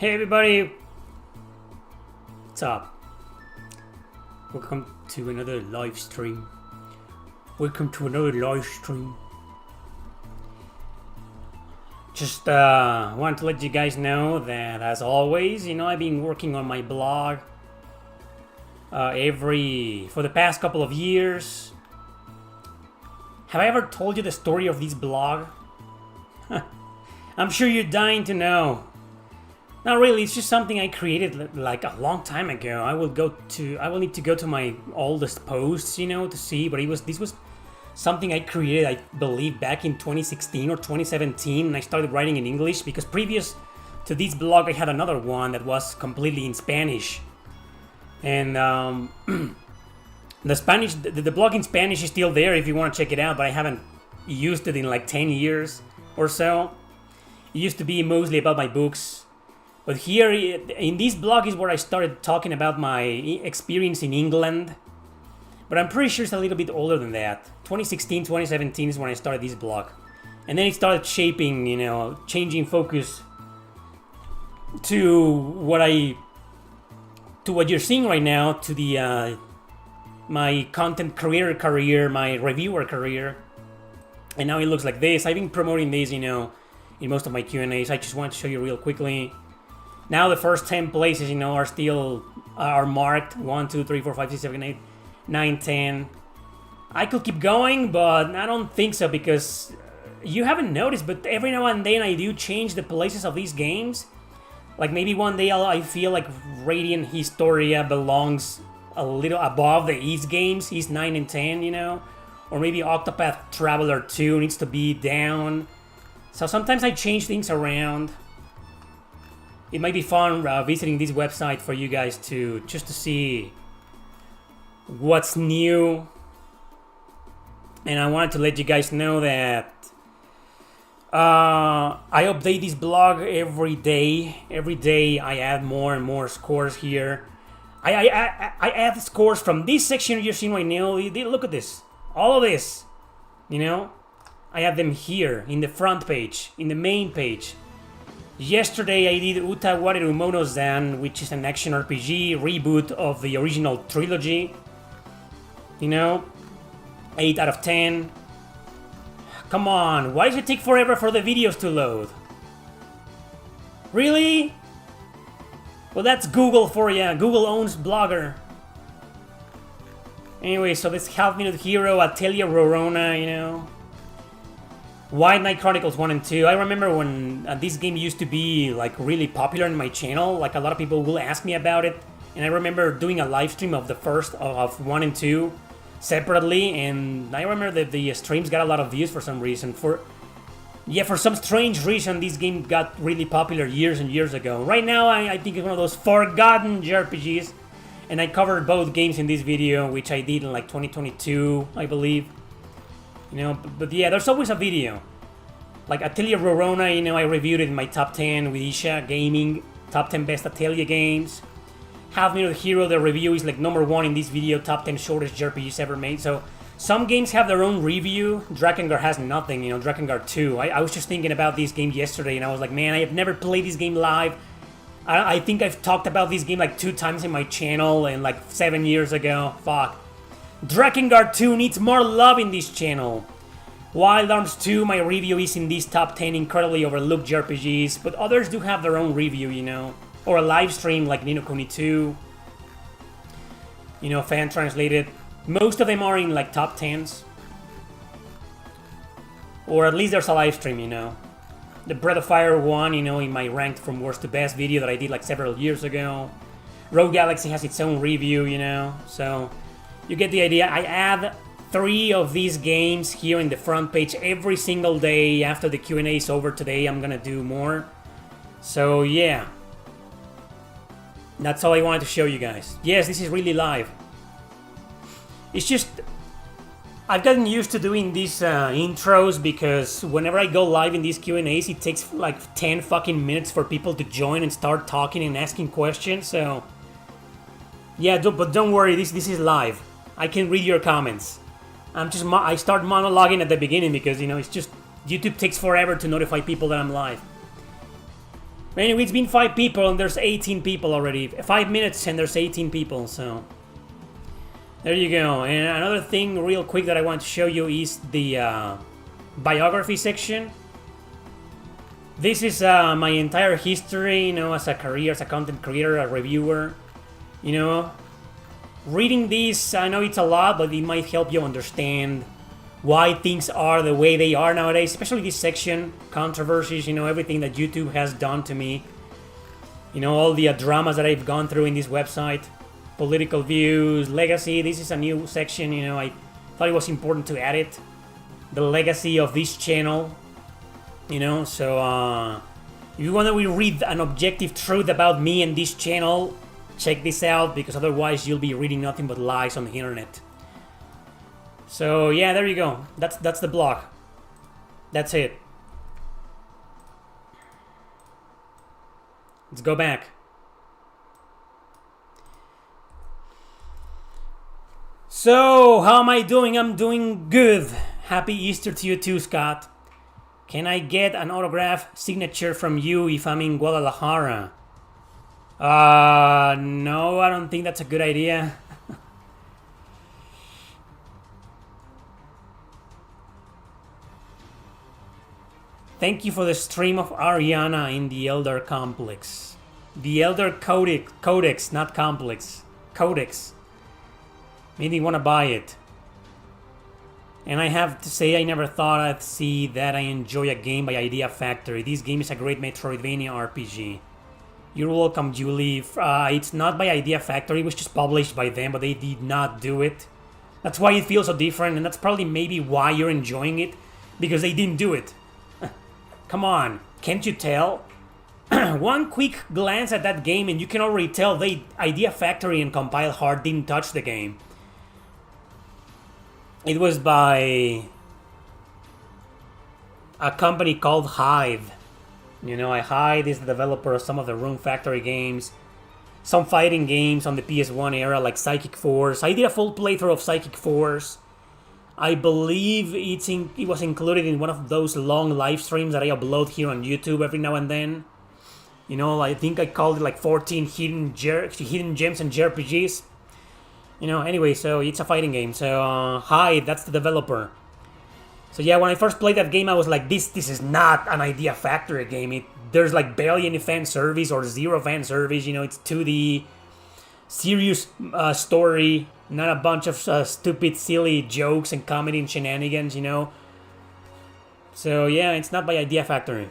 Hey everybody, what's up? Welcome to another live stream. Just want to let you guys know that, as always, I've been working on my blog for the past couple of years. Have I ever told you the story of this blog? I'm sure you're dying to know. Not really, it's just something I created like a long time ago. I will need to go to my oldest posts, to see, but this was something I created, I believe, back in 2016 or 2017, and I started writing in English because previous to this blog I had another one that was completely in Spanish. And the blog in Spanish is still there if you want to check it out, but I haven't used it in like 10 years or so. It used to be mostly about my books. But here, in this blog is where I started talking about my experience in England. But I'm pretty sure it's a little bit older than that. 2016, 2017 is when I started this blog. And then it started shaping, changing focus to what you're seeing right now, to the my content creator career, my reviewer career. And now it looks like this. I've been promoting this, in most of my Q&As. I just want to show you real quickly. Now the first 10 places, are marked 1, 2, 3, 4, 5, 6, 7, 8, 9, 10. I could keep going, but I don't think so because you haven't noticed, but every now and then I do change the places of these games. Like maybe one day I feel like Radiant Historia belongs a little above the East games, East 9 and 10, Or maybe Octopath Traveler 2 needs to be down. So sometimes I change things around. It might be fun visiting this website for you guys just to see what's new. And I wanted to let you guys know that I update this blog every day. Every day I add more and more scores here. I add scores from this section you're seeing right now. Look at this. All of this. I have them here in the front page, in the main page. Yesterday I did Uta Wareru Mono-zan, which is an action RPG reboot of the original trilogy. 8 out of 10. Come on, why does it take forever for the videos to load? Really? Well, that's Google for you. Google owns Blogger. Anyway, so this half-minute hero, Atelier Rorona, White Knight Chronicles 1 and 2. I remember when this game used to be like really popular in my channel. Like a lot of people will ask me about it. And I remember doing a live stream of the first of 1 and 2 separately. And I remember that the streams got a lot of views for some reason. For some strange reason, this game got really popular years and years ago. Right now, I think it's one of those forgotten JRPGs. And I covered both games in this video, which I did in like 2022, I believe. But yeah, there's always a video. Like Atelier Rorona, I reviewed it in my top 10 with Isha Gaming, top 10 best Atelier games. Half Minute Hero, the review is like number 1 in this video, top 10 shortest JRPGs ever made. So some games have their own review. Drakengard has nothing, Drakengard 2. I was just thinking about this game yesterday and I was like, man, I have never played this game live. I think I've talked about this game like 2 times in my channel and like 7 years ago. Fuck. Drakengard 2 needs more love in this channel. Wild Arms 2, my review is in these top 10 incredibly overlooked JRPGs, but others do have their own review, Or a live stream like Ni no Kuni 2. Fan translated. Most of them are in like top 10s. Or at least there's a live stream, The Breath of Fire 1, in my ranked from worst to best video that I did like several years ago. Rogue Galaxy has its own review, So you get the idea. I add 3 of these games here in the front page every single day. After the Q&A is over today, I'm gonna do more. So yeah. That's all I wanted to show you guys. Yes, this is really live. It's just I've gotten used to doing these intros because whenever I go live in these Q&As, it takes like 10 fucking minutes for people to join and start talking and asking questions. So yeah, but don't worry, this is live. I can read your comments. I start monologuing at the beginning because it's just YouTube takes forever to notify people that I'm live. Anyway, it's been 5 people and there's 18 people already. 5 minutes and there's 18 people, so... There you go. And another thing real quick that I want to show you is the biography section. This is my entire history, you know, as a career, as a content creator, a reviewer. You know, reading this, I know it's a lot, but it might help you understand why things are the way they are nowadays, especially this section, controversies, you know, everything that YouTube has done to me. You know, all the dramas that I've gone through in this website, political views, legacy. This is a new section, you know, I thought it was important to add it. The legacy of this channel, you know, so if you want to read an objective truth about me and this channel, check this out, because otherwise you'll be reading nothing but lies on the internet. So yeah, there you go. That's the blog. That's it. Let's go back. So, how am I doing? I'm doing good. Happy Easter to you too, Scott. Can I get an autograph signature from you if I'm in Guadalajara? No, I don't think that's a good idea. Thank you for the stream of Ariana in the Elder Complex. The Elder Codex, not Complex. Codex. Made me want to buy it. And I have to say, I never thought I'd see that I enjoy a game by Idea Factory. This game is a great Metroidvania RPG. You're welcome, Julie. It's not by Idea Factory, it was just published by them, but they did not do it. That's why it feels so different, and that's probably maybe why you're enjoying it, because they didn't do it. Come on, can't you tell? One quick glance at that game and you can already tell Idea Factory and Compile Hard didn't touch the game. It was by a company called Hive. You know, Hive is the developer of some of the Room Factory games, some fighting games on the PS1 era like Psychic Force. I did a full playthrough of Psychic Force. I believe it was included in one of those long live streams that I upload here on YouTube every now and then. You know, I think I called it like 14 hidden gems and JRPGs. You know, anyway, so it's a fighting game. So, Hive, that's the developer. So yeah, when I first played that game, I was like, this is not an Idea Factory game. There's like barely any fan service or zero fan service. You know, it's 2D, serious story, not a bunch of stupid, silly jokes and comedy and shenanigans, you know. So yeah, it's not by Idea Factory.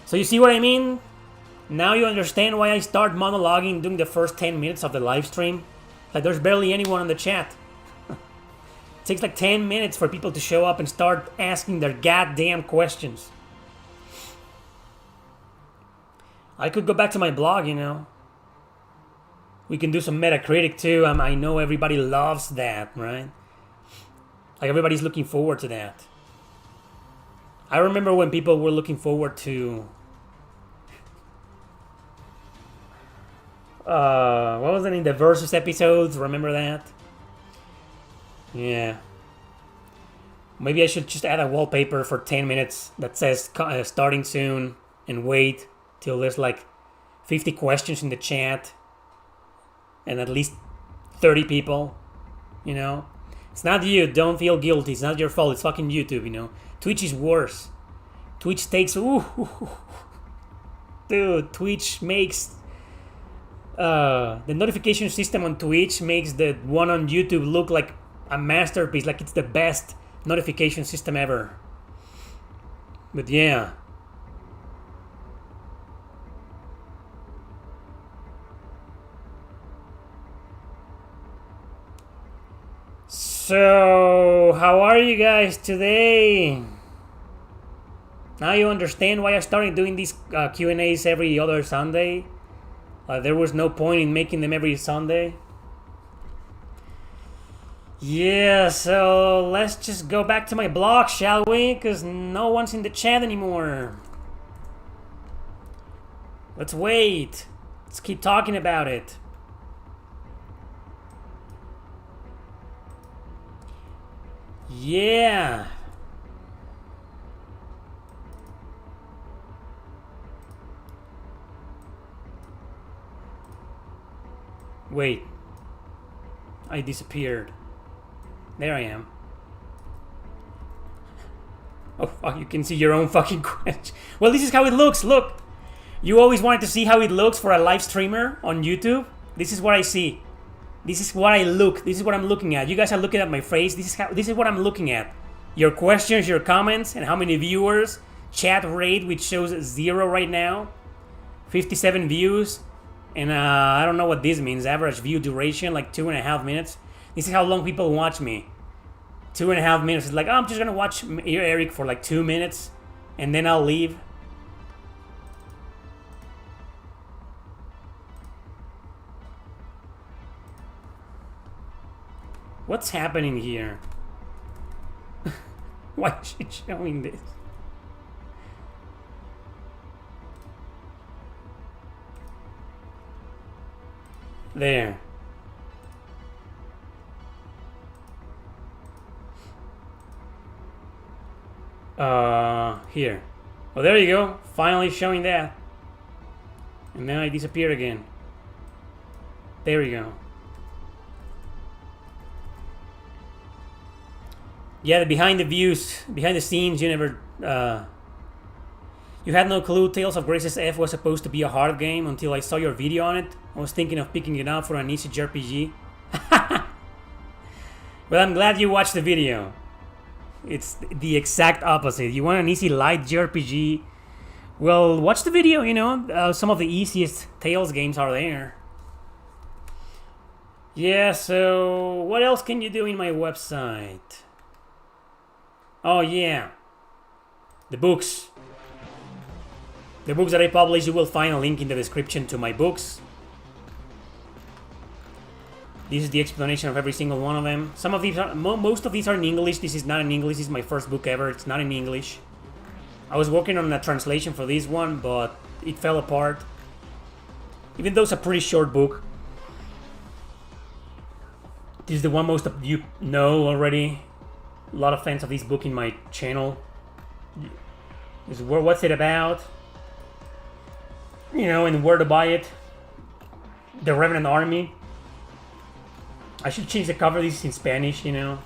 So you see what I mean? Now you understand why I start monologuing during the first 10 minutes of the live stream. Like there's barely anyone in the chat. It takes like 10 minutes for people to show up and start asking their goddamn questions. I could go back to my blog, you know. We can do some Metacritic too. I know everybody loves that, right? Like everybody's looking forward to that. I remember when people were looking forward to... what was it in the Versus episodes? Remember that? Yeah. Maybe I should just add a wallpaper for 10 minutes that says starting soon and wait till there's like 50 questions in the chat and at least 30 people, you know? It's not you, don't feel guilty, it's not your fault, it's fucking YouTube, you know? Twitch is worse. Twitch takes... Dude, Twitch makes... the notification system on Twitch makes the one on YouTube look like a masterpiece, like it's the best notification system ever. But yeah. So, how are you guys today? Now you understand why I started doing these Q&As every other Sunday? There was no point in making them every Sunday. Yeah, so let's just go back to my blog, shall we? Because no one's in the chat anymore. Let's wait. Let's keep talking about it. Yeah. Wait. I disappeared. There I am. Oh, fuck, you can see your own fucking question. Well, this is how it looks, look. You always wanted to see how it looks for a live streamer on YouTube? This is what I see. This is what I look. This is what I'm looking at. You guys are looking at my face. This is what I'm looking at. Your questions, your comments, and how many viewers. Chat rate, which shows 0 right now. 57 views. And I don't know what this means. Average view duration, like 2.5 minutes. This is how long people watch me. 2.5 minutes. It's like, oh, I'm just gonna watch Erick for like 2 minutes. And then I'll leave. What's happening here? Why is she showing this? There. Here. Well, there you go. Finally showing that. And then I disappear again. There we go. Yeah, the behind the views, behind the scenes, you never... You had no clue Tales of Graces F was supposed to be a hard game until I saw your video on it. I was thinking of picking it up for an easy JRPG. Well, I'm glad you watched the video. It's the exact opposite. You want an easy light JRPG? Well, watch the video, you know. Some of the easiest Tales games are there. Yeah, so what else can you do in my website? Oh, yeah. The books. The books that I publish, you will find a link in the description to my books. This is the explanation of every single one of them. Some of these are, most of these are in English. This is not in English. This is my first book ever. It's not in English. I was working on a translation for this one, but it fell apart. Even though it's a pretty short book. This is the one most of you know already. A lot of fans of this book in my channel. What's it about? You know, and where to buy it. The Revenant Army. I should change the cover. This is in Spanish, you know.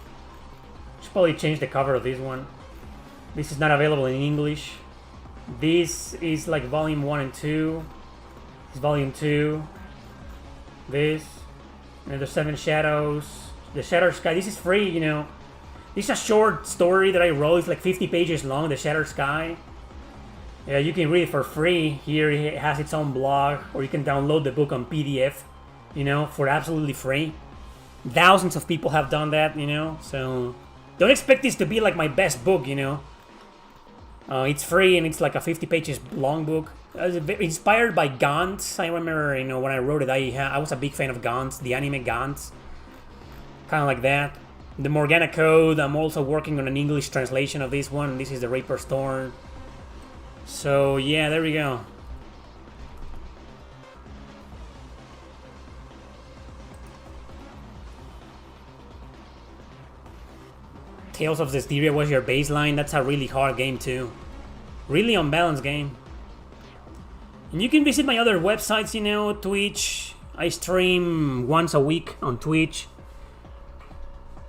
Should probably change the cover of this one. This is not available in English. This is like volume 1 and 2. This is volume 2. This. And the Seven Shadows. The Shattered Sky. This is free, you know. This is a short story that I wrote. It's like 50 pages long, The Shattered Sky. Yeah, you can read it for free. Here it has its own blog. Or you can download the book on PDF, you know, for absolutely free. Thousands of people have done that, you know. So don't expect this to be like my best book, you know. It's free and it's like a 50 pages long book. Inspired by Gantz. I remember, you know, when I wrote it, I was a big fan of Gantz, the anime Gantz. Kind of like that. The Morgana Code, I'm also working on an English translation of this one. This is the Reaper's Thorn. So, yeah, there we go. Tales of Zestiria was your baseline. That's a really hard game too. Really unbalanced game. And you can visit my other websites, you know, Twitch. I stream once a week on Twitch.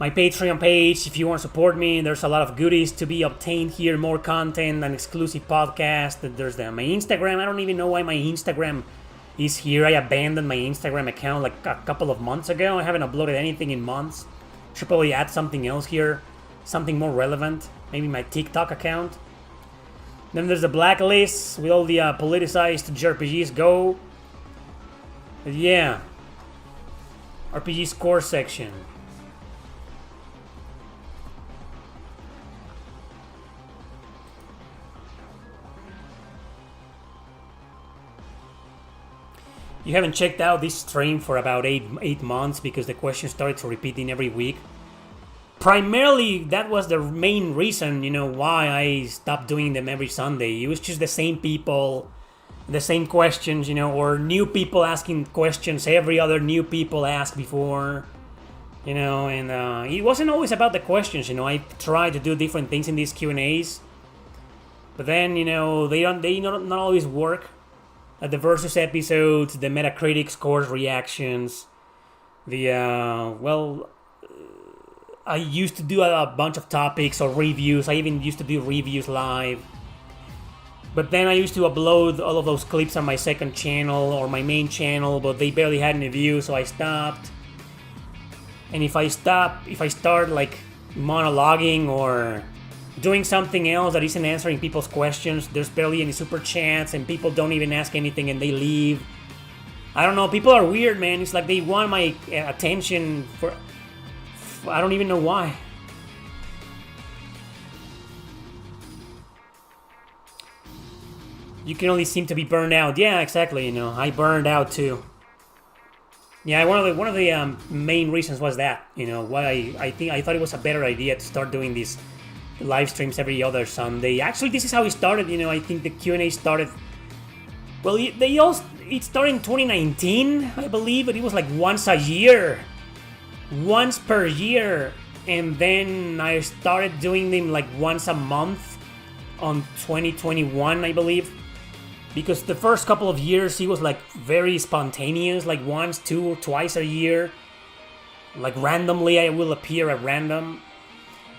My Patreon page, if you want to support me, there's a lot of goodies to be obtained here. More content, an exclusive podcast. There's my Instagram. I don't even know why my Instagram is here. I abandoned my Instagram account like a couple of months ago. I haven't uploaded anything in months. Should probably add something else here. Something more relevant. Maybe my TikTok account. Then there's the blacklist with all the politicized JRPGs go. But yeah. RPG score section. You haven't checked out this stream for about 8 months because the questions started repeating every week. Primarily, that was the main reason, you know, why I stopped doing them every Sunday. It was just the same people, the same questions, you know, or new people asking questions every other new people asked before, you know, and it wasn't always about the questions, you know. I tried to do different things in these Q&As, but then, you know, they not always work. The Versus episodes, the Metacritic scores reactions, Well, I used to do a bunch of topics or reviews. I even used to do reviews live. But then I used to upload all of those clips on my second channel or my main channel, but they barely had any views, so I stopped. And if I start like monologuing or doing something else that isn't answering people's questions, there's barely any super chats and people don't even ask anything and they leave. I don't know, people are weird, man. It's like they want my attention for I don't even know why. You can only seem to be burned out. Yeah, exactly. I burned out too. Yeah, one of the main reasons was that. Why I thought it was a better idea to start doing these live streams every other Sunday. Actually, this is how it started. I think the Q&A started. Well, it started in 2019, I believe, but it was like once a year, once per year, and then I started doing them like once a month on 2021, I believe. Because the first couple of years, he was like very spontaneous, like once, twice a year. Like randomly, I will appear at random.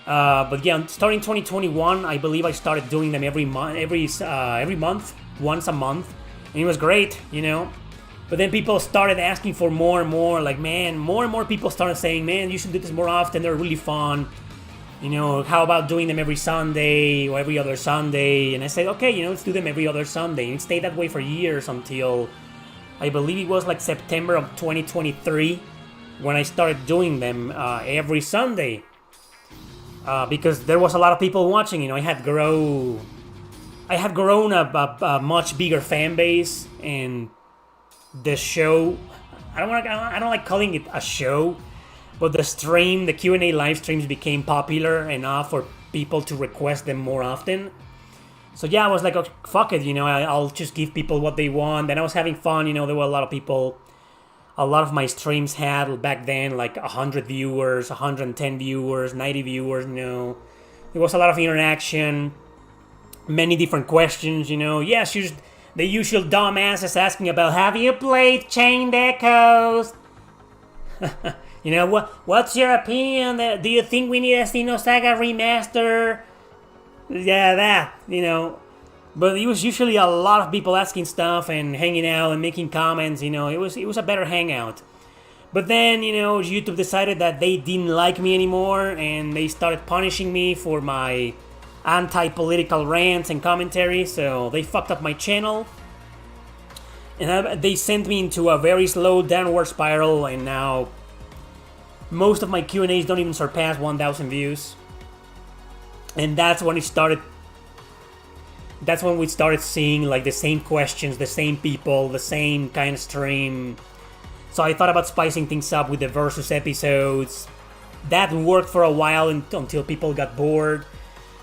But yeah, starting 2021, I believe I started doing them every month, once a month. And it was great, But then people started asking for more and more. Like, man, more and more people started saying, man, you should do this more often. They're really fun. How about doing them every Sunday or every other Sunday? And I said, okay, let's do them every other Sunday. And it stayed that way for years until I believe it was like September of 2023 when I started doing them every Sunday. Because there was a lot of people watching. I had grown a much bigger fan base, and the show. I don't like calling it a show. But the Q&A live streams became popular enough for people to request them more often. So yeah, I was like, oh, fuck it, I'll just give people what they want. And I was having fun, there were a lot of people. A lot of my streams had back then like 100 viewers, 110 viewers, 90 viewers, There was a lot of interaction, many different questions, Yes, the usual dumbasses asking about, have you played Chained Echoes? What's your opinion? Do you think we need a Xenosaga remaster? Yeah, that, But it was usually a lot of people asking stuff and hanging out and making comments, It was a better hangout. But then, YouTube decided that they didn't like me anymore and they started punishing me for my anti-political rants and commentary, so they fucked up my channel. And they sent me into a very slow downward spiral, and now most of my Q&As don't even surpass 1,000 views. And that's when we started seeing like the same questions, the same people, the same kind of stream. So I thought about spicing things up with the versus episodes. That worked for a while until people got bored.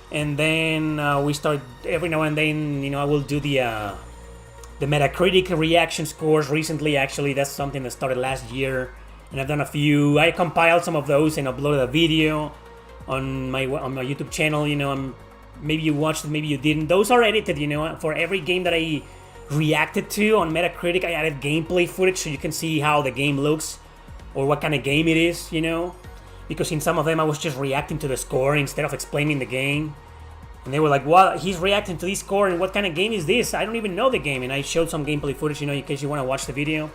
And then we started every now and then, I will do the Metacritic reaction scores recently. Actually, that's something that started last year. And I've done a few. I compiled some of those and uploaded a video on my YouTube channel. Maybe you watched it, maybe you didn't. Those are edited. For every game that I reacted to on Metacritic, I added gameplay footage so you can see how the game looks or what kind of game it is. Because in some of them I was just reacting to the score instead of explaining the game. And they were like, "What? He's reacting to this score, and what kind of game is this? I don't even know the game." And I showed some gameplay footage, in case you want to watch the video.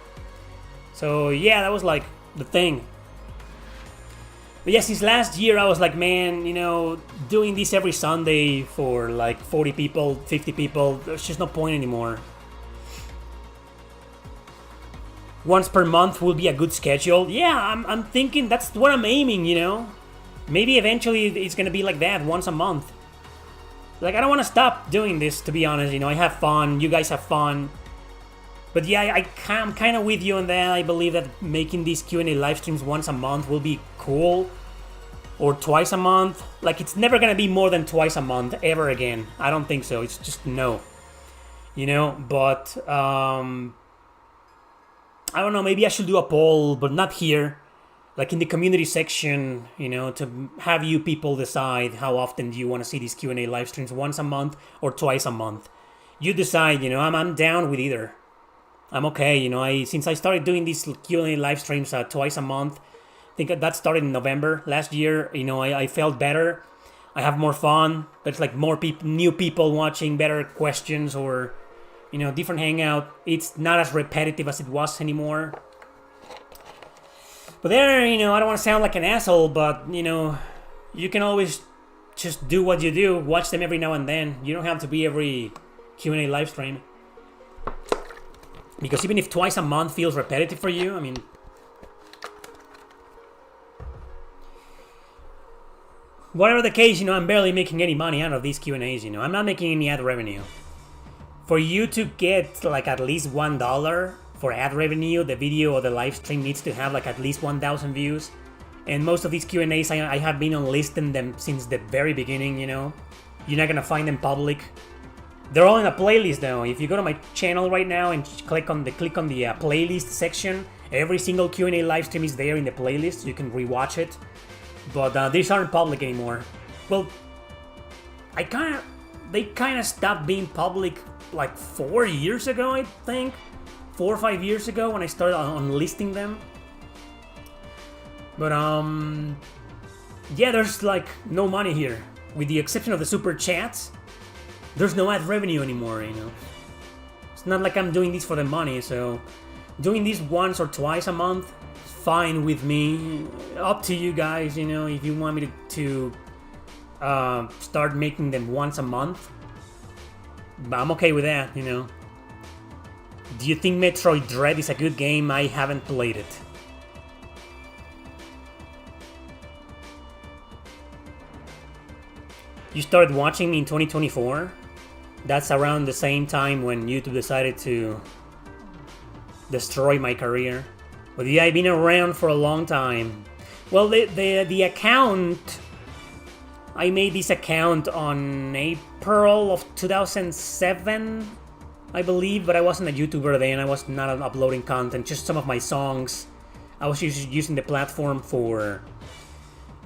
So yeah, that was like the thing. But yeah, since last year I was like, man, doing this every Sunday for like 40 people, 50 people, there's just no point anymore. Once per month will be a good schedule. Yeah, I'm thinking that's what I'm aiming, Maybe eventually it's gonna be like that, once a month. Like, I don't want to stop doing this, to be honest, I have fun, you guys have fun. But yeah, I'm kind of with you on that. I believe that making these Q&A live streams once a month will be cool. Or twice a month. Like, it's never gonna be more than twice a month, ever again. I don't think so, it's just no. But, I don't know, maybe I should do a poll, but not here. Like in the community section, to have you people decide how often do you want to see these Q&A live streams, once a month or twice a month. You decide, I'm down with either. I'm okay. Since I started doing these Q&A live streams twice a month, I think that started in November last year. I felt better. I have more fun. There's like more new people watching, better questions, or different hangout. It's not as repetitive as it was anymore. But there, I don't want to sound like an asshole, but you can always just do what you do. Watch them every now and then. You don't have to be every Q&A live stream. Because even if twice a month feels repetitive for you, I mean, whatever the case, I'm barely making any money out of these Q&As, I'm not making any ad revenue. For you to get like at least $1 for ad revenue, the video or the live stream needs to have like at least 1,000 views. And most of these Q&As, I have been unlisting them since the very beginning, You're not gonna find them public. They're all in a playlist though. If you go to my channel right now and click on the playlist section, every single Q&A live stream is there in the playlist. You can rewatch it. But these aren't public anymore. Well, they kind of stopped being public like 4 years ago, I think. 4 or 5 years ago when I started unlisting them. But yeah, there's like no money here. With the exception of the super chats, there's no ad revenue anymore, It's not like I'm doing this for the money, so doing this once or twice a month, fine with me. Up to you guys, if you want me to start making them once a month. But I'm okay with that, Do you think Metroid Dread is a good game? I haven't played it. You started watching me in 2024? That's around the same time when YouTube decided to destroy my career. But yeah, I've been around for a long time. Well, the account... I made this account on April of 2007, I believe, but I wasn't a YouTuber then. I was not uploading content, just some of my songs. I was just using the platform for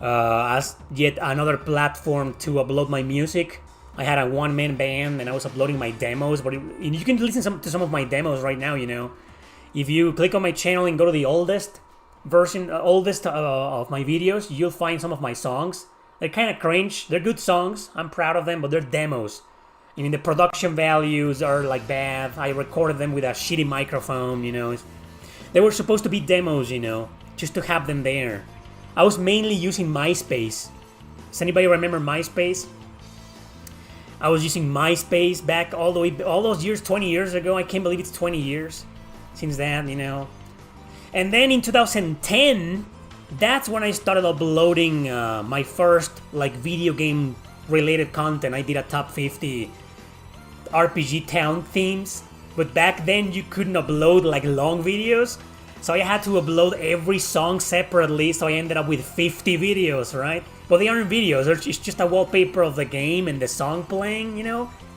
as yet another platform to upload my music. I had a one-man band and I was uploading my demos, but you can listen to some of my demos right now, If you click on my channel and go to the oldest of my videos, you'll find some of my songs. They're kind of cringe. They're good songs. I'm proud of them, but they're demos. I mean, the production values are like bad. I recorded them with a shitty microphone, They were supposed to be demos, just to have them there. I was mainly using MySpace. Does anybody remember MySpace? I was using MySpace back all those years, 20 years ago. I can't believe it's 20 years since that, And then in 2010, that's when I started uploading my first like video game related content. I did a top 50 RPG town themes, but back then you couldn't upload like long videos, so I had to upload every song separately, so I ended up with 50 videos, right? But they aren't videos, it's just a wallpaper of the game and the song playing,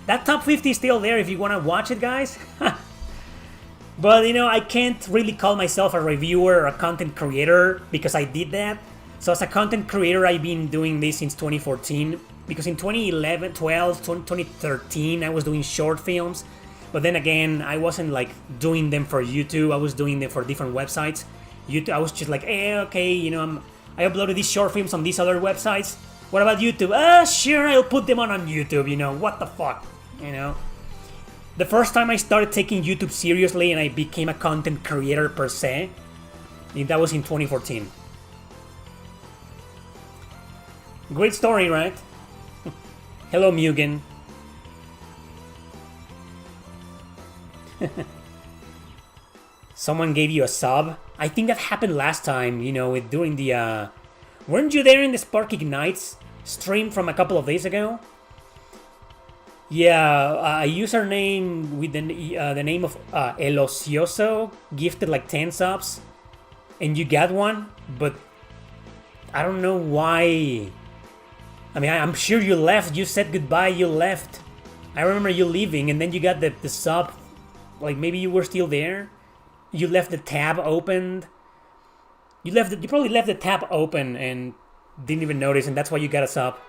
That top 50 is still there if you want to watch it, guys. But, I can't really call myself a reviewer or a content creator because I did that. So as a content creator, I've been doing this since 2014. Because in 2011, 12, 2013, I was doing short films. But then again, I wasn't like doing them for YouTube. I was doing them for different websites. YouTube, I was just like, okay, I uploaded these short films on these other websites. What about YouTube? Sure, I'll put them on YouTube, what the fuck, The first time I started taking YouTube seriously and I became a content creator per se, that was in 2014. Great story, right? Hello, Mugen. Someone gave you a sub? I think that happened last time, during the... Weren't you there in the Spark Ignites stream from a couple of days ago? Yeah, a username with the name of El Ocioso gifted like 10 subs, and you got one, but I don't know why. I mean, I'm sure you left. You said goodbye, you left. I remember you leaving, and then you got the sub. Like, maybe you were still there? You left the tab opened. You probably left the tab open and didn't even notice, and that's why you got a sub.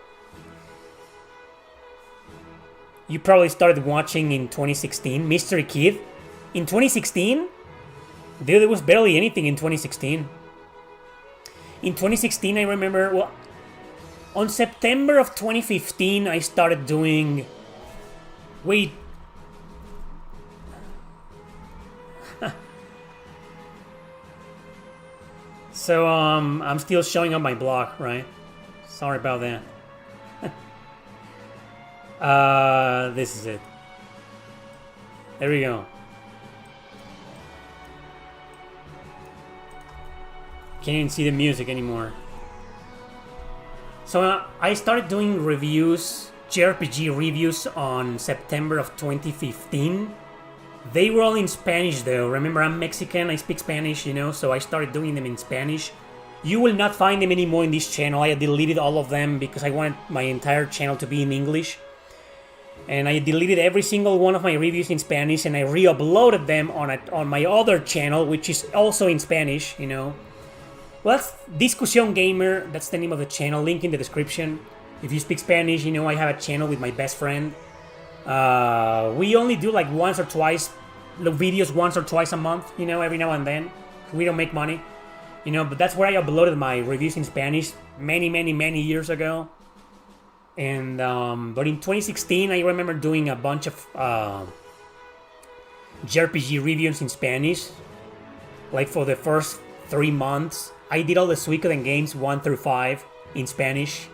You probably started watching in 2016. Mystery Kid? In 2016? Dude, there was barely anything in 2016. In 2016, I remember, well, on September of 2015, I started doing... Wait. So, I'm still showing up my block, right? Sorry about that. This is it. There we go. Can't even see the music anymore. So I started doing reviews, JRPG reviews on September of 2015. They were all in Spanish though. Remember, I'm Mexican, I speak Spanish, you know, so I started doing them in Spanish. You will not find them anymore in this channel. I deleted all of them because I wanted my entire channel to be in English. And I deleted every single one of my reviews in Spanish and I re-uploaded them on my other channel, which is also in Spanish, you know. Well, that's Discusión Gamer, that's the name of the channel, link in the description. If you speak Spanish, you know I have a channel with my best friend. We only do like once or twice, the videos once or twice a month, you know, every now and then. We don't make money, you know, but that's where I uploaded my reviews in Spanish many years ago. And, but in 2016, I remember doing a bunch of JRPG reviews in Spanish. Like for the first 3 months. I did all the Suikoden games 1 through 5 in Spanish.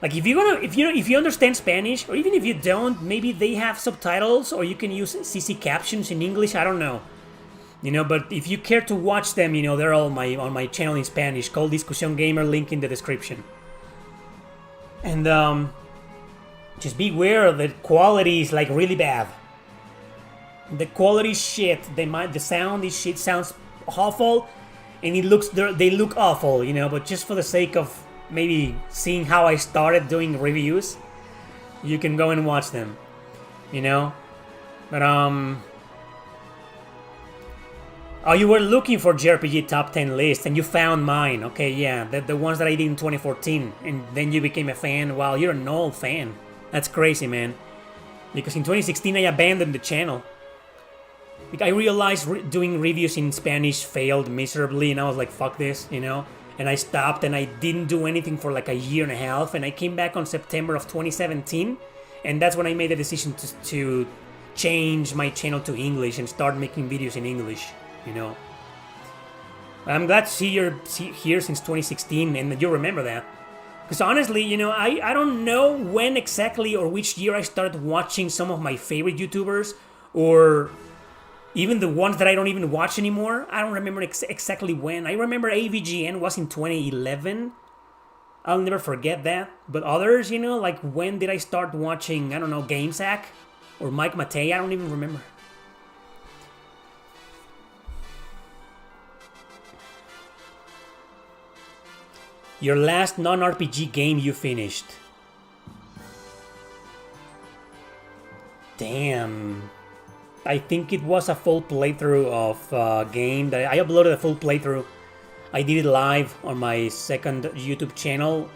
Like if you understand Spanish, or even if you don't, maybe they have subtitles, or you can use CC captions in English. I don't know, you know. But if you care to watch them, you know they're all on my channel in Spanish called Discusión Gamer. Link in the description. And just beware, the quality is like really bad. The quality is shit. The sound is shit. Sounds awful. And they look awful, you know, but just for the sake of maybe seeing how I started doing reviews, you can go and watch them, you know. But oh, you were looking for JRPG top 10 list and you found mine. Okay, yeah, the ones that I did in 2014, and then you became a fan. Wow, you're an old fan. That's crazy, man. Because in 2016 I abandoned the channel. Like, I realized doing reviews in Spanish failed miserably, and I was like, fuck this, you know? And I stopped, and I didn't do anything for like a year and a half, and I came back on September of 2017, and that's when I made the decision to change my channel to English and start making videos in English, you know? I'm glad to see you're here since 2016, and you remember that. Because honestly, you know, I don't know when exactly or which year I started watching some of my favorite YouTubers, or... even the ones that I don't even watch anymore. I don't remember exactly when. I remember AVGN was in 2011. I'll never forget that. But others, you know, like when did I start watching, I don't know, GameSack? Or Mike Matei? I don't even remember. Your last non-RPG game you finished. Damn. I think it was a full playthrough of a game that I uploaded a full playthrough. I did it live on my second YouTube channel.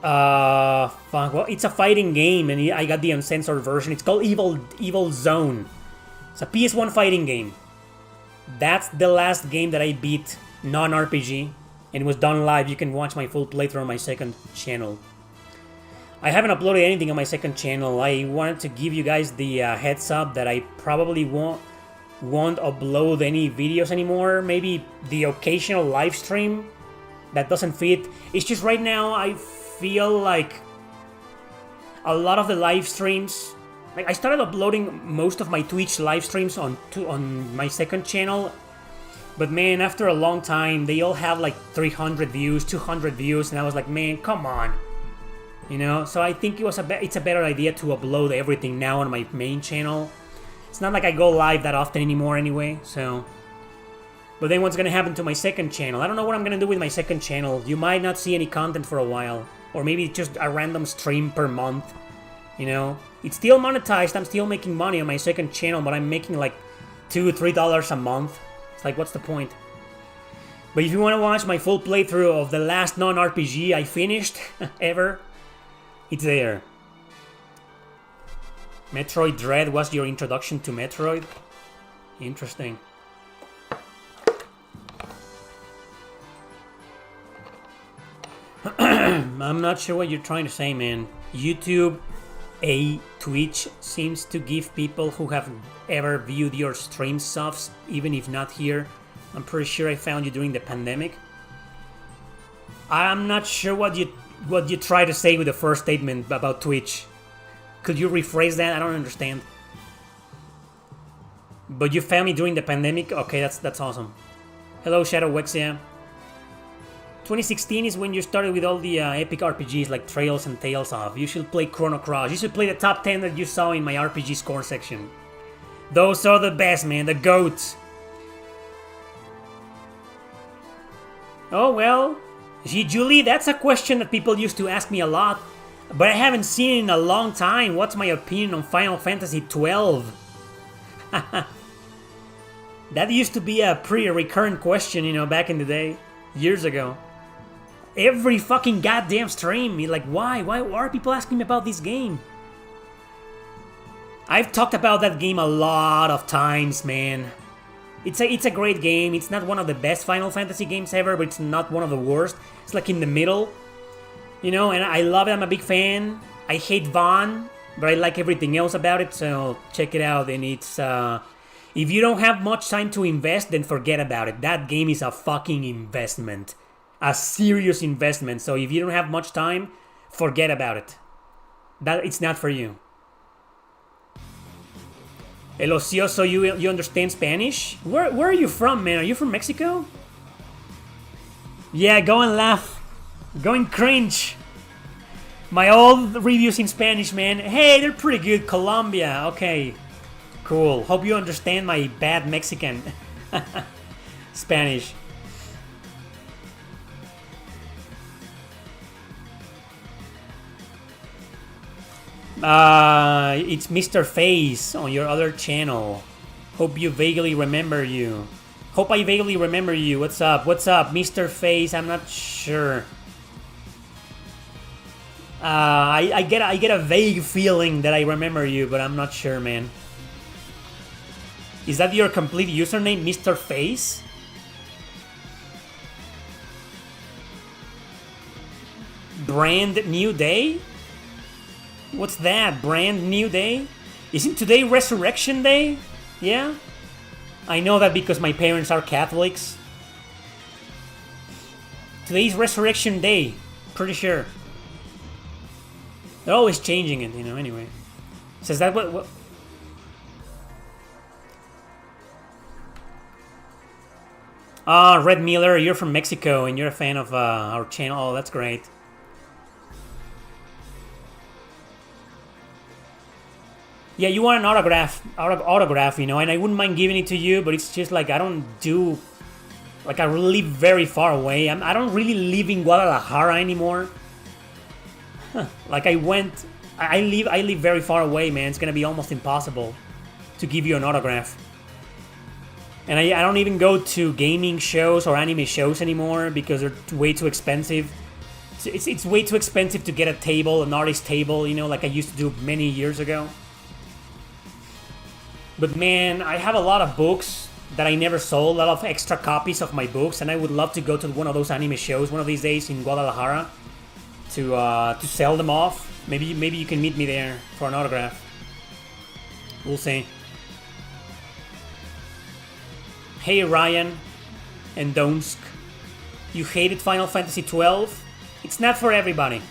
Fuck, well, it's a fighting game and I got the uncensored version. It's called Evil Zone. It's a PS1 fighting game. That's the last game that I beat non-RPG and it was done live. You can watch my full playthrough on my second channel. I haven't uploaded anything on my second channel. I wanted to give you guys the heads up that I probably won't upload any videos anymore. Maybe the occasional live stream that doesn't fit. It's just right now I feel like a lot of the live streams, like I started uploading most of my Twitch live streams on my second channel, but man, after a long time they all have like 300 views, 200 views, and I was like, man, come on. You know, so I think it's a better idea to upload everything now on my main channel. It's not like I go live that often anymore anyway, so... But then what's gonna happen to my second channel? I don't know what I'm gonna do with my second channel. You might not see any content for a while. Or maybe just a random stream per month. You know? It's still monetized, I'm still making money on my second channel, but I'm making like $2-3 a month. It's like, what's the point? But if you want to watch my full playthrough of the last non-RPG I finished ever... It's there. Metroid Dread was your introduction to Metroid? Interesting. I'm not sure what you're trying to say, man. YouTube, Twitch seems to give people who have ever viewed your stream subs, even if not here. I'm pretty sure I found you during the pandemic. I'm not sure what you try to say with the first statement about Twitch. Could you rephrase that? I don't understand. But you found me during the pandemic? Okay, that's awesome. Hello, Shadow Wexia. 2016 is when you started with all the epic RPGs like Trails and Tales of. You should play Chrono Cross. You should play the top 10 that you saw in my RPG score section. Those are the best, man. The GOATs. Oh, well. See, Julie, that's a question that people used to ask me a lot. But I haven't seen it in a long time. What's my opinion on Final Fantasy XII? That used to be a pretty recurrent question, you know, back in the day. Years ago. Every fucking goddamn stream, you're like, why are people asking me about this game? I've talked about that game a lot of times, man. It's a great game. It's not one of the best Final Fantasy games ever, but it's not one of the worst. It's like in the middle, you know, and I love it. I'm a big fan. I hate Vaughn, but I like everything else about it, so check it out. And it's, if you don't have much time to invest, then forget about it. That game is a fucking investment. A serious investment. So if you don't have much time, forget about it. It's not for you. El Ocioso, you understand Spanish? Where are you from, man? Are you from Mexico? Yeah, go and laugh. Go and cringe. My old reviews in Spanish, man. Hey, they're pretty good. Colombia. Okay. Cool. Hope you understand my bad Mexican Spanish. It's Mr. Face on your other channel. Hope you vaguely remember you. Hope I vaguely remember you. What's up? What's up, Mr. Face? I'm not sure. I get a vague feeling that I remember you, but I'm not sure, man. Is that your complete username, Mr. Face? Brand new day? What's that? Brand new day? Isn't today Resurrection Day? Yeah? I know that because my parents are Catholics. Today's Resurrection Day. Pretty sure. They're always changing it, you know, anyway. Says that what? Red Miller, you're from Mexico and you're a fan of our channel. Oh, that's great. Yeah, you want an autograph, you know, and I wouldn't mind giving it to you, but it's just like I don't do, like I live very far away. I don't really live in Guadalajara anymore. Like I live very far away, man. It's gonna be almost impossible to give you an autograph. And I don't even go to gaming shows or anime shows anymore because they're way too expensive. It's way too expensive to get a table, an artist table, you know, like I used to do many years ago. But man, I have a lot of books that I never sold, a lot of extra copies of my books, and I would love to go to one of those anime shows one of these days in Guadalajara to sell them off. Maybe you can meet me there for an autograph. We'll see. Hey Ryan and Donsk, you hated Final Fantasy XII? It's not for everybody.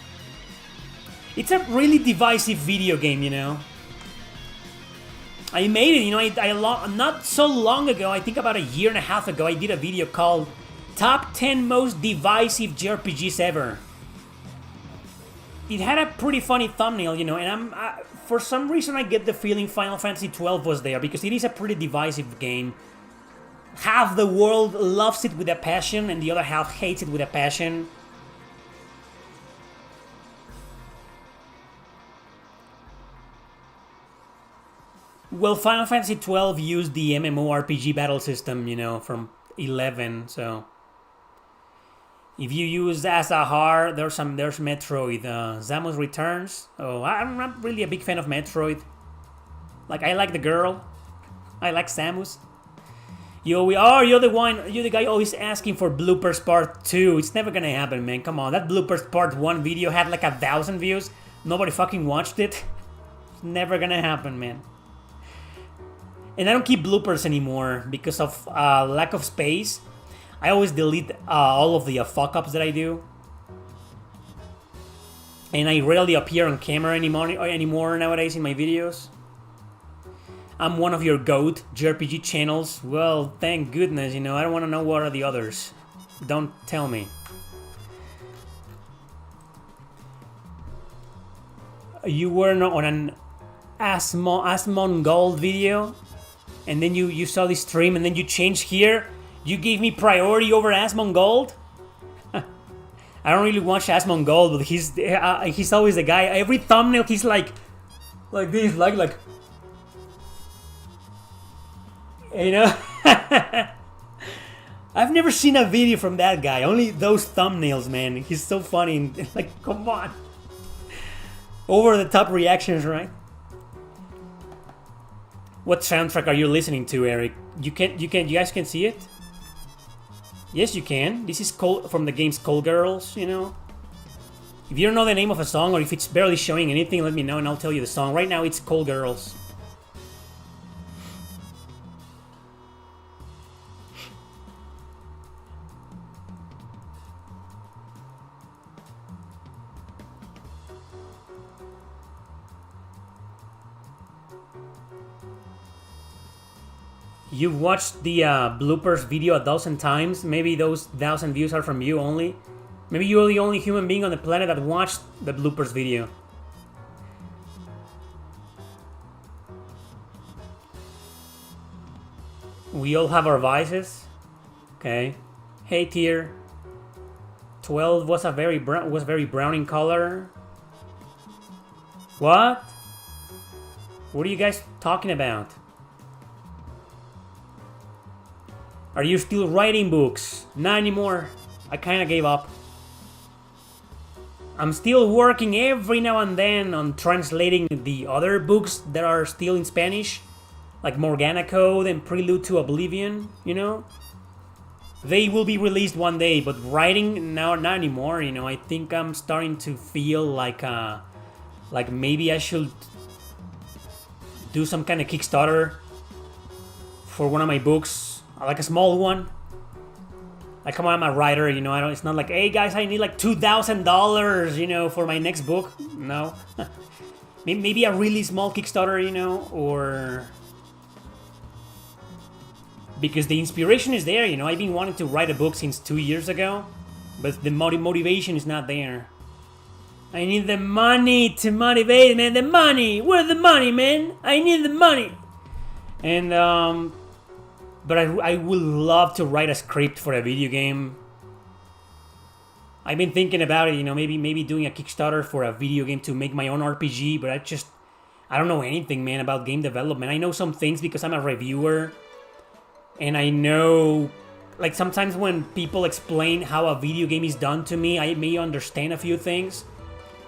It's a really divisive video game, you know. I made it, you know, not so long ago, I think about a year and a half ago, I did a video called Top 10 Most Divisive JRPGs Ever. It had a pretty funny thumbnail, you know, and for some reason I get the feeling Final Fantasy XII was there, because it is a pretty divisive game. Half the world loves it with a passion, and the other half hates it with a passion. Well, Final Fantasy XII used the MMORPG battle system, you know, from 11, so... If you use Azahar, there's Metroid. Samus Returns. Oh, I'm not really a big fan of Metroid. Like, I like the girl. I like Samus. You're the one. You're the guy always asking for bloopers part 2. It's never gonna happen, man. Come on, that bloopers part 1 video had like 1,000 views. Nobody fucking watched it. It's never gonna happen, man. And I don't keep bloopers anymore because of lack of space. I always delete all of the fuck-ups that I do. And I rarely appear on camera anymore nowadays in my videos. I'm one of your GOAT JRPG channels. Well, thank goodness, I don't want to know what are the others. Don't tell me. You were on an Asmongold video, and then you saw this stream, and then you changed here. You gave me priority over Asmongold? I don't really watch Asmongold, but he's always the guy. Every thumbnail, he's like this, like. I've never seen a video from that guy. Only those thumbnails, man. He's so funny. Like, come on. Over the top reactions, right? What soundtrack are you listening to, Eric? You guys can see it? Yes, you can. This is from the game Skullgirls, If you don't know the name of a song, or if it's barely showing anything, let me know and I'll tell you the song. Right now, it's Skullgirls. You've watched the bloopers video 1,000 times. Maybe those 1,000 views are from you only. Maybe you're the only human being on the planet that watched the bloopers video. We all have our vices. Okay. Hey, tier. 12 was very brown in color. What? What are you guys talking about? Are you still writing books? Not anymore. I kinda gave up. I'm still working every now and then on translating the other books that are still in Spanish, like Morgana Code and Prelude to Oblivion, They will be released one day, but writing now not anymore, I think I'm starting to feel like maybe I should do some kind of Kickstarter for one of my books. Like a small one. Like, come on, I'm a writer, it's not like, hey guys, I need like $2,000, for my next book. No. Maybe a really small Kickstarter, or because the inspiration is there, I've been wanting to write a book since 2 years ago, but the motivation is not there. I need the money to motivate, man. The money. Where's the money, man? I need the money. And but I would love to write a script for a video game. I've been thinking about it, maybe doing a Kickstarter for a video game to make my own RPG, but I don't know anything, man, about game development. I know some things because I'm a reviewer, and I know, like, sometimes when people explain how a video game is done to me, I may understand a few things,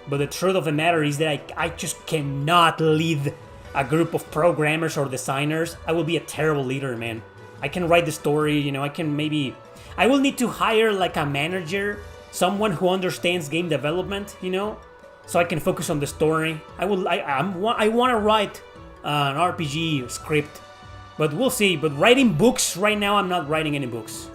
but the truth of the matter is that I just cannot lead a group of programmers or designers. I will be a terrible leader, man. I can write the story, I will need to hire like a manager, someone who understands game development, so I can focus on the story. I want to write an RPG script, but we'll see. But writing books right now, I'm not writing any books.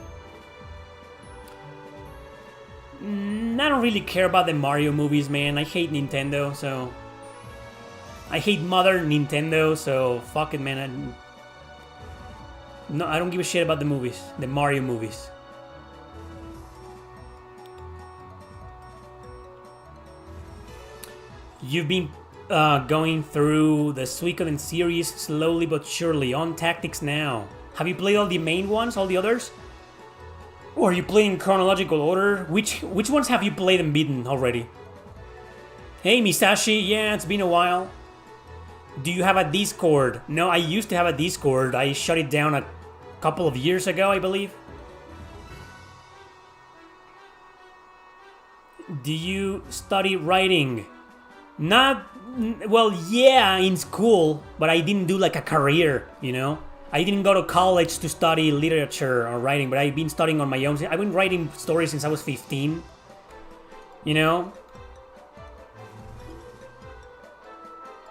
I don't really care about the Mario movies, man. I hate Nintendo, so I hate modern Nintendo, so fuck it, man. No, I don't give a shit about the movies, the Mario movies. You've been going through the Suikoden series slowly but surely, on Tactics now. Have you played all the main ones, all the others? Or are you playing in chronological order? Which ones have you played and beaten already? Hey Misashi, yeah, it's been a while. Do you have a Discord? No, I used to have a Discord. I shut it down a couple of years ago, I believe. Do you study writing? Not, well, yeah, in school, but I didn't do like a career, I didn't go to college to study literature or writing, but I've been studying on my own. I've been writing stories since I was 15. You know?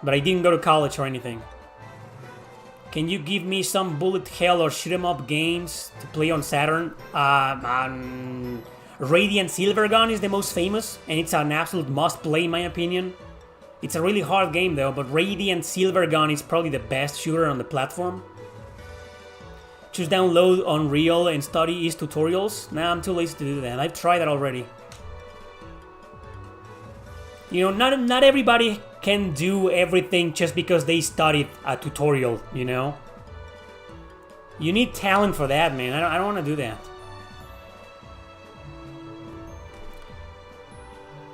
But I didn't go to college or anything. Can you give me some bullet hell or shoot 'em up games to play on Saturn? Radiant Silvergun is the most famous, and it's an absolute must-play in my opinion. It's a really hard game though, but Radiant Silvergun is probably the best shooter on the platform. Just download Unreal and study its tutorials? Nah, I'm too lazy to do that. I've tried that already. You know, not everybody can do everything just because they studied a tutorial, you know? You need talent for that, man. I don't want to do that.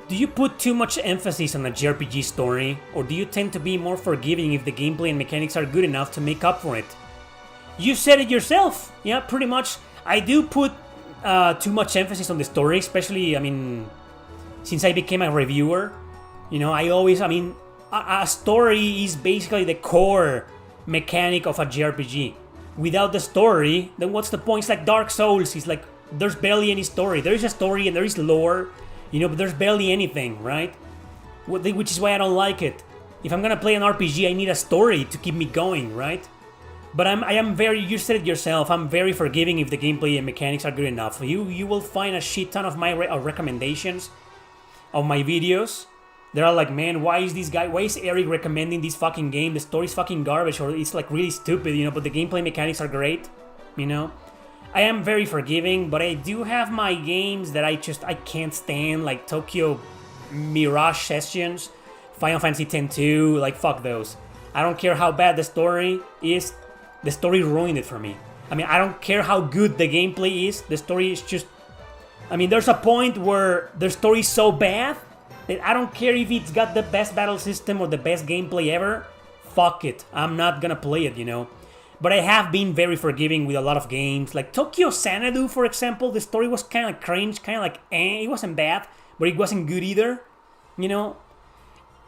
Do you put too much emphasis on a JRPG story, or do you tend to be more forgiving if the gameplay and mechanics are good enough to make up for it? You said it yourself. Yeah, pretty much. I do put too much emphasis on the story, especially, I mean, since I became a reviewer. You know, a story is basically the core mechanic of a JRPG. Without the story, then what's the point? It's like Dark Souls. It's like, there's barely any story. There is a story and there is lore, you know, but there's barely anything, right? Which is why I don't like it. If I'm gonna play an RPG, I need a story to keep me going, right? But I am very, you said it yourself, I'm very forgiving if the gameplay and mechanics are good enough. You will find a shit ton of my recommendations of my videos. They're all like, man, why is Erick recommending this fucking game? The story's fucking garbage, or it's like really stupid, you know, but the gameplay mechanics are great, you know? I am very forgiving, but I do have my games that I can't stand, like Tokyo Mirage Sessions, Final Fantasy X-2, like fuck those. I don't care how bad the story is, the story ruined it for me. I mean, I don't care how good the gameplay is, the story is just... I mean, there's a point where the story is so bad that I don't care if it's got the best battle system or the best gameplay ever. Fuck it, I'm not gonna play it, you know. But I have been very forgiving with a lot of games. Like Tokyo Xanadu, for example, the story was kind of cringe, kind of like it wasn't bad, but it wasn't good either, you know.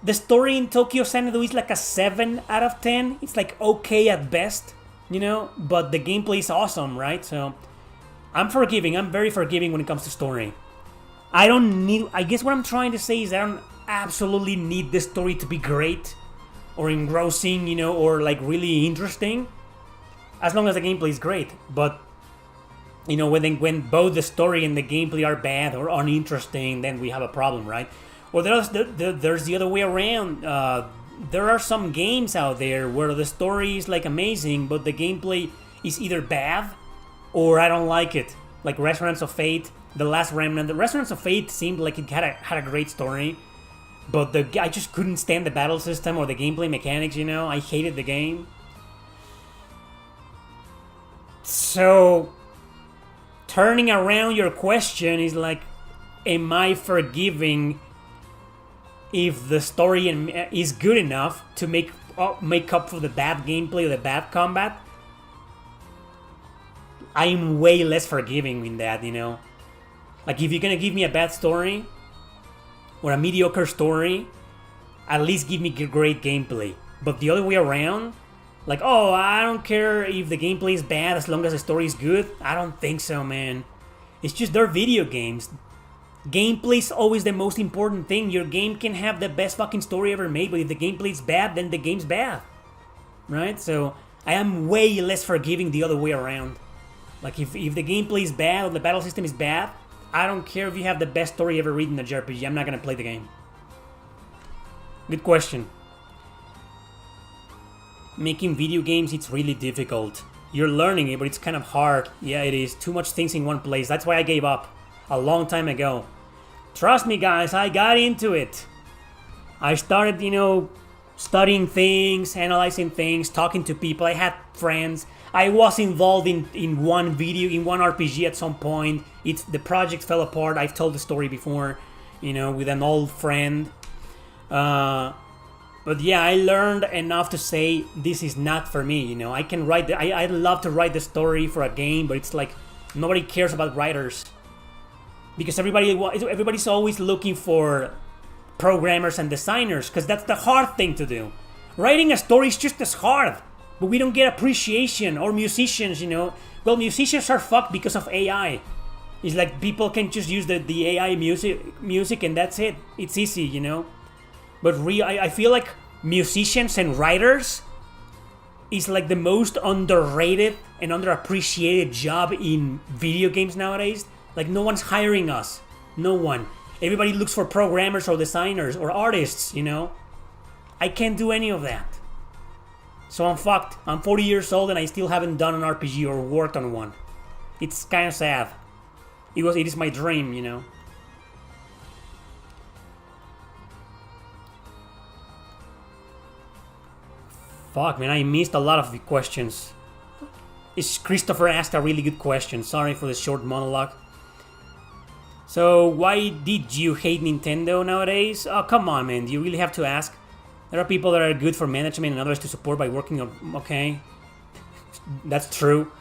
The story in Tokyo Xanadu is like a 7 out of 10. It's like okay at best, you know, but the gameplay is awesome, right? So I'm forgiving, I'm very forgiving when it comes to story. I guess what I'm trying to say is I don't absolutely need the story to be great or engrossing, you know, or like really interesting. As long as the gameplay is great, but you know, when both the story and the gameplay are bad or uninteresting, then we have a problem, right? Or there's the other way around. There are some games out there where the story is like amazing, but the gameplay is either bad or I don't like it. Like Resonance of Fate, The Last Remnant. The Resonance of Fate seemed like it had a great story, but I just couldn't stand the battle system or the gameplay mechanics. You know, I hated the game. So, turning around your question is like, am I forgiving if the story is good enough to make up for the bad gameplay or the bad combat? I'm way less forgiving in that, you know. Like, if you're gonna give me a bad story or a mediocre story, at least give me great gameplay. But the other way around, like, oh, I don't care if the gameplay is bad as long as the story is good. I don't think so, man. It's just they're video games. Gameplay is always the most important thing. Your game can have the best fucking story ever made, but if the gameplay is bad, then the game's bad. Right? So, I am way less forgiving the other way around. Like, if the gameplay is bad or the battle system is bad, I don't care if you have the best story ever written in a JRPG. I'm not gonna play the game. Good question. Making video games, it's really difficult. You're learning it, but it's kind of hard. Yeah, it is. Too much things in one place. That's why I gave up a long time ago. Trust me, guys, I got into it. I started, you know, studying things, analyzing things, talking to people. I had friends. I was involved in one RPG at some point. The project fell apart. I've told the story before, you know, with an old friend. But yeah, I learned enough to say this is not for me. You know, I can write. I'd love to write the story for a game, but it's like nobody cares about writers because everybody's always looking for programmers and designers because that's the hard thing to do. Writing a story is just as hard. but we don't get appreciation. Or musicians, well, musicians are fucked because of AI. It's like people can just use the AI music and that's it. It's easy, But I feel like musicians and writers is like the most underrated and underappreciated job in video games nowadays. Like no one's hiring us. No one. Everybody looks for programmers or designers or artists, I can't do any of that. So I'm fucked. I'm 40 years old and I still haven't done an RPG or worked on one. It's kind of sad. It is my dream, Fuck, man, I missed a lot of the questions. Christopher asked a really good question. Sorry for the short monologue. So, why did you hate Nintendo nowadays? Oh, come on, man. Do you really have to ask? There are people that are good for management and others to support by working on... Okay. That's true.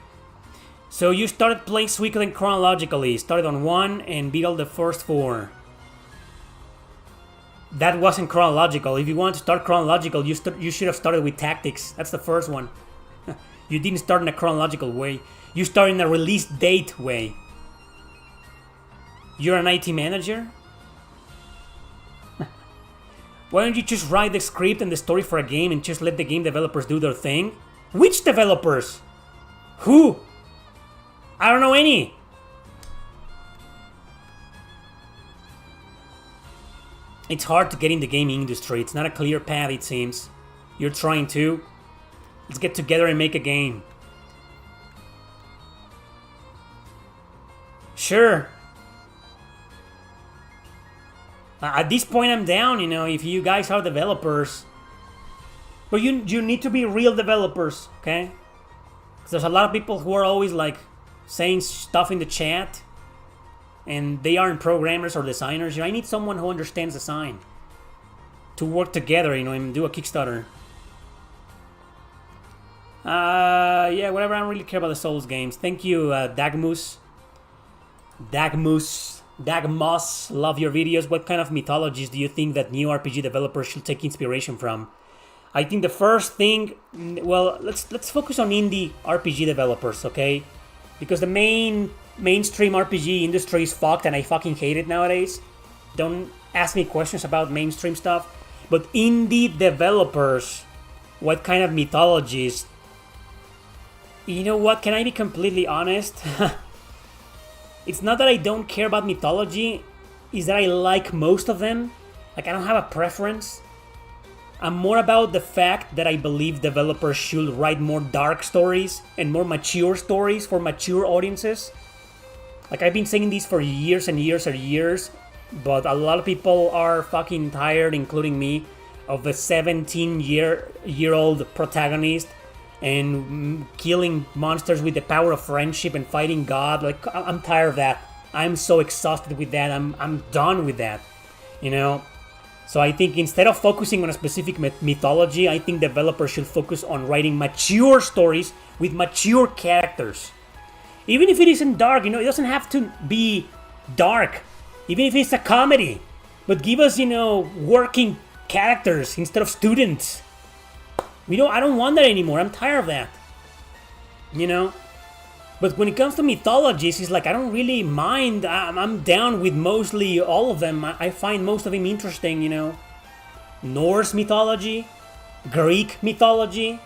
So, you started playing Suikoden chronologically. Started on 1 and beat all the first 4. That wasn't chronological. If you want to start chronological, you should have started with Tactics. That's the first one. You didn't start in a chronological way. You started in a release date way. You're an IT manager? Why don't you just write the script and the story for a game and just let the game developers do their thing? Which developers? Who? I don't know any. It's hard to get in the gaming industry. It's not a clear path, it seems. You're trying to. Let's get together and make a game. Sure. At this point, I'm down, if you guys are developers. But you need to be real developers, okay? Because there's a lot of people who are always, saying stuff in the chat. And they aren't programmers or designers. I need someone who understands design to work together, and do a Kickstarter. Yeah, whatever. I don't really care about the Souls games. Thank you, Dagmus. Dagmoss, love your videos. What kind of mythologies do you think that new RPG developers should take inspiration from? I think the first thing, well, let's focus on indie RPG developers, okay? Because the mainstream RPG industry is fucked and I fucking hate it nowadays. Don't ask me questions about mainstream stuff. But indie developers, what kind of mythologies? You know what? Can I be completely honest? It's not that I don't care about mythology. It's that I like most of them. I don't have a preference. I'm more about the fact that I believe developers should write more dark stories and more mature stories for mature audiences. I've been saying this for years and years and years, but a lot of people are fucking tired, including me, of the 17-year-old protagonist and killing monsters with the power of friendship and fighting God. I'm tired of that. I'm so exhausted with that. I'm done with that, So I think instead of focusing on a specific mythology, I think developers should focus on writing mature stories with mature characters. Even if it isn't dark, it doesn't have to be dark. Even if it's a comedy. But give us, working characters instead of students. I don't want that anymore. I'm tired of that. But when it comes to mythologies, it's I don't really mind. I'm down with mostly all of them. I find most of them interesting, Norse mythology, Greek mythology,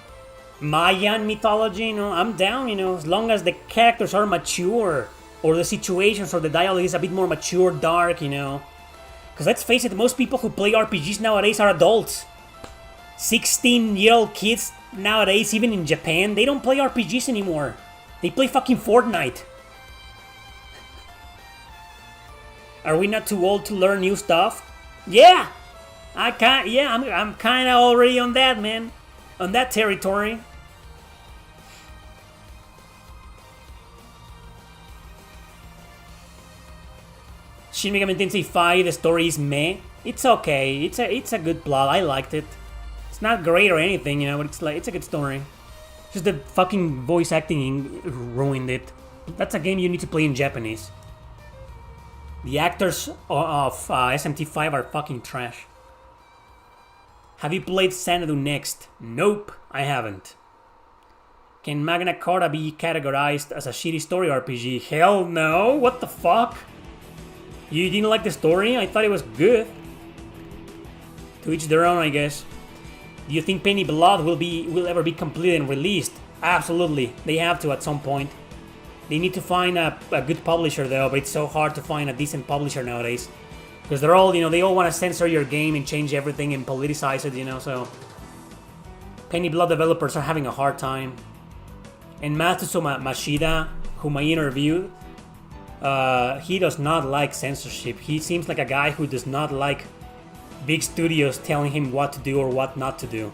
Mayan mythology, I'm down, as long as the characters are mature, or the situations or the dialogue is a bit more mature, dark, Because let's face it, most people who play RPGs nowadays are adults. 16-year-old kids nowadays, even in Japan, they don't play RPGs anymore. They play fucking Fortnite. Are we not too old to learn new stuff? Yeah! I'm kind of already on that, man. On that territory. Shin Megami Tensei 5, the story is meh. It's okay. It's a good plot. I liked it. It's not great or anything, but it's a good story. Just the fucking voice acting ruined it. That's a game you need to play in Japanese. The actors of SMT5 are fucking trash. Have you played Xanadu Next? Nope, I haven't. Can Magna Carta be categorized as a shitty story RPG? Hell no! What the fuck? You didn't like the story? I thought it was good. To each their own, I guess. Do you think Penny Blood will ever be completed and released? Absolutely. They have to at some point. They need to find a good publisher though, but it's so hard to find a decent publisher nowadays. Because they're all, they all want to censor your game and change everything and politicize it, so... Penny Blood developers are having a hard time. And Matsushima Mashida, whom I interviewed, he does not like censorship. He seems like a guy who does not like big studios telling him what to do or what not to do.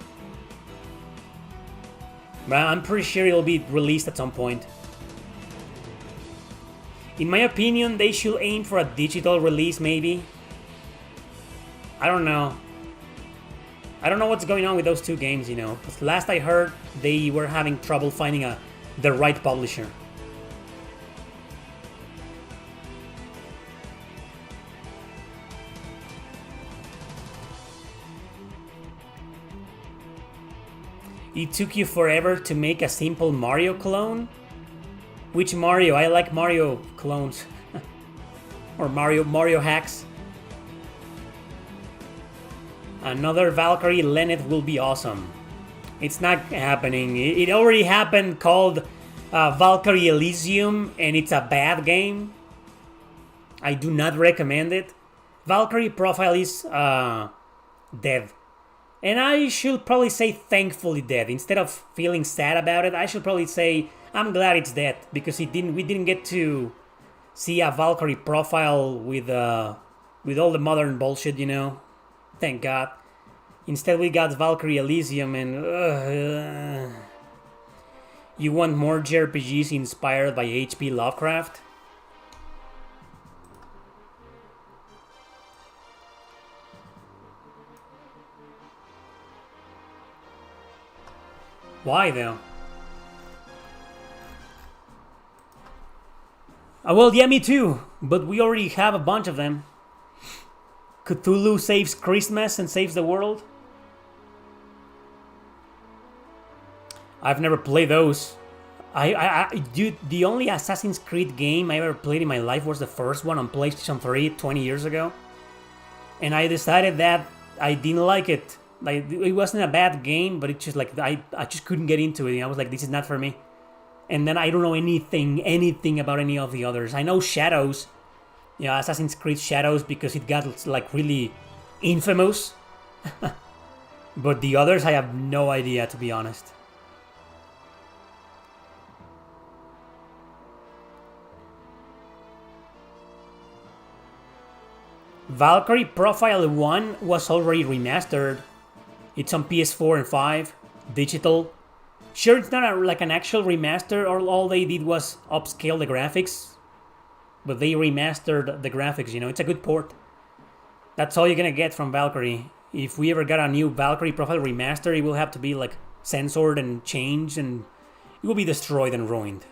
But I'm pretty sure it'll be released at some point. In my opinion, they should aim for a digital release, maybe. I don't know. I don't know what's going on with those two games, Because last I heard, they were having trouble finding the right publisher. It took you forever to make a simple Mario clone? Which Mario? I like Mario clones. Or Mario hacks. Another Valkyrie Lenneth will be awesome. It's not happening. It already happened, called Valkyrie Elysium, and it's a bad game. I do not recommend it. Valkyrie Profile is dead. And I should probably say thankfully dead. Instead of feeling sad about it, I should probably say I'm glad it's dead. Because we didn't get to see a Valkyrie Profile with all the modern bullshit, Thank God. Instead we got Valkyrie Elysium and... You want more JRPGs inspired by H.P. Lovecraft? Why though? Well, yeah, me too. But we already have a bunch of them. Cthulhu saves Christmas and saves the world. I've never played those. Dude, the only Assassin's Creed game I ever played in my life was the first one on PlayStation 3 20 years ago. And I decided that I didn't like it. Like, it wasn't a bad game, but it's just like, I just couldn't get into it. I was like, this is not for me. And then I don't know anything about any of the others. I know Shadows. Assassin's Creed Shadows, because it got like really infamous. But the others, I have no idea, to be honest. Valkyrie Profile 1 was already remastered. It's on PS4 and 5, digital. Sure, it's not like an actual remaster, all they did was upscale the graphics. But they remastered the graphics, it's a good port. That's all you're gonna get from Valkyrie. If we ever got a new Valkyrie Profile remaster, it will have to be like censored and changed, and it will be destroyed and ruined.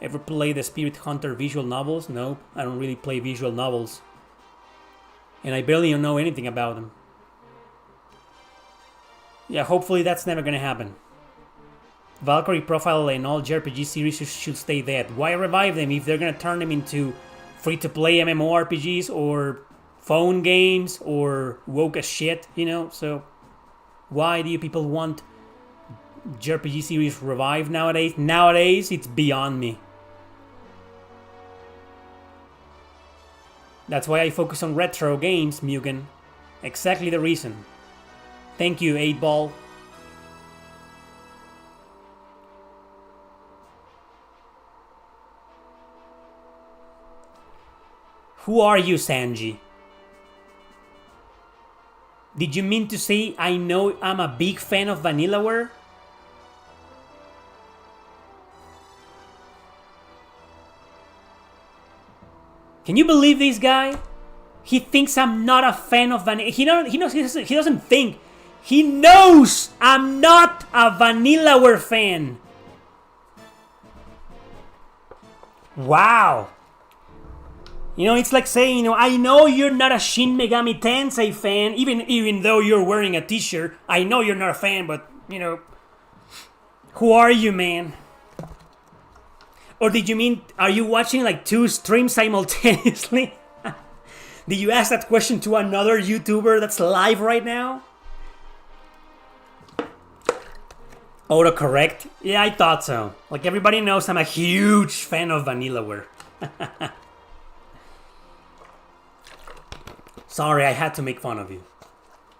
Ever play the Spirit Hunter visual novels? No, I don't really play visual novels. And I barely know anything about them. Yeah, hopefully that's never gonna happen. Valkyrie Profile and all JRPG series should stay dead. Why revive them if they're gonna turn them into free-to-play MMORPGs or phone games or woke as shit, So why do you people want JRPG series revived nowadays? Nowadays, it's beyond me. That's why I focus on retro games, Mugen. Exactly the reason. Thank you, 8-Ball. Who are you, Sanji? Did you mean to say I know I'm a big fan of Vanillaware? Can you believe this guy? He thinks I'm not a fan of Vanilla. He doesn't think. He knows I'm not a Vanillaware fan. Wow. It's like saying, I know you're not a Shin Megami Tensei fan, even though you're wearing a t-shirt. I know you're not a fan, but, Who are you, man? Or did you mean, are you watching like 2 streams simultaneously? Did you ask that question to another YouTuber that's live right now? Autocorrect? Yeah, I thought so. Like everybody knows I'm a huge fan of Vanillaware. Sorry, I had to make fun of you.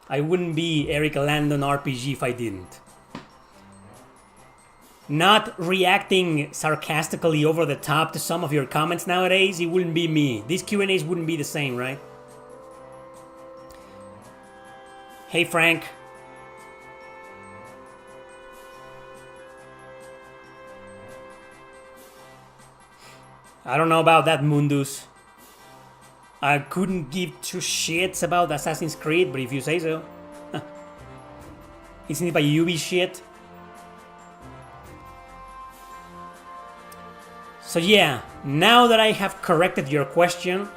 I wouldn't be Erick Landon RPG if I didn't. Not reacting sarcastically over the top to some of your comments nowadays, it wouldn't be me. These Q&As wouldn't be the same, right? Hey, Frank. I don't know about that, Mundus. I couldn't give 2 shits about Assassin's Creed, but if you say so. Isn't it by Ubi shit? So yeah, now that I have corrected your question,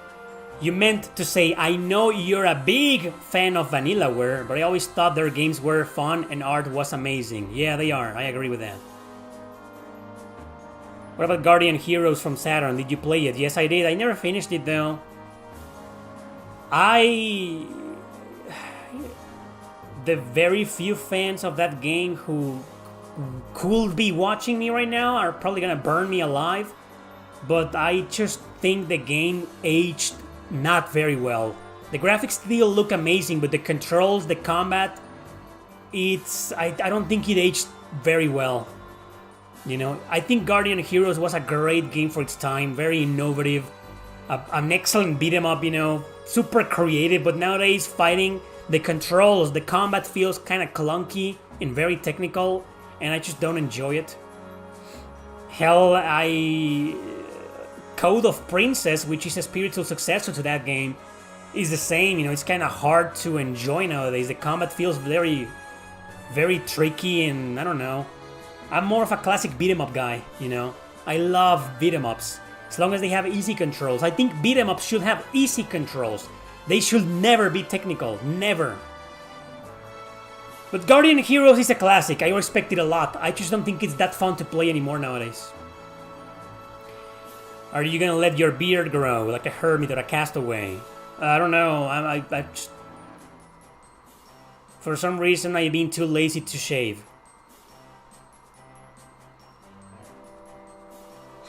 you meant to say, I know you're a big fan of Vanillaware, but I always thought their games were fun and art was amazing. Yeah, they are. I agree with that. What about Guardian Heroes from Saturn? Did you play it? Yes, I did. I never finished it though. The very few fans of that game who could be watching me right now are probably gonna burn me alive. But I just think the game aged not very well. The graphics still look amazing, but the controls, the combat, I don't think it aged very well. You know, I think Guardian Heroes was a great game for its time, very innovative, an excellent beat 'em up, you know, super creative, but nowadays fighting, the controls, the combat feels kind of clunky and very technical, and I just don't enjoy it. Hell, Code of Princess, which is a spiritual successor to that game, is the same, you know, it's kind of hard to enjoy nowadays. The combat feels very, very tricky, and I don't know. I'm more of a classic beat 'em up guy, you know. I love beat 'em ups, as long as they have easy controls. I think beat 'em ups should have easy controls. They should never be technical, never. But Guardian Heroes is a classic, I respect it a lot. I just don't think it's that fun to play anymore nowadays. Are you gonna let your beard grow like a hermit or a castaway? I don't know, I just... For some reason I've been too lazy to shave.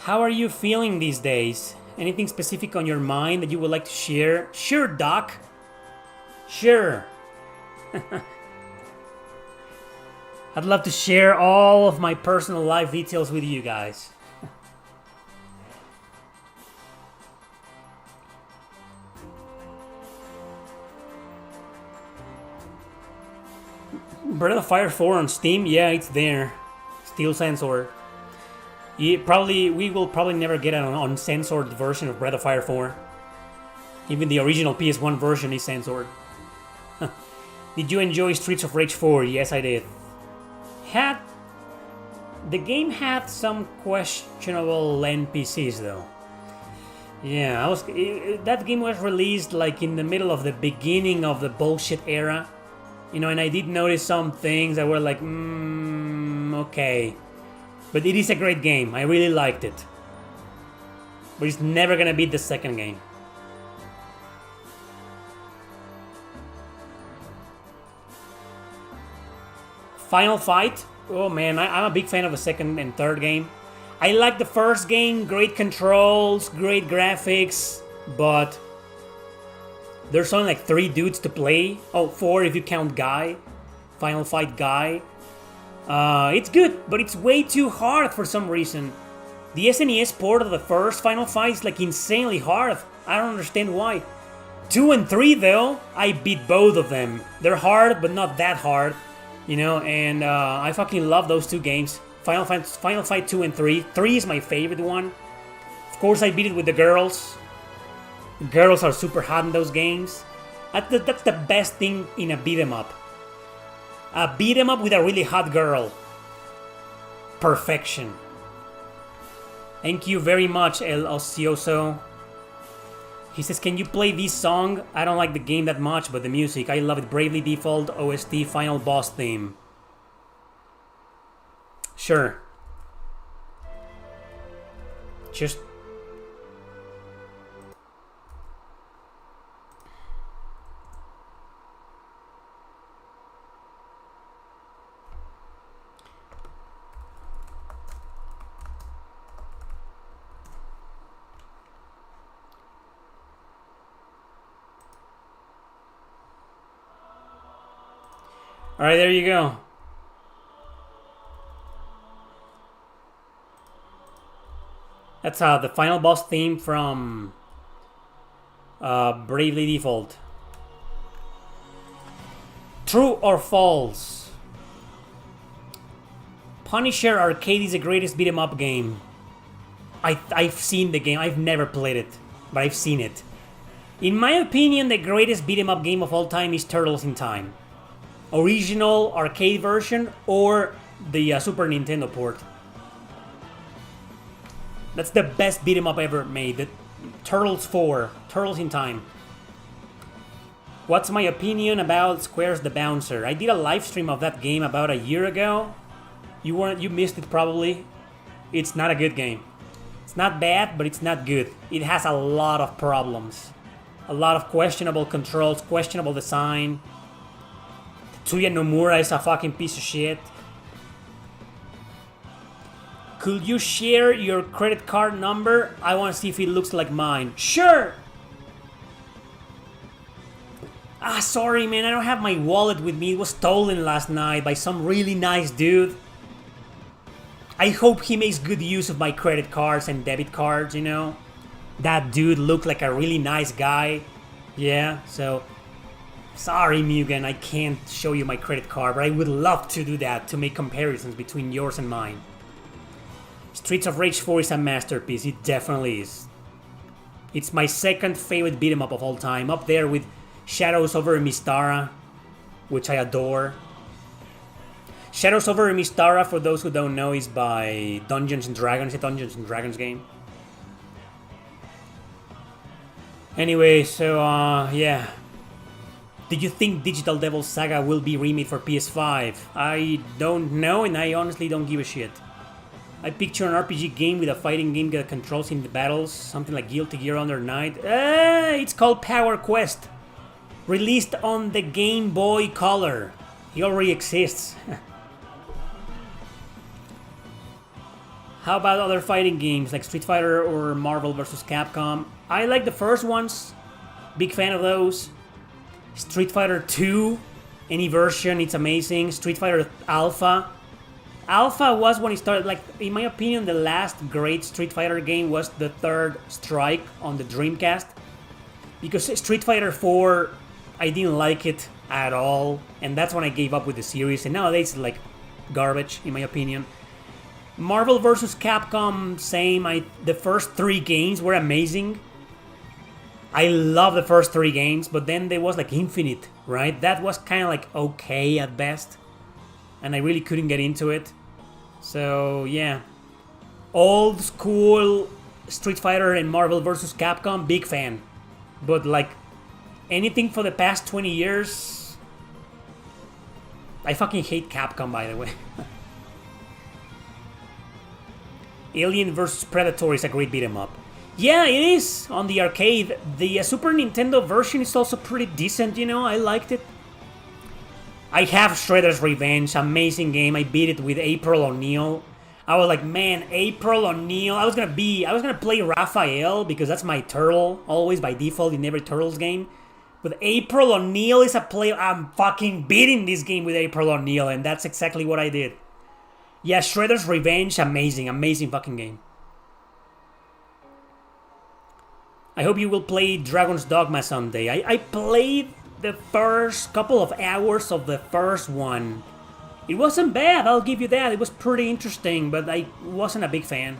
How are you feeling these days? Anything specific on your mind that you would like to share? Sure, Doc. Sure. I'd love to share all of my personal life details with you guys. Breath of Fire 4 on Steam? Yeah, it's there. Still censored. We will probably never get an uncensored version of Breath of Fire 4. Even the original PS1 version is censored. Did you enjoy Streets of Rage 4? Yes, I did. The game had some questionable NPCs though. Yeah, that game was released like in the middle of the beginning of the bullshit era. You know, and I did notice some things that were like, okay. But it is a great game. I really liked it. But it's never gonna beat the second game. Final Fight? Oh man, I'm a big fan of the second and third game. I like the first game, great controls, great graphics, but there's only like 3 dudes to play. Oh, 4 if you count Guy. Final Fight Guy. It's good, but it's way too hard for some reason. The SNES port of the first Final Fight is like insanely hard. I don't understand why. 2 and 3 though, I beat both of them. They're hard, but not that hard. You know, and I fucking love those 2 games. Final Fight 2 and 3. 3 is my favorite one. Of course, I beat it with the girls. The girls are super hot in those games. That's the best thing in a beat 'em up. A beat 'em up with a really hot girl. Perfection. Thank you very much, El Ocioso. He says, can you play this song? I don't like the game that much, but the music, I love it. Bravely Default OST Final Boss theme. Sure. Just... Alright, there you go. That's the final boss theme from Bravely Default. True or false? Punisher Arcade is the greatest beat 'em up game. I've seen the game. I've never played it, but I've seen it. In my opinion, the greatest beat 'em up game of all time is Turtles in Time. Original arcade version or the Super Nintendo port. That's the best beat 'em up ever made. The Turtles 4, Turtles in Time. What's my opinion about Squares the Bouncer? I did a live stream of that game about a year ago. You missed it probably. It's not a good game. It's not bad, but it's not good. It has a lot of problems. A lot of questionable controls, questionable design. Tetsuya Nomura is a fucking piece of shit. Could you share your credit card number? I want to see if it looks like mine. Sure! Ah, sorry man, I don't have my wallet with me. It was stolen last night by some really nice dude. I hope he makes good use of my credit cards and debit cards, you know? That dude looked like a really nice guy. Yeah, so... Sorry, Mugen, I can't show you my credit card, but I would love to do that to make comparisons between yours and mine. Streets of Rage 4 is a masterpiece, it definitely is. It's my second favorite beat 'em up of all time, up there with Shadows over Mystara, which I adore. Shadows over Mystara, for those who don't know, is by Dungeons & Dragons, a Dungeons & Dragons game. Anyway, so, yeah. Did you think Digital Devil Saga will be remade for PS5? I don't know, and I honestly don't give a shit. I picture an RPG game with a fighting game that controls in the battles, something like Guilty Gear Under Night. It's called Power Quest. Released on the Game Boy Color. He already exists. How about other fighting games like Street Fighter or Marvel vs. Capcom? I like the first ones. Big fan of those. Street Fighter 2, any version, it's amazing. Street Fighter Alpha. Alpha was when it started, like, in my opinion, the last great Street Fighter game was the third Strike on the Dreamcast. Because Street Fighter 4, I didn't like it at all. And that's when I gave up with the series. And nowadays it's like garbage, in my opinion. Marvel vs. Capcom, same. The first 3 games were amazing. I love the first 3 games, but then there was like Infinite, right? That was kind of like okay at best. And I really couldn't get into it. So, yeah. Old school Street Fighter and Marvel vs. Capcom, big fan. But like, anything for the past 20 years... I fucking hate Capcom, by the way. Alien vs. Predator is a great beat 'em up. Yeah, it is, on the arcade. The Super Nintendo version is also pretty decent, you know, I liked it. I have Shredder's Revenge, amazing game. I beat it with April O'Neil. I was like, man, April O'Neil. I was gonna play Raphael because that's my turtle, always by default in every Turtles game. But April O'Neil is a player. I'm fucking beating this game with April O'Neil, and that's exactly what I did. Yeah, Shredder's Revenge, amazing, amazing fucking game. I hope you will play Dragon's Dogma someday. I played the first couple of hours of the first one. It wasn't bad, I'll give you that. It was pretty interesting, but I wasn't a big fan.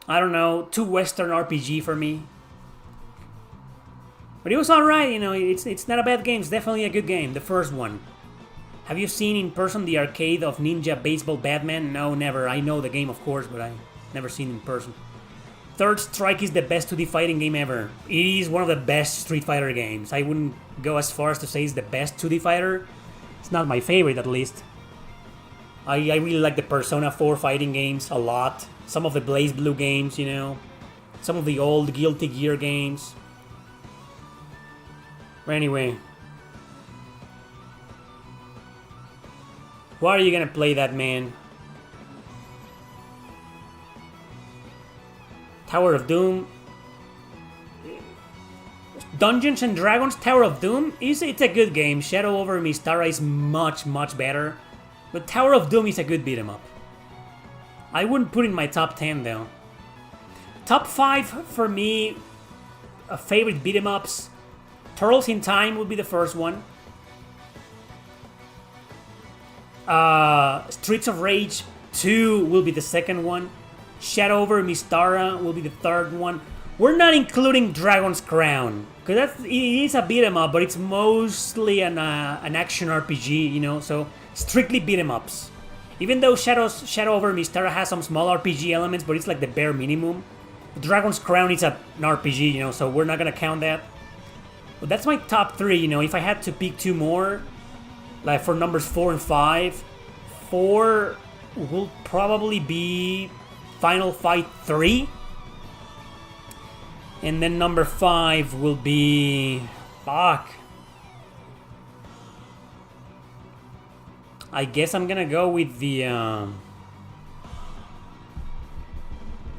I don't know, too Western RPG for me. But it was alright, you know, it's not a bad game. It's definitely a good game, the first one. Have you seen in person the arcade of Ninja Baseball Batman? No, never. I know the game, of course, but I've never seen it in person. Third Strike is the best 2D fighting game ever. It is one of the best Street Fighter games. I wouldn't go as far as to say it's the best 2D fighter. It's not my favorite, at least. I really like the Persona 4 fighting games a lot. Some of the Blaze Blue games, you know. Some of the old Guilty Gear games. But anyway. Why are you gonna play that, man? Tower of Doom. Dungeons and Dragons Tower of Doom it's a good game. Shadow over Mystara is much better. But Tower of Doom is a good beat 'em up. I wouldn't put it in my top 10 though. Top 5 for me, favorite beat 'em ups. Turtles in Time would be the first one. Streets of Rage 2 will be the second one. Shadow over Mystara will be the third one. We're not including Dragon's Crown, because it is a beat 'em up, but it's mostly an action RPG, you know, so strictly beat 'em ups. Even though Shadow over Mystara has some small RPG elements, but it's like the bare minimum. Dragon's Crown is an RPG, you know, so we're not gonna count that. But that's my top 3, you know. If I had to pick 2 more, like for numbers 4 and 5, 4 will probably be Final Fight 3. And then number 5 will be... Fuck. I guess I'm gonna go with the...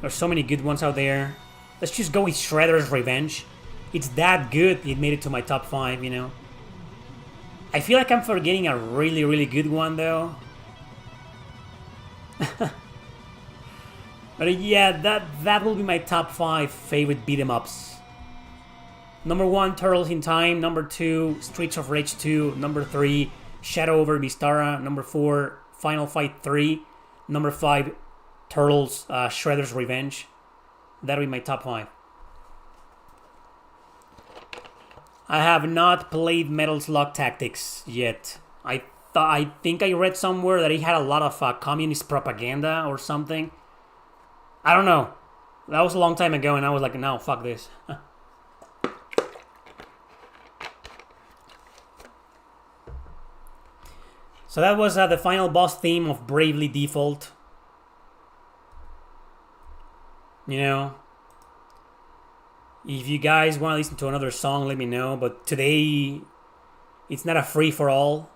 There's so many good ones out there. Let's just go with Shredder's Revenge. It's that good, it made it to my top 5, you know. I feel like I'm forgetting a really good one, though. But yeah, that will be my top 5 favorite beat-em-ups. Number 1, Turtles in Time. Number 2, Streets of Rage 2. Number 3, Shadow over Mystara. Number 4, Final Fight 3. Number 5, Turtles, Shredder's Revenge. That'll be my top 5. I have not played Metal Slug Tactics yet. I think I read somewhere that it had a lot of communist propaganda or something. I don't know. That was a long time ago, and I was like, no, fuck this. So that was the final boss theme of Bravely Default. You know, if you guys want to listen to another song, let me know. But today, it's not a free-for-all.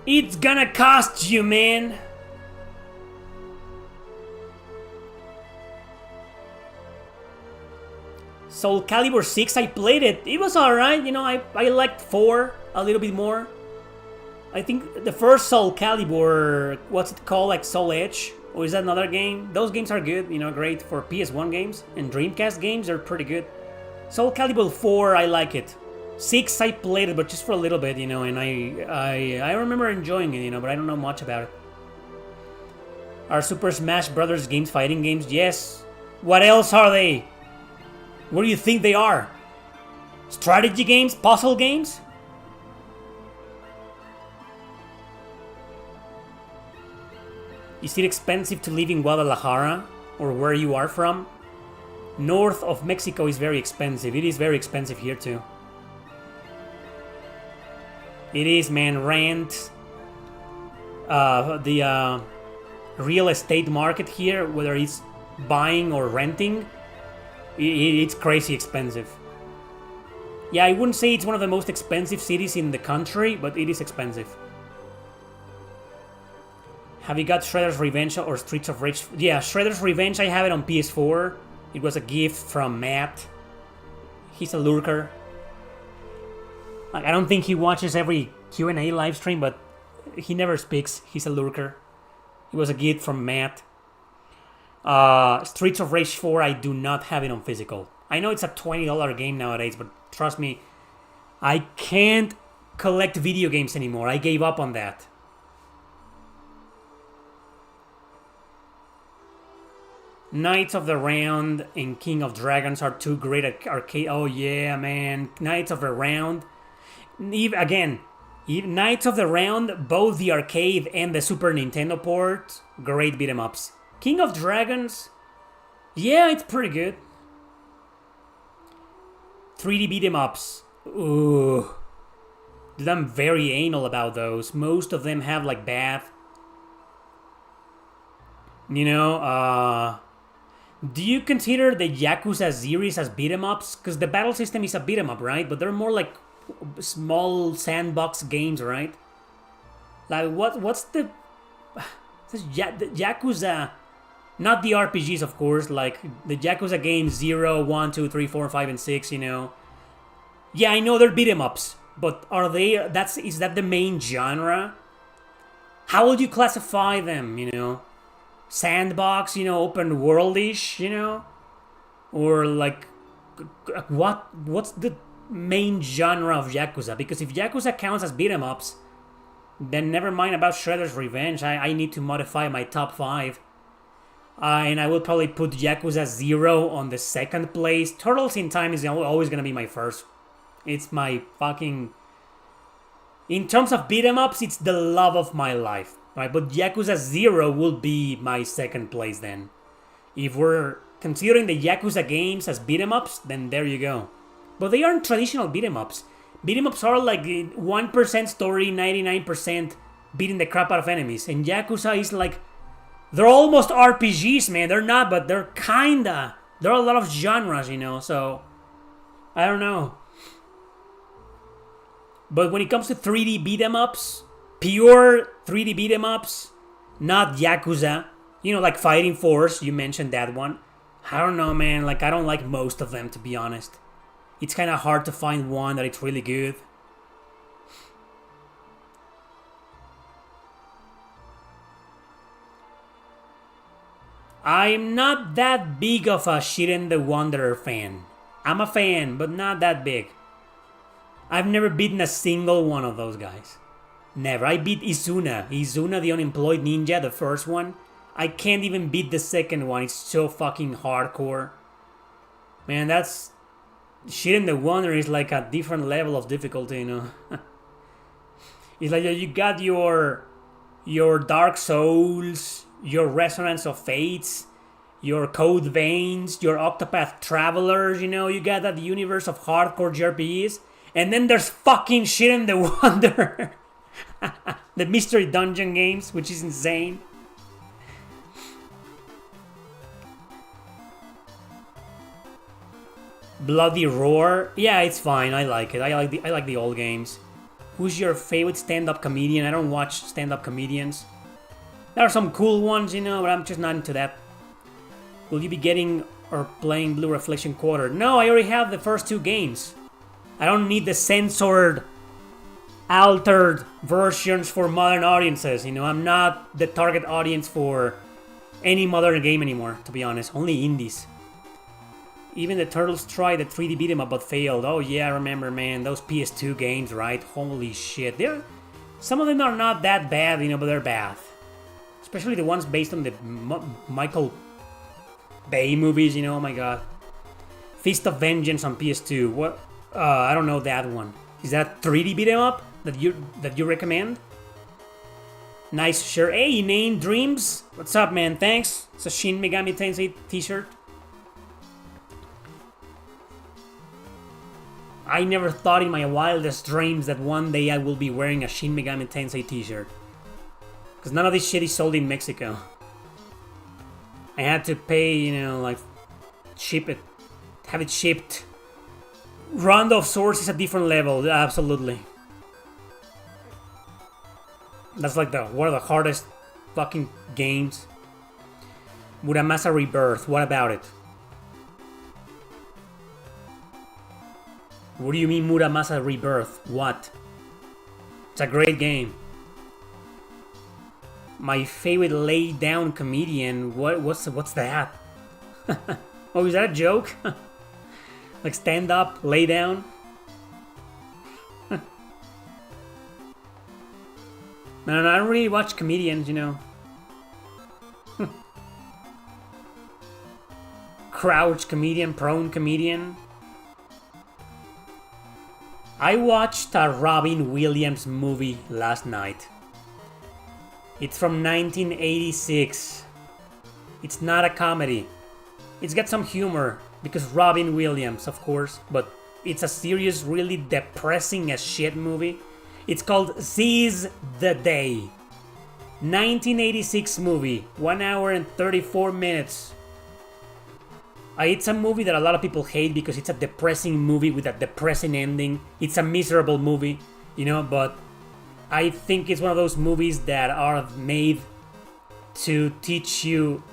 It's gonna cost you, man. Soul Calibur 6, I played it. It was alright, you know, I liked 4 a little bit more. I think the first Soul Calibur, what's it called, like Soul Edge? Or is that another game? Those games are good, you know, great for PS1 games. And Dreamcast games are pretty good. Soul Calibur 4, I like it. 6, I played it, but just for a little bit, you know, and I remember enjoying it, you know, but I don't know much about it. Are Super Smash Brothers games fighting games? Yes. What else are they? What do you think they are? Strategy games? Puzzle games? Is it expensive to live in Guadalajara? Or where you are from? North of Mexico is very expensive. It is very expensive here too. It is, man. Rent. The real estate market here, whether it's buying or renting, it's crazy expensive. Yeah, I wouldn't say it's one of the most expensive cities in the country, but it is expensive. Have you got Shredder's Revenge or Streets of Rage? Yeah, Shredder's Revenge, I have it on PS4. It was a gift from Matt. He's a lurker. Like, I don't think he watches every Q&A live stream, but he never speaks. He's a lurker. It was a gift from Matt. Streets of Rage 4, I do not have it on physical. I know it's a $20 game nowadays, but trust me, I can't collect video games anymore. I gave up on that. Knights of the Round and King of Dragons are two great arcade. Oh yeah, man. Knights of the Round. Knights of the Round, both the arcade and the Super Nintendo port, great beat 'em ups. King of Dragons, yeah, it's pretty good. 3D beat 'em ups. Ooh. Dude, I'm very anal about those. Most of them have like bad. You know, do you consider the Yakuza series as beat 'em ups? Because the battle system is a beat 'em up, right? But they're more like small sandbox games, right? Like what's the Yakuza? Not the RPGs, of course. Like the Yakuza games 0, 1, 2, 3, 4, 5, and 6. You know. Yeah, I know they're beat 'em ups, but are they? Is that the main genre? How would you classify them? You know, sandbox. You know, open worldish. You know, or like what's the main genre of Yakuza? Because if Yakuza counts as beat 'em ups, then never mind about Shredder's Revenge. I need to modify my top 5. And I will probably put Yakuza 0 on the second place. Turtles in Time is always going to be my first. It's my fucking... In terms of beat 'em ups, it's the love of my life. Right? But Yakuza 0 will be my second place then. If we're considering the Yakuza games as beat 'em ups, then there you go. But they aren't traditional beat 'em ups. Beat 'em ups are like 1% story, 99% beating the crap out of enemies. And Yakuza is like... They're almost RPGs, man. They're not, but they're kinda. There are a lot of genres, you know, so... I don't know. But when it comes to 3D beat 'em ups, pure 3D beat 'em ups, not Yakuza, you know, like Fighting Force, you mentioned that one. I don't know, man. Like, I don't like most of them, to be honest. It's kind of hard to find one that it's really good. I'm not that big of a Shiren the Wanderer fan. I'm a fan, but not that big. I've never beaten a single one of those guys. Never. I beat Izuna. Izuna the Unemployed Ninja, the first one. I can't even beat the second one. It's so fucking hardcore. Man, that's... Shiren the Wanderer is like a different level of difficulty, you know. It's like you got your Dark Souls, your Resonance of Fates, your Code Veins, your Octopath Travelers, you know, you got that universe of hardcore JRPGs. And then there's fucking Shiren the Wanderer. The Mystery Dungeon games, which is insane. Bloody Roar. Yeah, it's fine. I like it. I like the old games. Who's your favorite stand-up comedian? I don't watch stand-up comedians. There are some cool ones, you know, but I'm just not into that. Will you be getting or playing Blue Reflection Quarter? No, I already have the first 2 games. I don't need the censored, altered versions for modern audiences, you know. I'm not the target audience for any modern game anymore, to be honest. Only indies. Even the Turtles tried the 3D beat 'em up but failed. Oh yeah, I remember, man. Those PS2 games, right? Holy shit. Some of them are not that bad, you know, but they're bad. Especially the ones based on the Michael Bay movies, you know, oh my god. Fist of Vengeance on PS2. What? I don't know that one. Is that 3D beat 'em up that you recommend? Nice shirt. Hey, Name Dreams. What's up, man? Thanks. It's a Shin Megami Tensei t-shirt. I never thought in my wildest dreams that one day I will be wearing a Shin Megami Tensei t-shirt. Because none of this shit is sold in Mexico. I had to pay, you know, like, ship it, have it shipped. Rondo of Swords is a different level, absolutely. That's like one of the hardest fucking games. Muramasa Rebirth, what about it? What do you mean Muramasa Rebirth? What? It's a great game. My favorite lay down comedian. What's that? Oh, is that a joke? Like stand up, lay down? No, I don't really watch comedians, you know. Crouch comedian, prone comedian. I watched a Robin Williams movie last night. It's from 1986. It's not a comedy. It's got some humor, because Robin Williams, of course, but It's a serious, really depressing as shit movie. It's called Seize the Day. 1986 movie, 1 hour and 34 minutes. It's a movie that a lot of people hate because it's a depressing movie with a depressing ending. It's a miserable movie, but I think it's one of those movies that are made to teach you.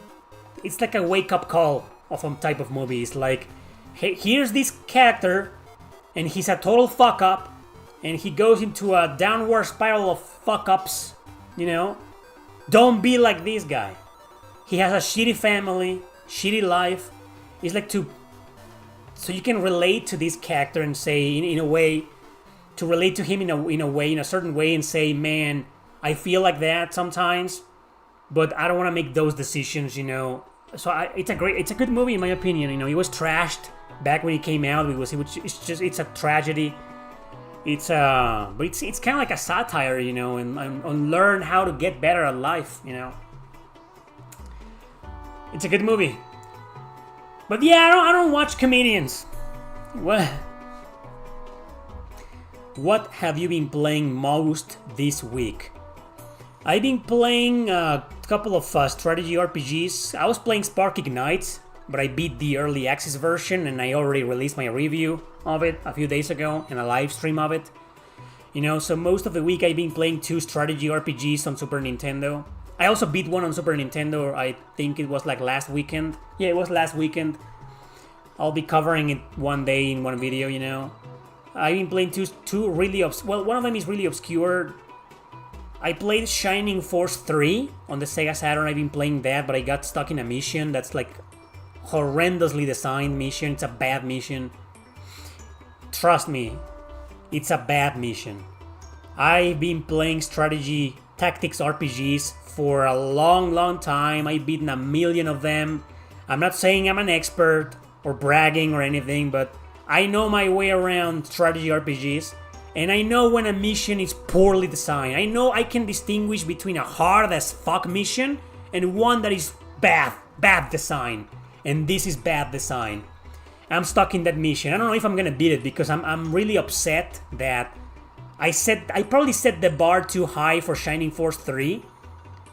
It's like a wake-up call of a type of movie. It's like, hey, here's this character, and he's a total fuck-up, and he goes into a downward spiral of fuck-ups, Don't be like this guy. He has a shitty family, shitty life. It's like so you can relate to this character and say, in a way, to relate to him in a certain way and say, man, I feel like that sometimes, but I don't want to make those decisions, So it's a good movie in my opinion. It was trashed back when it came out. It's a tragedy. But it's kind of like a satire, and learn how to get better at life, It's a good movie. But yeah, I don't watch comedians. What have you been playing most this week? I've been playing a couple of strategy RPGs. I was playing Spark Ignite, but I beat the early access version and I already released my review of it a few days ago and a live stream of it. So most of the week I've been playing 2 strategy RPGs on Super Nintendo. I also beat one on Super Nintendo, I think it was like last weekend. Yeah, it was last weekend. I'll be covering it one day in one video, I've been playing two really one of them is really obscure. I played Shining Force 3 on the Sega Saturn. I've been playing that, but I got stuck in a mission that's like horrendously designed mission. It's a bad mission. Trust me, it's a bad mission. I've been playing strategy tactics RPGs for a long time. I've beaten a million of them. I'm not saying I'm an expert or bragging or anything, but I know my way around strategy RPGs, and I know when a mission is poorly designed. I know I can distinguish between a hard as fuck mission and one that is bad design. And this is bad design. I'm stuck in that mission. I don't know if I'm gonna beat it because I'm really upset that I probably set the bar too high for Shining Force 3,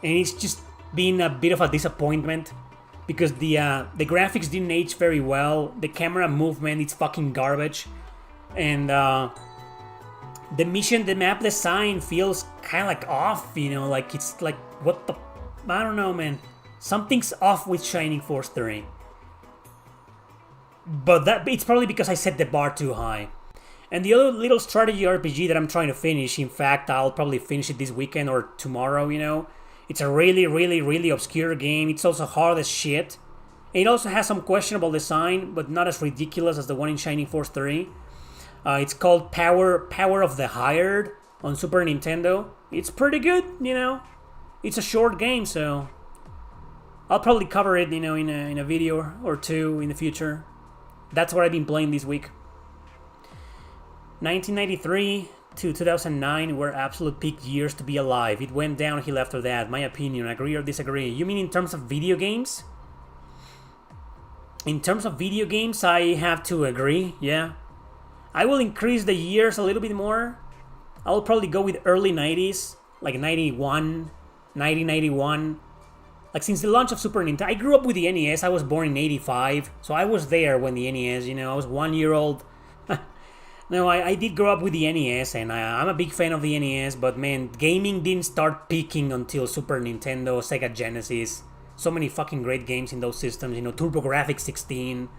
and it's just been a bit of a disappointment because the graphics didn't age very well. The camera movement, it's fucking garbage, and the map design feels kind of like off. Like it's like what the, I don't know, man. Something's off with Shining Force 3. But it's probably because I set the bar too high. And the other little strategy RPG that I'm trying to finish, in fact, I'll probably finish it this weekend or tomorrow, It's a really obscure game. It's also hard as shit. It also has some questionable design, but not as ridiculous as the one in Shining Force 3. It's called Power of the Hired on Super Nintendo. It's pretty good, It's a short game, so I'll probably cover it, in a video or two in the future. That's what I've been playing this week. 1993 to 2009 were absolute peak years to be alive. It went downhill after that. My opinion, agree or disagree? You mean in terms of video games? In terms of video games, I have to agree, yeah. I will increase the years a little bit more. I will probably go with early 90s, like 1991. Like since the launch of Super Nintendo, I grew up with the NES. I was born in 85, so I was there when the NES, I was 1 year old. No, I did grow up with the NES, and I'm a big fan of the NES, but man, gaming didn't start peaking until Super Nintendo, Sega Genesis. So many fucking great games in those systems, TurboGrafx 16.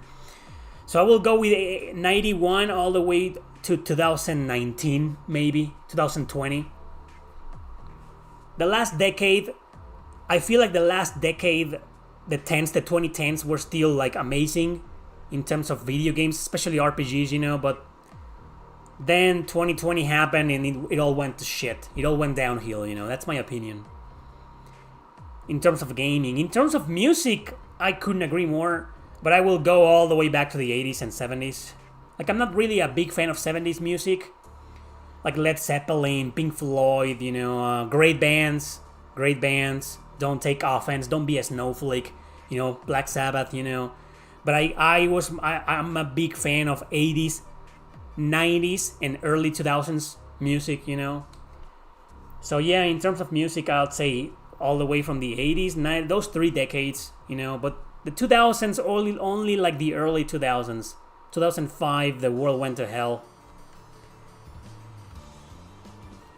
So I will go with 91 all the way to 2019, maybe, 2020. The last decade, I feel like the last decade, the 2010s were still like amazing in terms of video games, especially RPGs, but then 2020 happened and it all went to shit. It all went downhill, That's my opinion. In terms of gaming. In terms of music, I couldn't agree more. But I will go all the way back to the 80s and 70s. Like, I'm not really a big fan of 70s music. Like Led Zeppelin, Pink Floyd, great bands. Don't take offense. Don't be a snowflake. Black Sabbath, But I'm a big fan of 80s 90s and early 2000s music, you know. So yeah, in terms of music, I'd say all the way from the 80s, 90s, those 3 decades, you know. But the 2000s, only like the early 2000s. 2005, the world went to hell.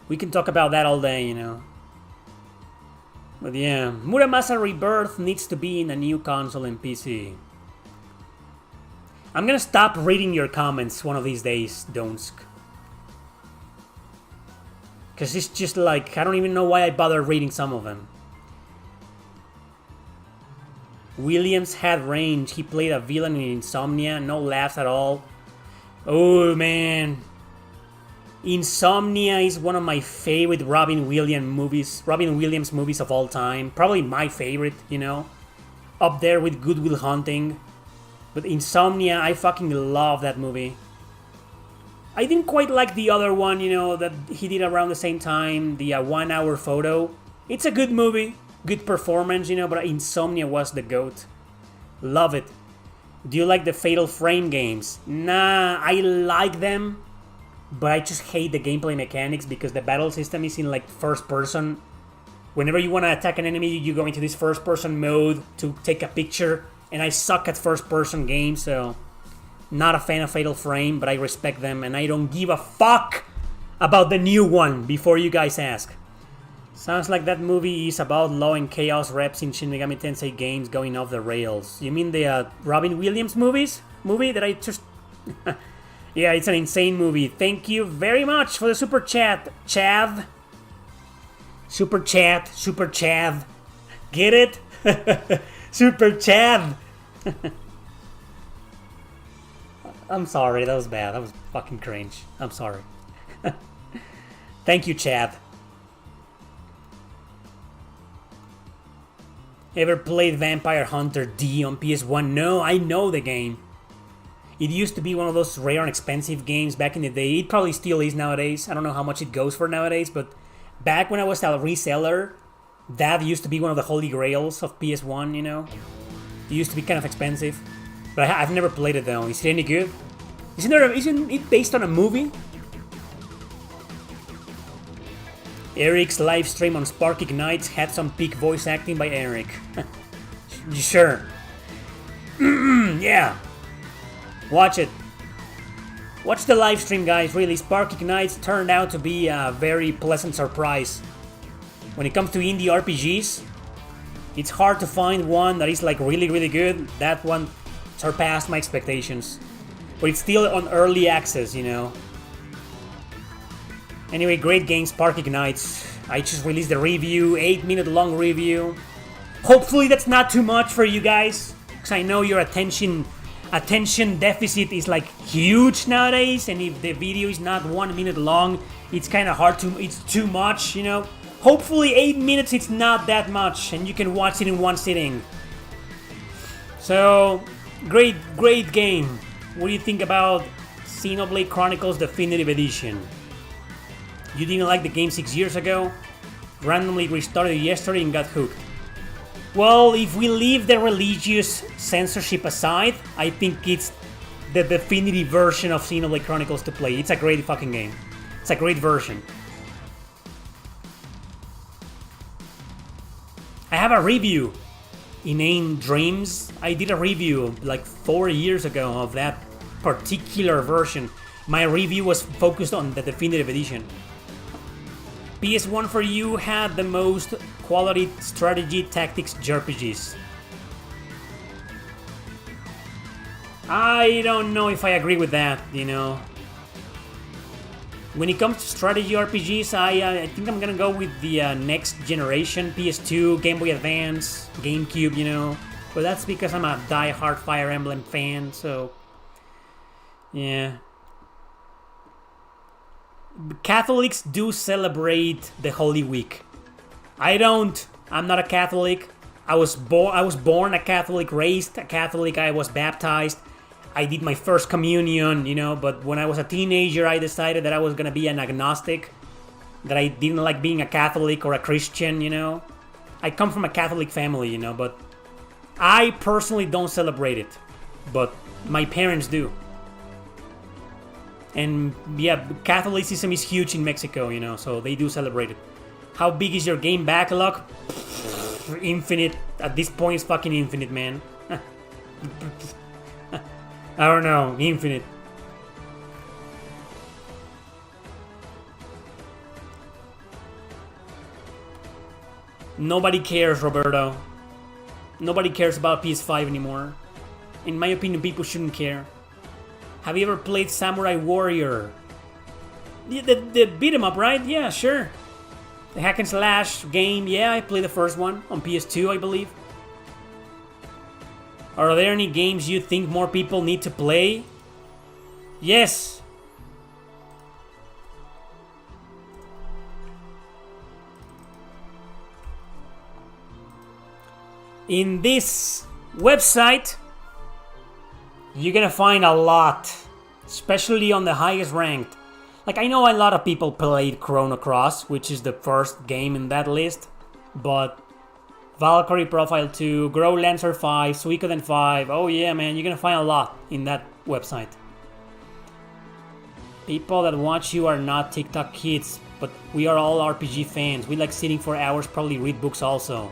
We can talk about that all day, you know. But yeah, Muramasa Rebirth needs to be in a new console and PC. I'm gonna stop reading your comments one of these days, Donsk. Because it's just like, I don't even know why I bother reading some of them. Williams had range. He played a villain in Insomnia. No laughs at all. Oh, man. Insomnia is one of my favorite Robin Williams movies of all time. Probably my favorite, you know. Up there with Good Will Hunting. But Insomnia, I fucking love that movie. I didn't quite like the other one, you know, that he did around the same time. The 1 Hour Photo. It's a good movie. Good performance, you know, but Insomnia was the GOAT. Love it. Do you like the Fatal Frame games? Nah, I like them, but I just hate the gameplay mechanics because the battle system is in like first person. Whenever you want to attack an enemy, you go into this first person mode to take a picture, and I suck at first person games, so not a fan of Fatal Frame, but I respect them, and I don't give a fuck about the new one before you guys ask. Sounds like that movie is about law and chaos reps in Shin Megami Tensei games going off the rails. You mean the Robin Williams movie that I just... Yeah, it's an insane movie. Thank you very much for the super chat, Chav. Super Chav. Get it? Super Chav. I'm sorry, that was bad. That was fucking cringe. I'm sorry. Thank you, Chav. Ever played Vampire Hunter D on PS1? No, I know the game. It used to be one of those rare and expensive games back in the day. It probably still is nowadays. I don't know how much it goes for nowadays, but back when I was a reseller, that used to be one of the holy grails of PS1, you know? It used to be kind of expensive. But I've never played it though. Is it any good? Isn't it based on a movie? Erick's live stream on Spark Ignites had some peak voice acting by Erick. Sure. Yeah. Watch it. Watch the live stream, guys. Really, Spark Ignites turned out to be a very pleasant surprise. When it comes to indie RPGs, it's hard to find one that is like really, really good. That one surpassed my expectations. But it's still on early access, you know. Anyway, great game, Spark Ignites. I just released a review, 8-minute long review. Hopefully that's not too much for you guys, because I know your attention deficit is like huge nowadays, and if the video is not 1 minute long, it's kind of hard to, it's too much, you know. Hopefully 8 minutes it's not that much, and you can watch it in one sitting. So, great game. What do you think about Xenoblade Chronicles Definitive Edition? You didn't like the game 6 years ago? Randomly restarted it yesterday and got hooked. Well, if we leave the religious censorship aside, I think it's the definitive version of Xenoblade Chronicles to play. It's a great fucking game. It's a great version. I have a review. Inane Dreams. I did a review like 4 years ago of that particular version. My review was focused on the definitive edition. PS1 for you had the most quality strategy tactics JRPGs. I don't know if I agree with that, you know. When it comes to strategy RPGs, I think I'm gonna go with the next generation, PS2, Game Boy Advance, GameCube, you know. But that's because I'm a die-hard Fire Emblem fan, so... yeah. Catholics do celebrate the Holy Week. I don't. I'm not a Catholic. I was born a Catholic, raised a Catholic. I was baptized. I did my first communion, you know, but when I was a teenager, I decided that I was gonna be an agnostic, that I didn't like being a Catholic or a Christian, you know. I come from a Catholic family, you know, but I personally don't celebrate it, but my parents do. And yeah, Catholicism is huge in Mexico, you know, so they do celebrate it. How big is your game backlog? Infinite. At this point, it's fucking infinite, man. I don't know, infinite. Nobody cares, Roberto. Nobody cares about PS5 anymore. In my opinion, people shouldn't care. Have you ever played Samurai Warrior? The beat 'em up, right? Yeah, sure. The hack and slash game, yeah, I played the first one on PS2, I believe. Are there any games you think more people need to play? Yes. In this website, you're gonna find a lot, especially on the highest ranked. Like, I know a lot of people played Chrono Cross, which is the first game in that list, but Valkyrie Profile 2, Grow Lancer 5, Suikoden 5, oh yeah, man, you're gonna find a lot in that website. People that watch you are not TikTok kids, but we are all RPG fans. We like sitting for hours, probably read books also.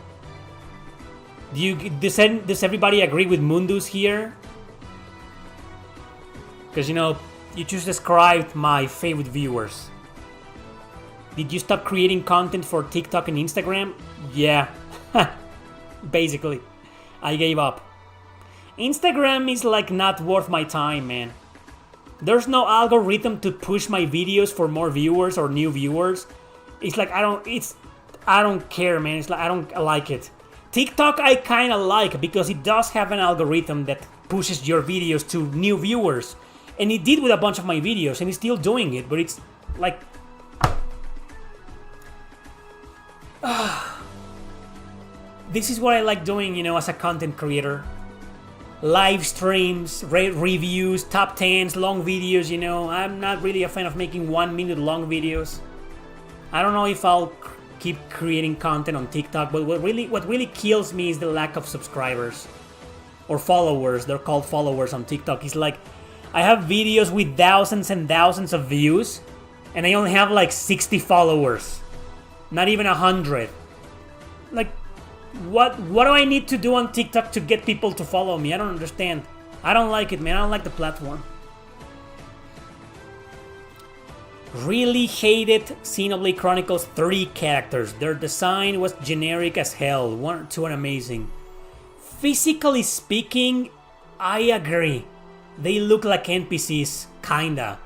Does everybody agree with Mundus here? Because, you know, you just described my favorite viewers. Did you stop creating content for TikTok and Instagram? Yeah. Basically. I gave up. Instagram is like not worth my time, man. There's no algorithm to push my videos for more viewers or new viewers. It's like I don't care, man. It's like I don't like it. TikTok I kind of like because it does have an algorithm that pushes your videos to new viewers. And it did with a bunch of my videos, and it's still doing it, but it's like... This is what I like doing, you know, as a content creator. Live streams, reviews, top 10s, long videos, you know. I'm not really a fan of making 1 minute long videos. I don't know if I'll keep creating content on TikTok, but what really kills me is the lack of subscribers. Or followers, they're called followers on TikTok. It's like, I have videos with thousands and thousands of views, and I only have like 60 followers. Not even 100. Like, what do I need to do on TikTok to get people to follow me? I don't understand. I don't like it, man. I don't like the platform. Really hated Xenoblade Chronicles 3 characters. Their design was generic as hell. One or two are amazing. Physically speaking, I agree. They look like NPCs, kinda.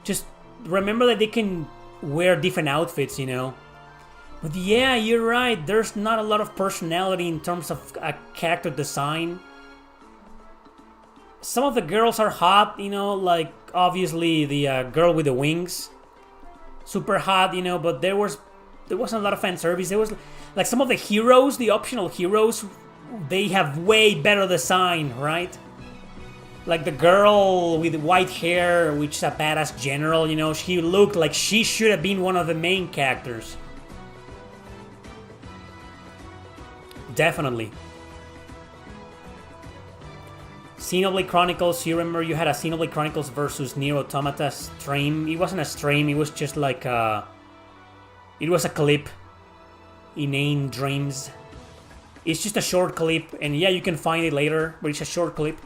Just remember that they can wear different outfits, you know. But yeah, you're right. There's not a lot of personality in terms of a character design. Some of the girls are hot, you know, like obviously the girl with the wings. Super hot, you know, but there wasn't a lot of fan service. There was like some of the heroes, the optional heroes, they have way better design, right? Like the girl with white hair, which is a badass general, you know, she looked like she should have been one of the main characters. Definitely. Xenoblade Chronicles, you remember you had a Xenoblade Chronicles versus Nier Automata stream. It wasn't a stream, it was just like it was a clip. Inane Dreams. It's just a short clip, and yeah, you can find it later, but it's a short clip.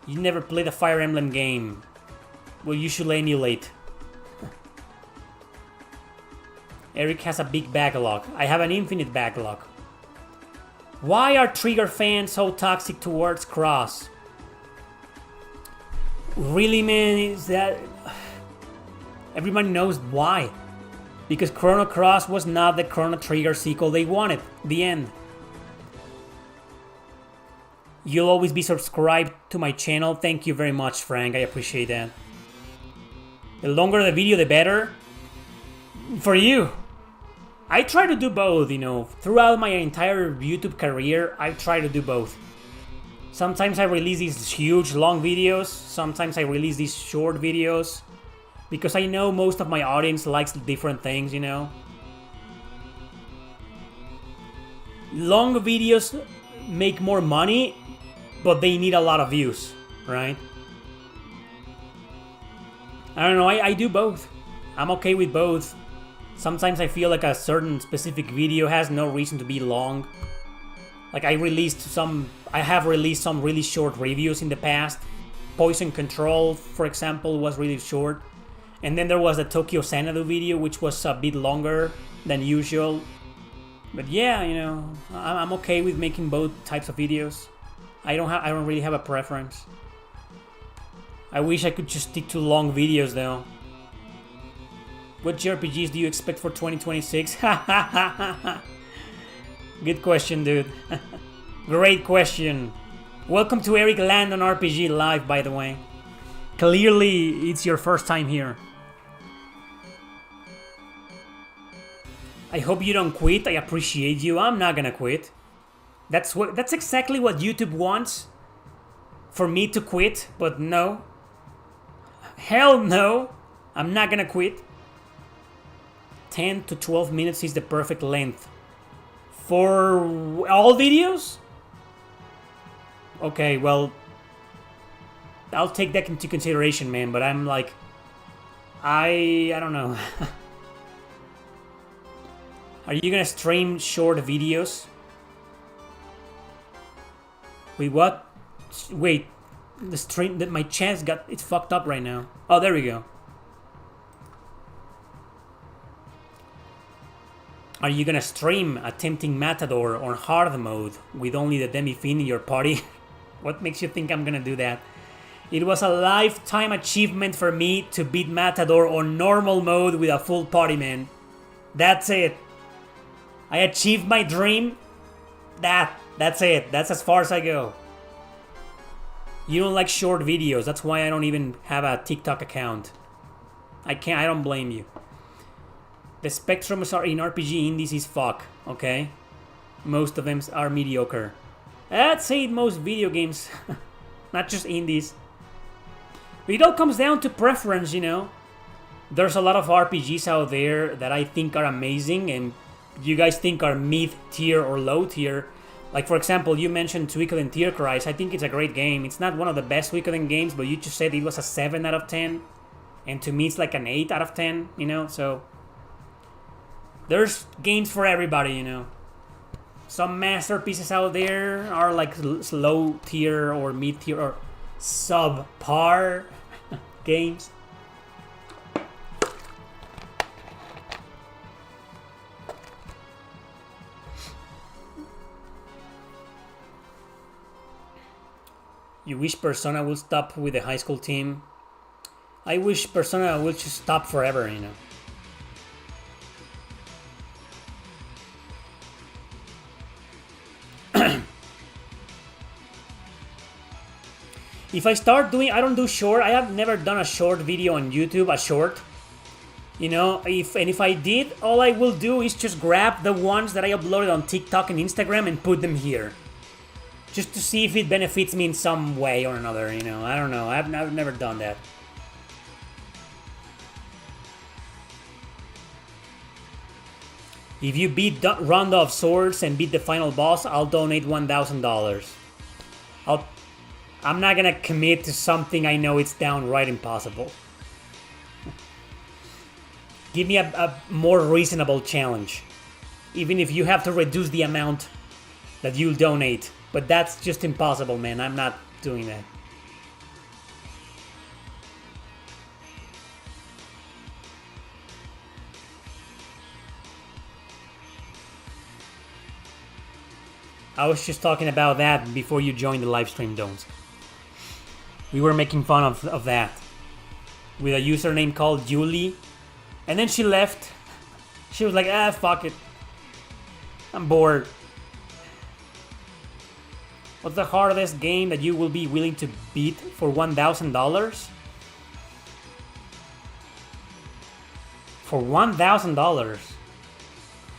You never played a Fire Emblem game. Well, you should emulate. Erick has a big backlog. I have an infinite backlog. Why are Trigger fans so toxic towards Cross? Really, man, is that... Everybody knows why. Because Chrono Cross was not the Chrono Trigger sequel they wanted. The end. You'll always be subscribed to my channel. Thank you very much, Frank. I appreciate that. The longer the video, the better. For you. I try to do both, you know. Throughout my entire YouTube career, I try to do both. Sometimes I release these huge, long videos. Sometimes I release these short videos. Because I know most of my audience likes different things, you know. Long videos make more money, but they need a lot of views, right? I don't know, I do both. I'm okay with both. Sometimes I feel like a certain specific video has no reason to be long. Like I have released some really short reviews in the past. Poison Control, for example, was really short. And then there was the Tokyo Xanadu video, which was a bit longer than usual. But yeah, you know, I'm okay with making both types of videos. I don't really have a preference. I wish I could just stick to long videos though. What JRPGs do you expect for 2026? Good question, dude. Great question. Welcome to Erick Landon RPG Live, by the way. Clearly, it's your first time here. I hope you don't quit. I appreciate you. I'm not gonna quit. That's exactly what YouTube wants. For me to quit, but no. Hell no. I'm not gonna quit. 10 to 12 minutes is the perfect length. For all videos? Okay, well, I'll take that into consideration, man, but I'm like, I don't know. Are you gonna stream short videos? Wait, what? Wait, the stream, that my chance it's fucked up right now. Oh, there we go. Are you gonna stream attempting Matador on hard mode with only the Demi-Fin in your party? What makes you think I'm gonna do that? It was a lifetime achievement for me to beat Matador on normal mode with a full party, man. That's it. I achieved my dream. That's it. That's as far as I go. You don't like short videos. That's why I don't even have a TikTok account. I don't blame you. The spectrums are in RPG indies is fuck, okay? Most of them are mediocre. I'd say most video games, not just indies. But it all comes down to preference, you know? There's a lot of RPGs out there that I think are amazing and you guys think are mid-tier or low-tier. Like, for example, you mentioned Suikoden Tear Cries. I think it's a great game. It's not one of the best Suikoden games, but you just said it was a 7 out of 10. And to me, it's like an 8 out of 10, you know? So, there's games for everybody, you know? Some masterpieces out there are like low-tier or mid-tier or sub-par games. You wish Persona will stop with the high school team? I wish Persona will just stop forever, you know. If I start doing, I don't do short. I have never done a short video on YouTube, a short. You know, if I did, all I will do is just grab the ones that I uploaded on TikTok and Instagram and put them here. Just to see if it benefits me in some way or another, you know. I don't know. I've never done that. If you beat Rondo of Swords and beat the final boss, I'll donate $1,000. I'm not gonna commit to something I know it's downright impossible. Give me a more reasonable challenge. Even if you have to reduce the amount that you'll donate. But that's just impossible, man. I'm not doing that. I was just talking about that before you joined the live stream, Don't. We were making fun of that. With a username called Julie. And then she left. She was like, fuck it. I'm bored. What's the hardest game that you will be willing to beat for $1,000? For $1,000?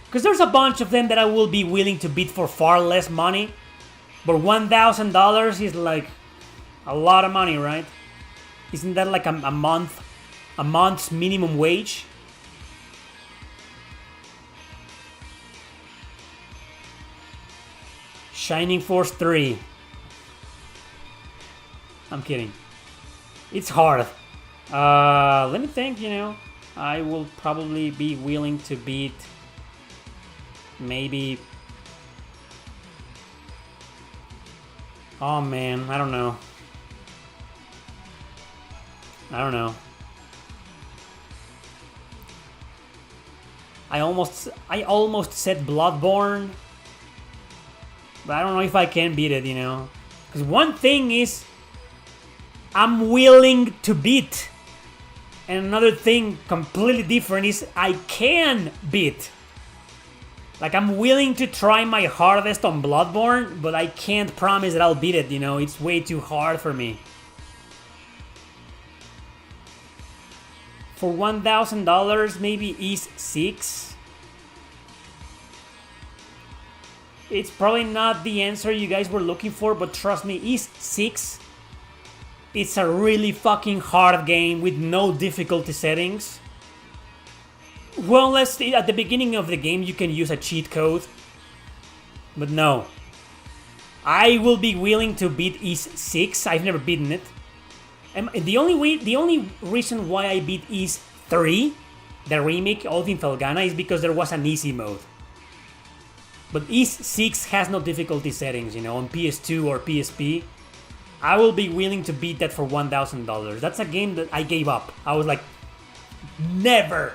Because there's a bunch of them that I will be willing to beat for far less money. But $1,000 is like a lot of money, right? Isn't that like a month's minimum wage? Shining Force 3. I'm kidding. It's hard. Let me think, I will probably be willing to beat maybe... Oh man, I don't know. I almost said Bloodborne, but I don't know if I can beat it, Because one thing is I'm willing to beat, and another thing completely different is I can beat. Like, I'm willing to try my hardest on Bloodborne, but I can't promise that I'll beat it, It's way too hard for me. For $1,000, maybe East 6. It's probably not the answer you guys were looking for, but trust me, East 6, it's a really fucking hard game with no difficulty settings. Well, at the beginning of the game you can use a cheat code, but no. I will be willing to beat East 6. I've never beaten it. And the only reason why I beat East 3, the remake, All in Felghana, is because there was an easy mode. But East 6 has no difficulty settings, on PS2 or PSP. I will be willing to beat that for $1,000. That's a game that I gave up. I was like, never.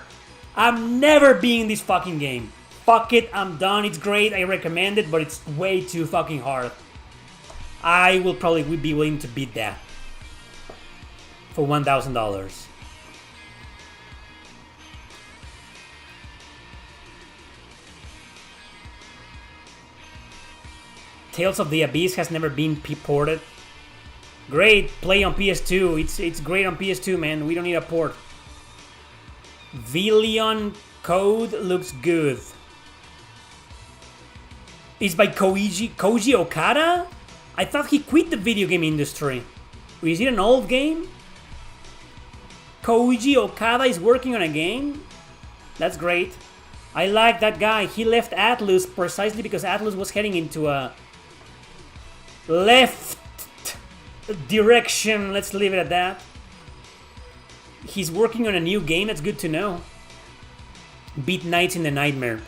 I'm never beating this fucking game. Fuck it, I'm done. It's great, I recommend it, but it's way too fucking hard. I will probably be willing to beat that for $1,000. Tales of the Abyss has never been ported. Great, play on PS2. It's great on PS2, man. We don't need a port. Villion Code looks good. It's by Koji Okada? I thought he quit the video game industry. Is it an old game? Koji Okada is working on a game? That's great. I like that guy. He left Atlus precisely because Atlus was heading into a left direction. Let's leave it at that. He's working on a new game. That's good to know. Beat Knights in the Nightmare.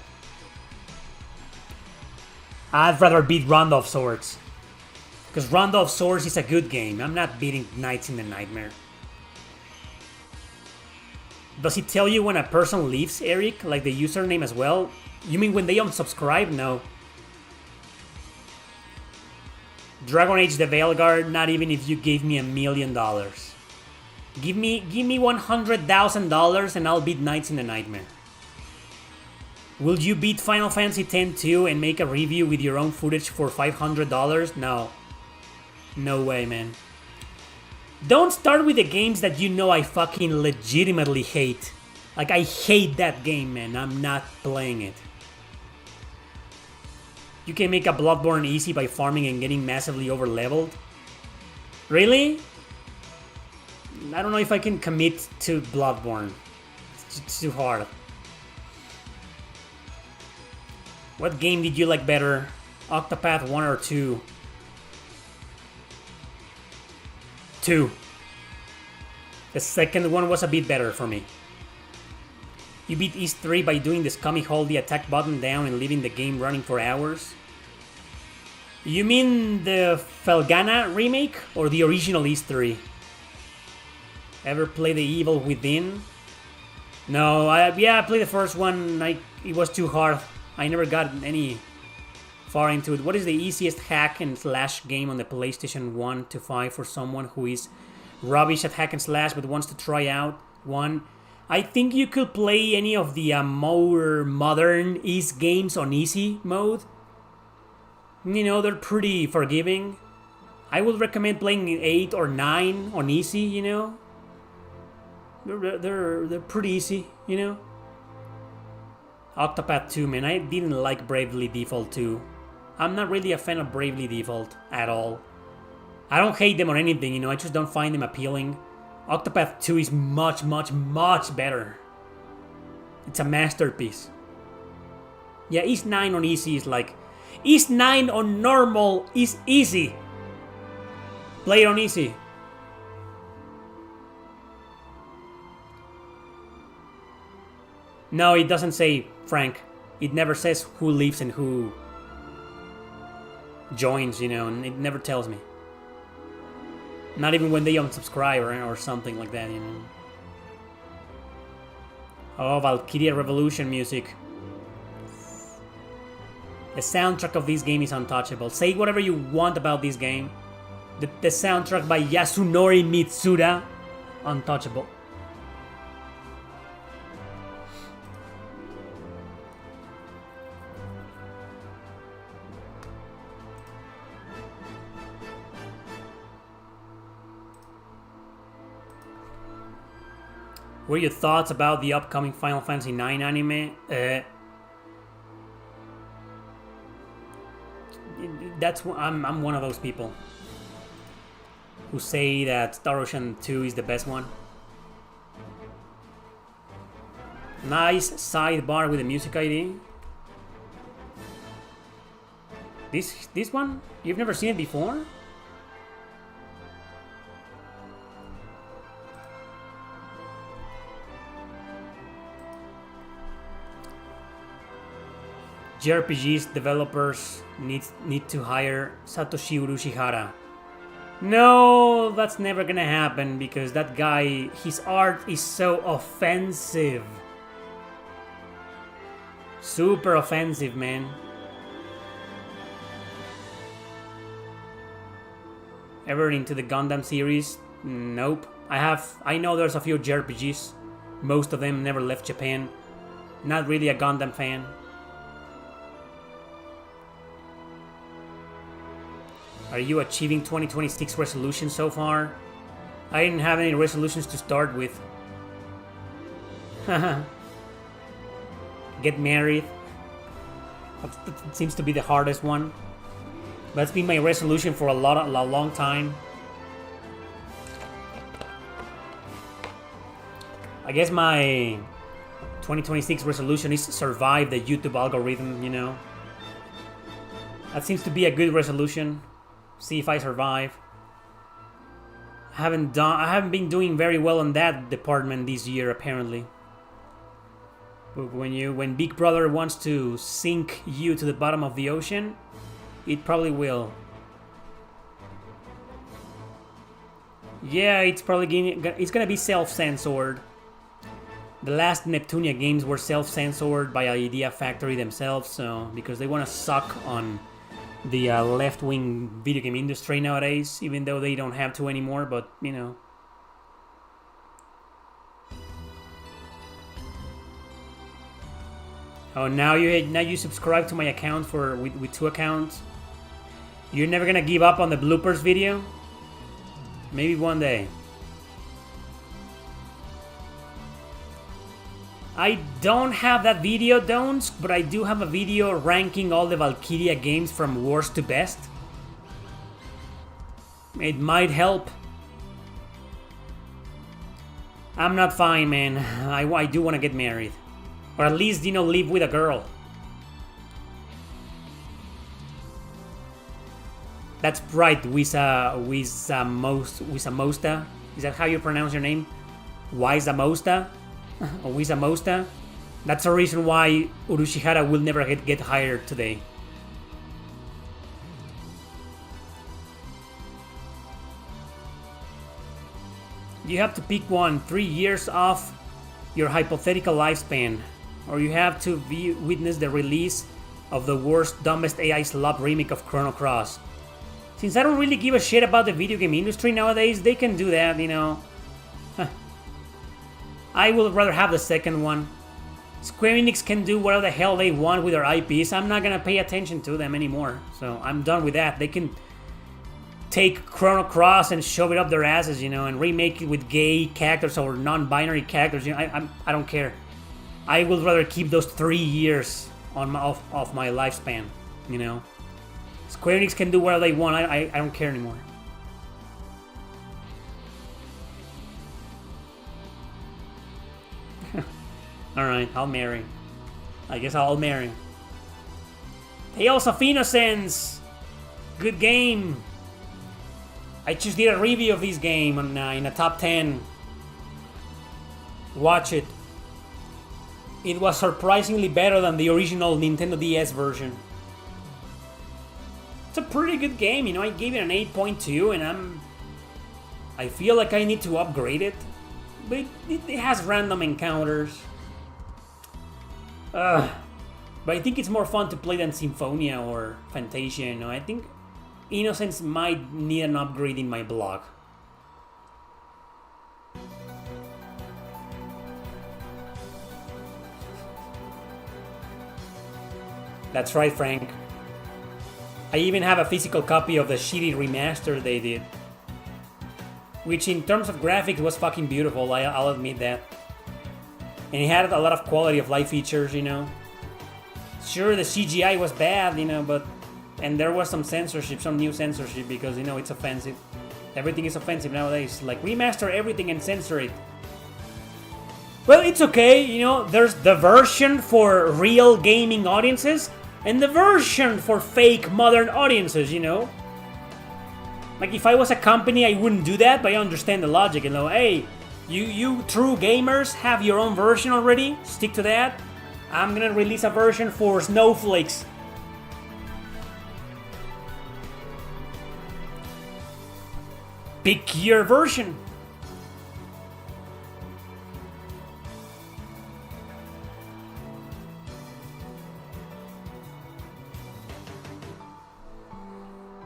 I'd rather beat Rondo of Swords. Because Rondo of Swords is a good game. I'm not beating Knights in the Nightmare. Does it tell you when a person leaves, Eric? Like the username as well? You mean when they unsubscribe? No. Dragon Age the Veilguard, not even if you gave me $1 million. Give me $100,000 and I'll beat Knights in the Nightmare. Will you beat Final Fantasy X too and make a review with your own footage for $500? No. No way, man. Don't start with the games that you know I fucking legitimately hate. Like, I hate that game, man. I'm not playing it. You can make a Bloodborne easy by farming and getting massively over-leveled? Really? I don't know if I can commit to Bloodborne. It's too hard. What game did you like better? Octopath 1 or 2? 2. The second one was a bit better for me. You beat East 3 by doing the scummy hold the attack button down and leaving the game running for hours? You mean the Felghana remake or the original East 3? Ever play The Evil Within? No, I played the first one. It was too hard. I never got any far into it. What is the easiest hack and slash game on the PlayStation 1 to 5 for someone who is rubbish at hack and slash but wants to try out one? I think you could play any of the more modern East games on easy mode. They're pretty forgiving. I would recommend playing 8 or 9 on easy, They're pretty easy, Octopath 2, man, I didn't like Bravely Default 2. I'm not really a fan of Bravely Default at all. I don't hate them or anything, I just don't find them appealing. Octopath 2 is much, much, much better. It's a masterpiece. Yeah, East 9 on easy is like... East 9 on normal is easy. Play it on easy. No, it doesn't say Frank. It never says who leaves and who joins, you know, and it never tells me. Not even when they unsubscribe or something like that, you know. Oh, Valkyria Revolution music. The soundtrack of this game is untouchable. Say whatever you want about this game. The soundtrack by Yasunori Mitsuda, untouchable. What are your thoughts about the upcoming Final Fantasy IX anime? I'm one of those people who say that Star Ocean 2 is the best one. Nice sidebar with the music ID. This one? You've never seen it before? JRPGs developers need to hire Satoshi Urushihara. No, that's never gonna happen because that guy, his art is so offensive. Super offensive, man. Ever into the Gundam series? Nope. I know there's a few JRPGs. Most of them never left Japan. Not really a Gundam fan. Are you achieving 2026 resolutions so far? I didn't have any resolutions to start with. Get married. That seems to be the hardest one. That's been my resolution for a long time. I guess my 2026 resolution is survive the YouTube algorithm, you know. That seems to be a good resolution. See if I survive. I haven't been doing very well in that department this year, apparently. But when Big Brother wants to sink you to the bottom of the ocean, it probably will. Yeah, it's gonna be self-censored. The last Neptunia games were self-censored by Idea Factory themselves, so because they want to suck on the left-wing video game industry nowadays, even though they don't have to anymore, but, you know. Oh, now you subscribe to my account with 2 accounts? You're never gonna give up on the bloopers video? Maybe one day. I don't have that video, but I do have a video ranking all the Valkyria games from worst to best. It might help. I'm not fine, man. I do want to get married. Or at least, you know, live with a girl. That's right, Wisamosta. Is that how you pronounce your name? Wisamosta? Wisamosta. That's the reason why Urushihara will never get hired today. You have to pick one. 3 years off your hypothetical lifespan, or you have to witness the release of the worst, dumbest AI slop remake of Chrono Cross. Since I don't really give a shit about the video game industry nowadays, they can do that, you know. I would rather have the second one. Square Enix can do whatever the hell they want with their IPs. I'm not gonna pay attention to them anymore. So I'm done with that. They can take Chrono Cross and shove it up their asses, you know, and remake it with gay characters or non-binary characters. You know, I don't care. I would rather keep those 3 years on off my lifespan, you know. Square Enix can do whatever they want. I don't care anymore. Alright, I'll marry. I guess I'll marry. Tales of Innocence! Good game! I just did a review of this game in a top 10. Watch it. It was surprisingly better than the original Nintendo DS version. It's a pretty good game, you know. I gave it an 8.2 and I feel like I need to upgrade it. But it has random encounters. But I think it's more fun to play than Symphonia or Fantasia, you know. I think Innocence might need an upgrade in my block. That's right, Frank. I even have a physical copy of the shitty remaster they did. Which in terms of graphics was fucking beautiful, I'll admit that. And it had a lot of quality of life features, you know. Sure, the CGI was bad, you know, and there was some censorship, some new censorship, because, you know, it's offensive. Everything is offensive nowadays. Like, remaster everything and censor it. Well, it's okay, you know, there's the version for real gaming audiences and the version for fake modern audiences, you know. Like, if I was a company, I wouldn't do that, but I understand the logic, you know. Hey, you true gamers have your own version already, stick to that. I'm gonna release a version for snowflakes. Pick your version.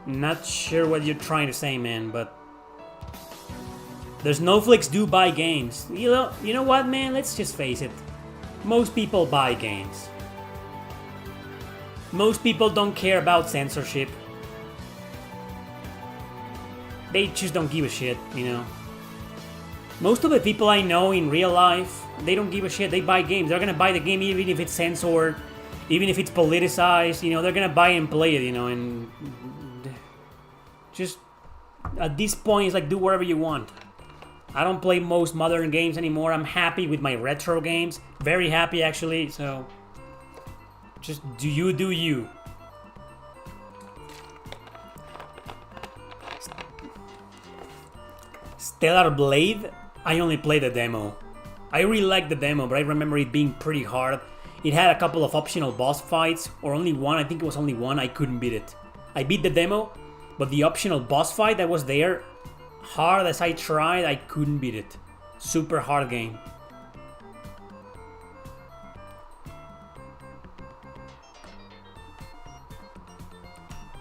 Not sure what you're trying to say, man, but the snowflakes do buy games. You know what, man? Let's just face it. Most people buy games. Most people don't care about censorship. They just don't give a shit, you know. Most of the people I know in real life, they don't give a shit. They buy games. They're gonna buy the game even if it's censored, even if it's politicized, you know. They're gonna buy and play it, you know, and just at this point, it's like, do whatever you want. I don't play most modern games anymore. I'm happy with my retro games. Very happy, actually. So, just do you. Stellar Blade? I only played the demo. I really liked the demo, but I remember it being pretty hard. It had a couple of optional boss fights, or only one. I think it was only one. I couldn't beat it. I beat the demo, but the optional boss fight that was there, hard as I tried, I couldn't beat it. Super hard game.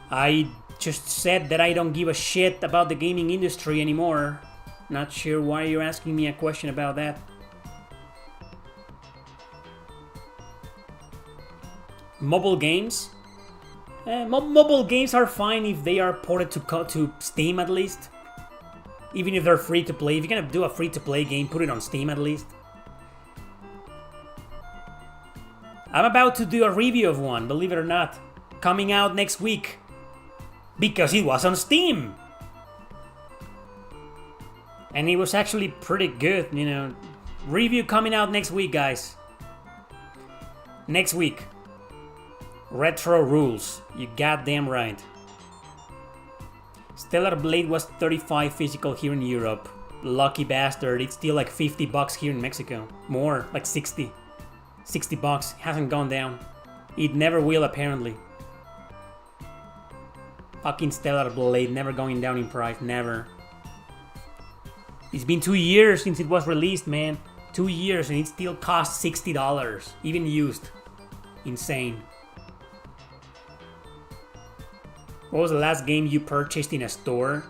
I just said that I don't give a shit about the gaming industry anymore. Not sure why you're asking me a question about that. Mobile games? Mobile games are fine if they are ported to Steam at least. Even if they're free to play. If you're gonna do a free to play game, put it on Steam at least. I'm about to do a review of one, believe it or not. Coming out next week. Because it was on Steam. And it was actually pretty good, you know. Review coming out next week, guys. Next week. Retro rules. You goddamn right. Stellar Blade was 35 physical here in Europe. Lucky bastard. It's still like $50 here in Mexico. More, like 60. $60. Hasn't gone down. It never will, apparently. Fucking Stellar Blade, never going down in price, never. It's been 2 years since it was released, man. 2 years and it still costs $60, even used. Insane. What was the last game you purchased in a store?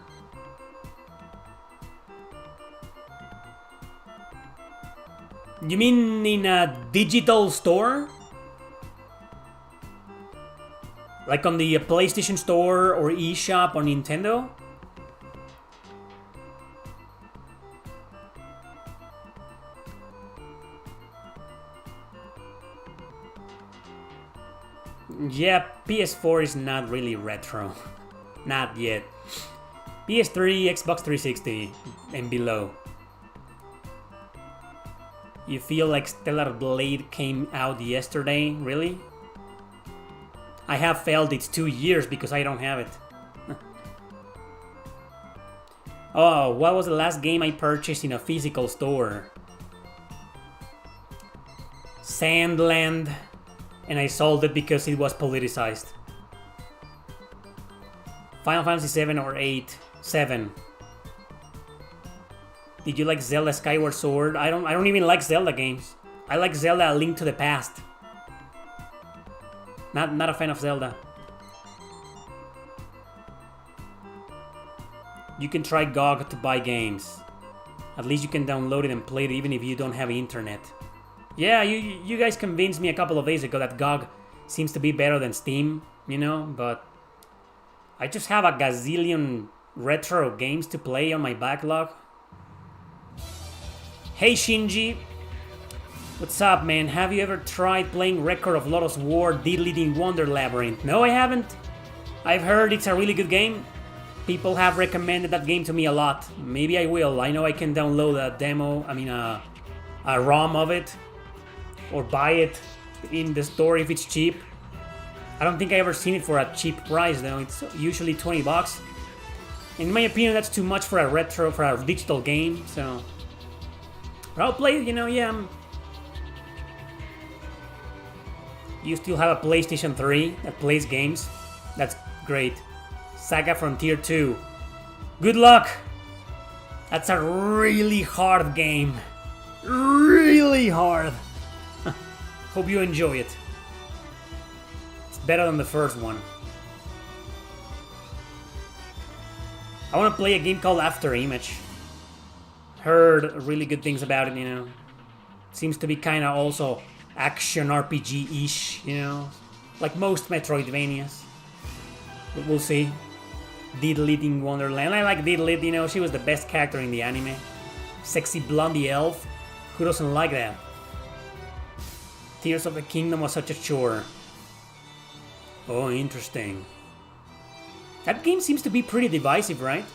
You mean in a digital store? Like on the PlayStation Store or eShop on Nintendo? Yeah, PS4 is not really retro. Not yet. PS3, Xbox 360, and below. You feel like Stellar Blade came out yesterday? Really? I have felt it's 2 years because I don't have it. Oh, what was the last game I purchased in a physical store? Sandland, and I sold it because it was politicized. Final Fantasy 7 or 8? 7. Did you like Zelda Skyward Sword? I don't even like Zelda games. I like Zelda A Link to the Past. Not a fan of Zelda. You can try GOG to buy games. At least you can download it and play it even if you don't have internet. Yeah, you guys convinced me a couple of days ago that GOG seems to be better than Steam, you know, but I just have a gazillion retro games to play on my backlog. Hey Shinji, what's up, man? Have you ever tried playing Record of Lodoss War Diddly Wonder Labyrinth? No, I haven't. I've heard it's a really good game. People have recommended that game to me a lot. Maybe I will. I know I can download a demo, a ROM of it, or buy it in the store if it's cheap. I don't think I ever seen it for a cheap price though. It's usually 20 bucks. In my opinion, that's too much for a digital game, so I'll play it, you know, yeah. You still have a PlayStation 3 that plays games? That's great. Saga Frontier 2. Good luck! That's a really hard game. Really hard. Hope you enjoy it. It's better than the first one. I want to play a game called After Image. Heard really good things about it, you know. Seems to be kind of also action RPG-ish, you know. Like most Metroidvanias. But we'll see. Diddly in Wonderland. I like Diddly, you know, she was the best character in the anime. Sexy blondie elf. Who doesn't like that? Tears of the Kingdom was such a chore. Oh, interesting. That game seems to be pretty divisive, right?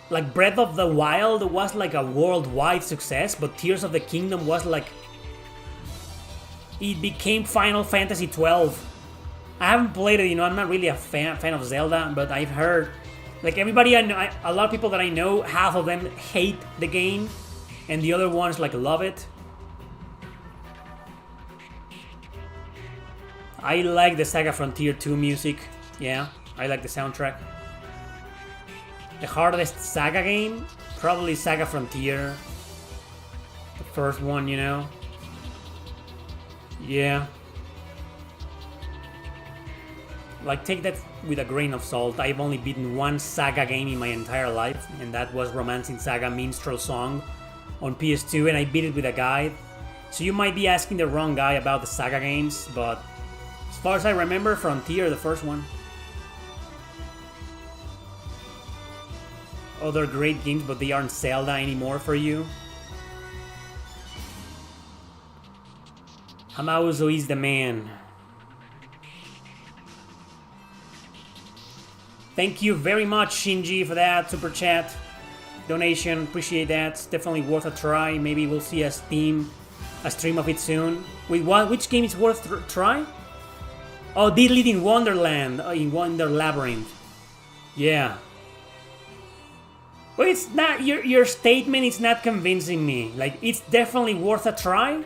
Like Breath of the Wild was like a worldwide success, but Tears of the Kingdom was like... It became Final Fantasy 12. I haven't played it, you know, I'm not really a fan of Zelda, but I've heard, like everybody I know, a lot of people that I know, half of them hate the game, and the other ones like love it. I like the Saga Frontier 2 music, yeah, I like the soundtrack. The hardest Saga game? Probably Saga Frontier. The first one, you know. Yeah. Like, take that with a grain of salt. I've only beaten one Saga game in my entire life, and that was Romancing Saga Minstrel Song on PS2, and I beat it with a guide. So you might be asking the wrong guy about the Saga games, but as far as I remember, Frontier, the first one. Other great games, but they aren't Zelda anymore for you. Hamauzo is the man. Thank you very much, Shinji, for that super chat donation. Appreciate that. It's definitely worth a try. Maybe we'll see a stream of it soon. Wait, what? Which game is worth a try? Oh, Diddly in Wonderland, in Wonder Labyrinth. Yeah. Well, it's not your statement. It's not convincing me. Like, it's definitely worth a try.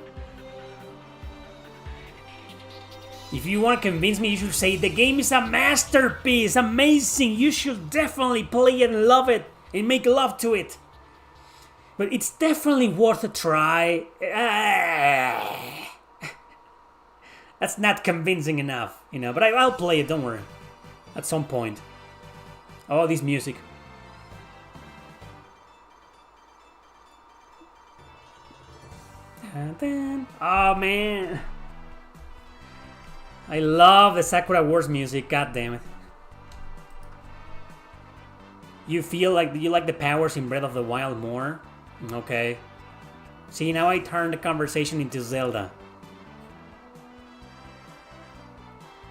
If you want to convince me, you should say the game is a masterpiece, amazing. You should definitely play it and love it and make love to it. But it's definitely worth a try. That's not convincing enough, you know. But I'll play it. Don't worry. At some point. Oh, this music. Oh man. I love the Sakura Wars music, god damn it. You feel like you like the powers in Breath of the Wild more? Okay. See, now I turned the conversation into Zelda.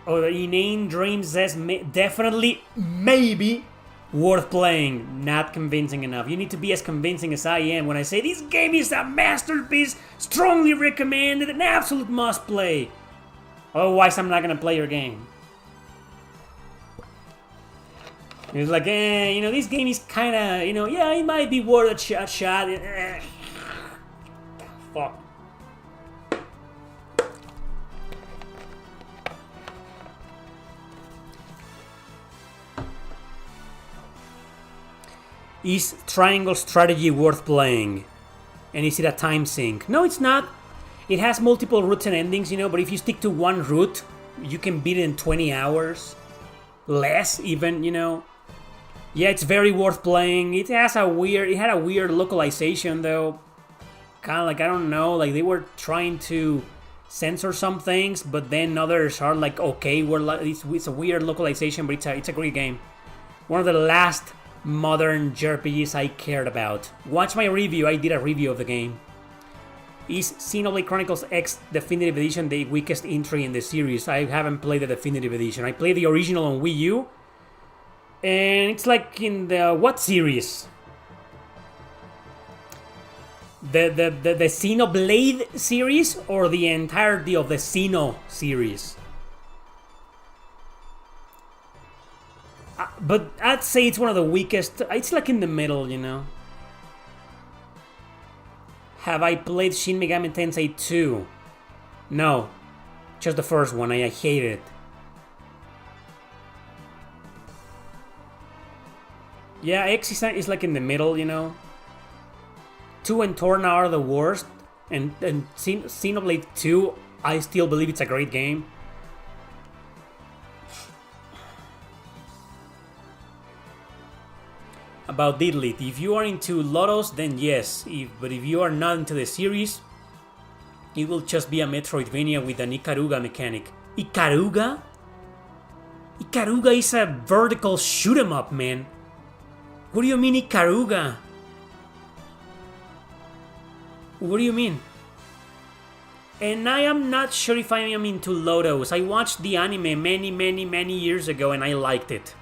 Oh, the Inane Dream says definitely, maybe, worth playing. Not convincing enough. You need to be as convincing as I am when I say this game is a masterpiece, strongly recommended, an absolute must play. Otherwise, I'm not gonna play your game. It's like, you know, this game is kind of, you know, yeah, it might be worth a shot. Fuck. Is Triangle Strategy worth playing? And is it a time sink? No, it's not. It has multiple routes and endings, but if you stick to one route, you can beat it in 20 hours. Less, even, Yeah, it's very worth playing. It had a weird localization, though. Kind of like, I don't know, like they were trying to censor some things, but then others are like, okay, it's a weird localization, but it's a great game. One of the last modern JRPGs I cared about. Watch my review. I did a review of the game. Is Xenoblade Chronicles X Definitive Edition the weakest entry in the series? I haven't played the Definitive Edition. I played the original on Wii U, and it's like in the what series? The Xenoblade series or the entirety of the Xeno series? But I'd say it's one of the weakest. It's like in the middle, Have I played Shin Megami Tensei 2? No. Just the first one. I hate it. Yeah, X is like in the middle, 2 and Torna are the worst. And Xenoblade 2, I still believe it's a great game. About Diddlit, if you are into Lotos, then yes. But if you are not into the series, it will just be a Metroidvania with an Ikaruga mechanic. Ikaruga? Ikaruga is a vertical shoot 'em up, man. What do you mean Ikaruga? What do you mean? And I am not sure if I am into Lotos. I watched the anime many years ago and I liked it.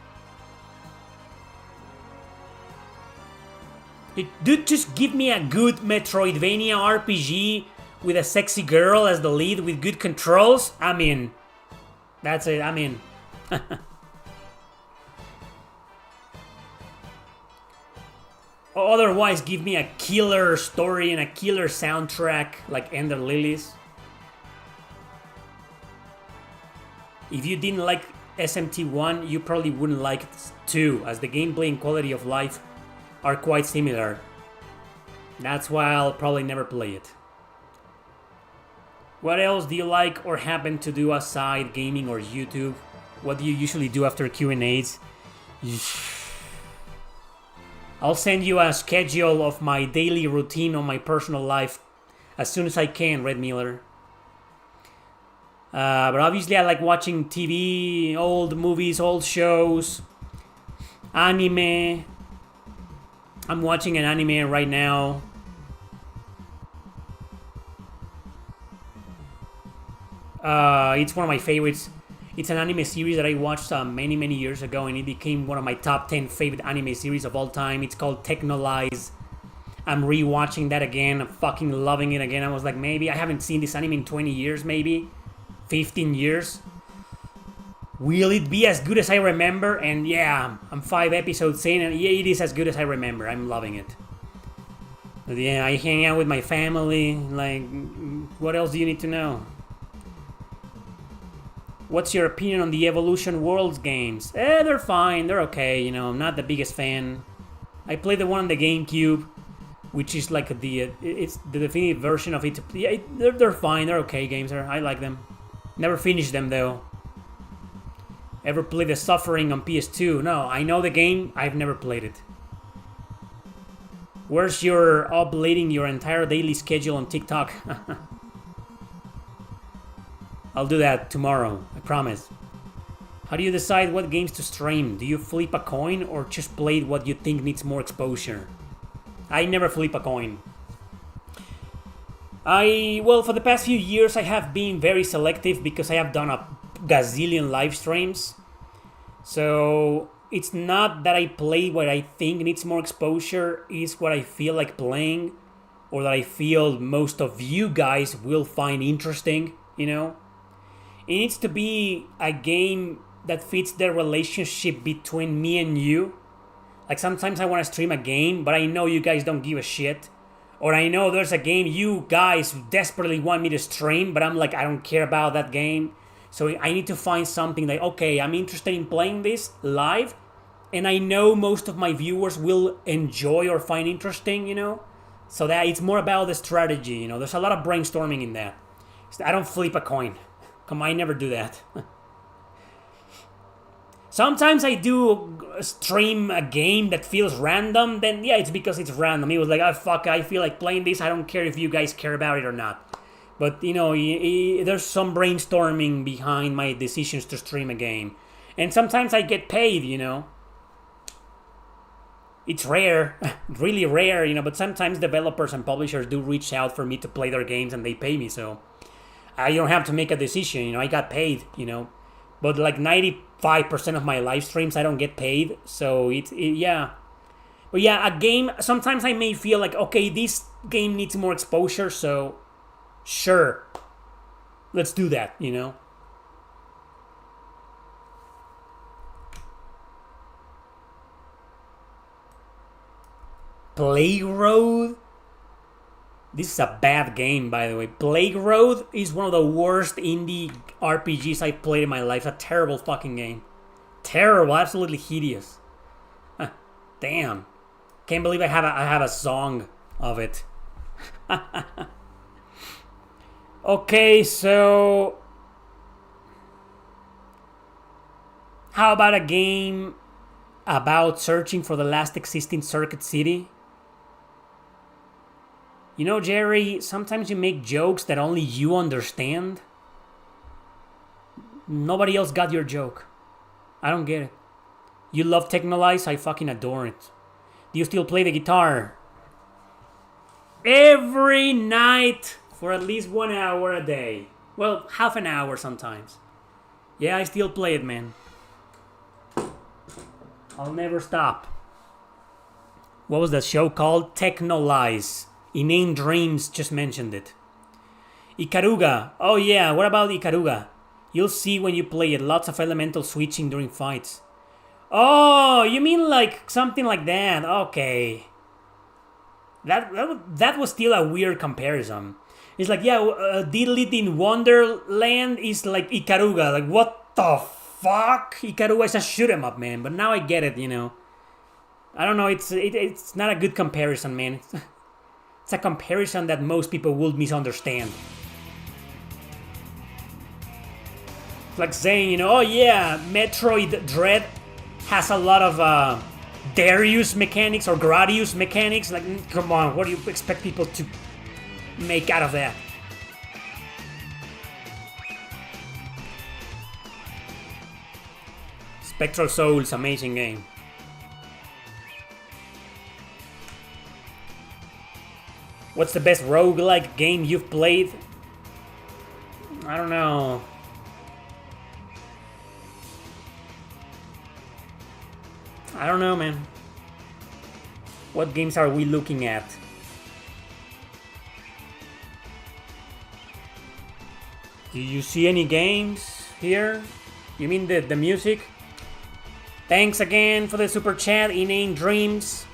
Dude, just give me a good Metroidvania RPG with a sexy girl as the lead with good controls. I'm in. That's it, I'm in. Otherwise, give me a killer story and a killer soundtrack like Ender Lilies. If you didn't like SMT1, you probably wouldn't like 2, as the gameplay and quality of life are quite similar. That's why I'll probably never play it. What else do you like or happen to do aside gaming or YouTube? What do you usually do after Q&As? I'll send you a schedule of my daily routine on my personal life as soon as I can, Red Miller. But obviously I like watching TV, old movies, old shows, anime. I'm watching an anime right now. It's one of my favorites. It's an anime series that I watched many years ago, and it became one of my top 10 favorite anime series of all time. It's called Technolize. I'm rewatching that again. I'm fucking loving it again. I was like, maybe I haven't seen this anime in 20 years, maybe 15 years. Will it be as good as I remember? And yeah, I'm 5 episodes in, and yeah, it is as good as I remember. I'm loving it. But yeah, I hang out with my family. Like, what else do you need to know? What's your opinion on the Evolution Worlds games? They're fine. They're okay. I'm not the biggest fan. I played the one on the GameCube, which is like it's the definitive version of it. Yeah, they're fine. They're okay games. I like them. Never finished them though. Ever played The Suffering on PS2? No, I know the game. I've never played it. Where's your uploading your entire daily schedule on TikTok? I'll do that tomorrow, I promise. How do you decide what games to stream? Do you flip a coin or just play what you think needs more exposure? I never flip a coin. Well, for the past few years I have been very selective because I have done a gazillion live streams. So it's not that I play what I think needs more exposure, it's what I feel like playing or that I feel most of you guys will find interesting, It needs to be a game that fits the relationship between me and you. Like sometimes I want to stream a game, but I know you guys don't give a shit. Or I know there's a game you guys desperately want me to stream, but I'm like, I don't care about that game. So I need to find something like, okay, I'm interested in playing this live, and I know most of my viewers will enjoy or find interesting, you know. So that it's more about the strategy, you know. There's a lot of brainstorming in that. I don't flip a coin. Come on, I never do that. Sometimes I do stream a game that feels random, then yeah, it's because it's random. It was like, oh fuck, I feel like playing this, I don't care if you guys care about it or not. But, you know, there's some brainstorming behind my decisions to stream a game. And sometimes I get paid, you know. It's rare, really rare, you know, but sometimes developers and publishers do reach out for me to play their games and they pay me, so I don't have to make a decision, you know, I got paid, you know. But like 95% of my live streams, I don't get paid, so yeah. But yeah, a game, sometimes I may feel like, okay, this game needs more exposure, so sure, let's do that, you know. Plague Road? This is a bad game, by the way. Plague Road is one of the worst indie RPGs I've played in my life. It's a terrible fucking game. Terrible, absolutely hideous. Damn. Can't believe I have a song of it. Okay, so how about a game about searching for the last existing circuit city? You know, Jerry, sometimes you make jokes that only you understand. Nobody else got your joke. I don't get it. You love Technolize? I fucking adore it. Do you still play the guitar? Every night for at least 1 hour a day. Well, half an hour sometimes. Yeah, I still play it, man. I'll never stop. What was that show called? Technolize. Inane Dreams just mentioned it. Ikaruga. Oh yeah, what about Ikaruga? You'll see when you play it. Lots of elemental switching during fights. Oh, you mean like something like that? Okay. That was still a weird comparison. It's like, yeah, Diddle It in Wonderland is like Ikaruga. Like, what the fuck? Ikaruga is a shoot 'em up, man. But now I get it, you know. I don't know, it's not a good comparison, man. It's a comparison that most people would misunderstand. It's like saying, you know, oh yeah, Metroid Dread has a lot of Darius mechanics or Gradius mechanics. Like, come on, what do you expect people to make out of that? Spectral Souls, amazing game. What's the best roguelike game you've played? I don't know. I don't know, man. What games are we looking at? Do you see any games here? You mean the music? Thanks again for the super chat, Inane Dreams.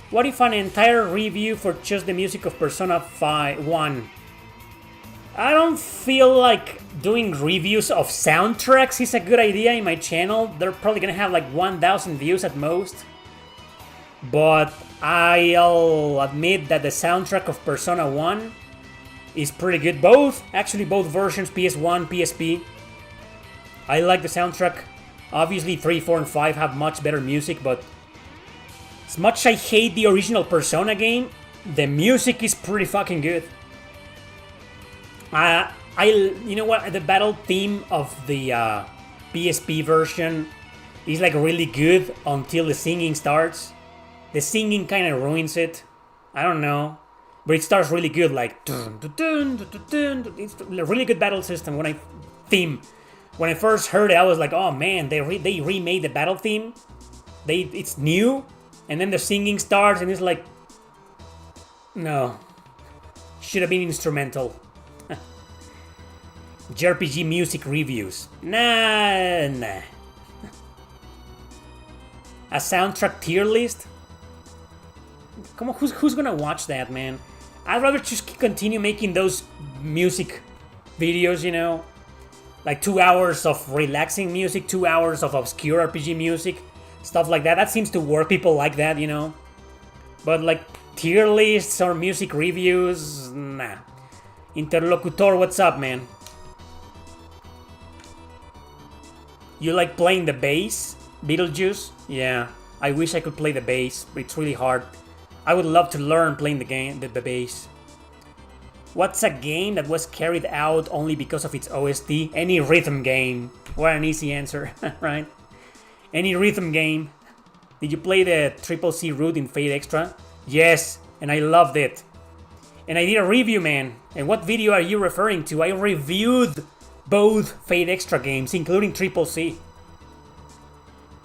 What if an entire review for just the music of Persona 1? I don't feel like doing reviews of soundtracks is a good idea in my channel. They're probably gonna have like 1,000 views at most. But I'll admit that the soundtrack of Persona 1 is pretty good. Both versions, PS1, PSP. I like the soundtrack. Obviously 3, 4, and 5 have much better music, but as much as I hate the original Persona game, the music is pretty fucking good. You know what? The battle theme of the PSP version is like really good until the singing starts. The singing kind of ruins it. I don't know, but it starts really good. Like it's a really good battle system. When I first heard it, I was like, oh man, they remade the battle theme. It's new. And then the singing starts, and it's like, no, should have been instrumental. JRPG music reviews, nah. A soundtrack tier list? Come on, who's gonna watch that, man? I'd rather just continue making those music videos, you know, like 2 hours of relaxing music, 2 hours of obscure RPG music. Stuff like that. That seems to work. People like that, you know. But like tier lists or music reviews, nah. Interlocutor, what's up, man? You like playing the bass? Beetlejuice? Yeah. I wish I could play the bass, but it's really hard. I would love to learn playing the bass. What's a game that was carried out only because of its OST? Any rhythm game. What an easy answer, right? Any rhythm game. Did you play the Triple C route in Fate Extra? Yes, and I loved it. And I did a review, man. And what video are you referring to? I reviewed both Fate Extra games, including Triple C.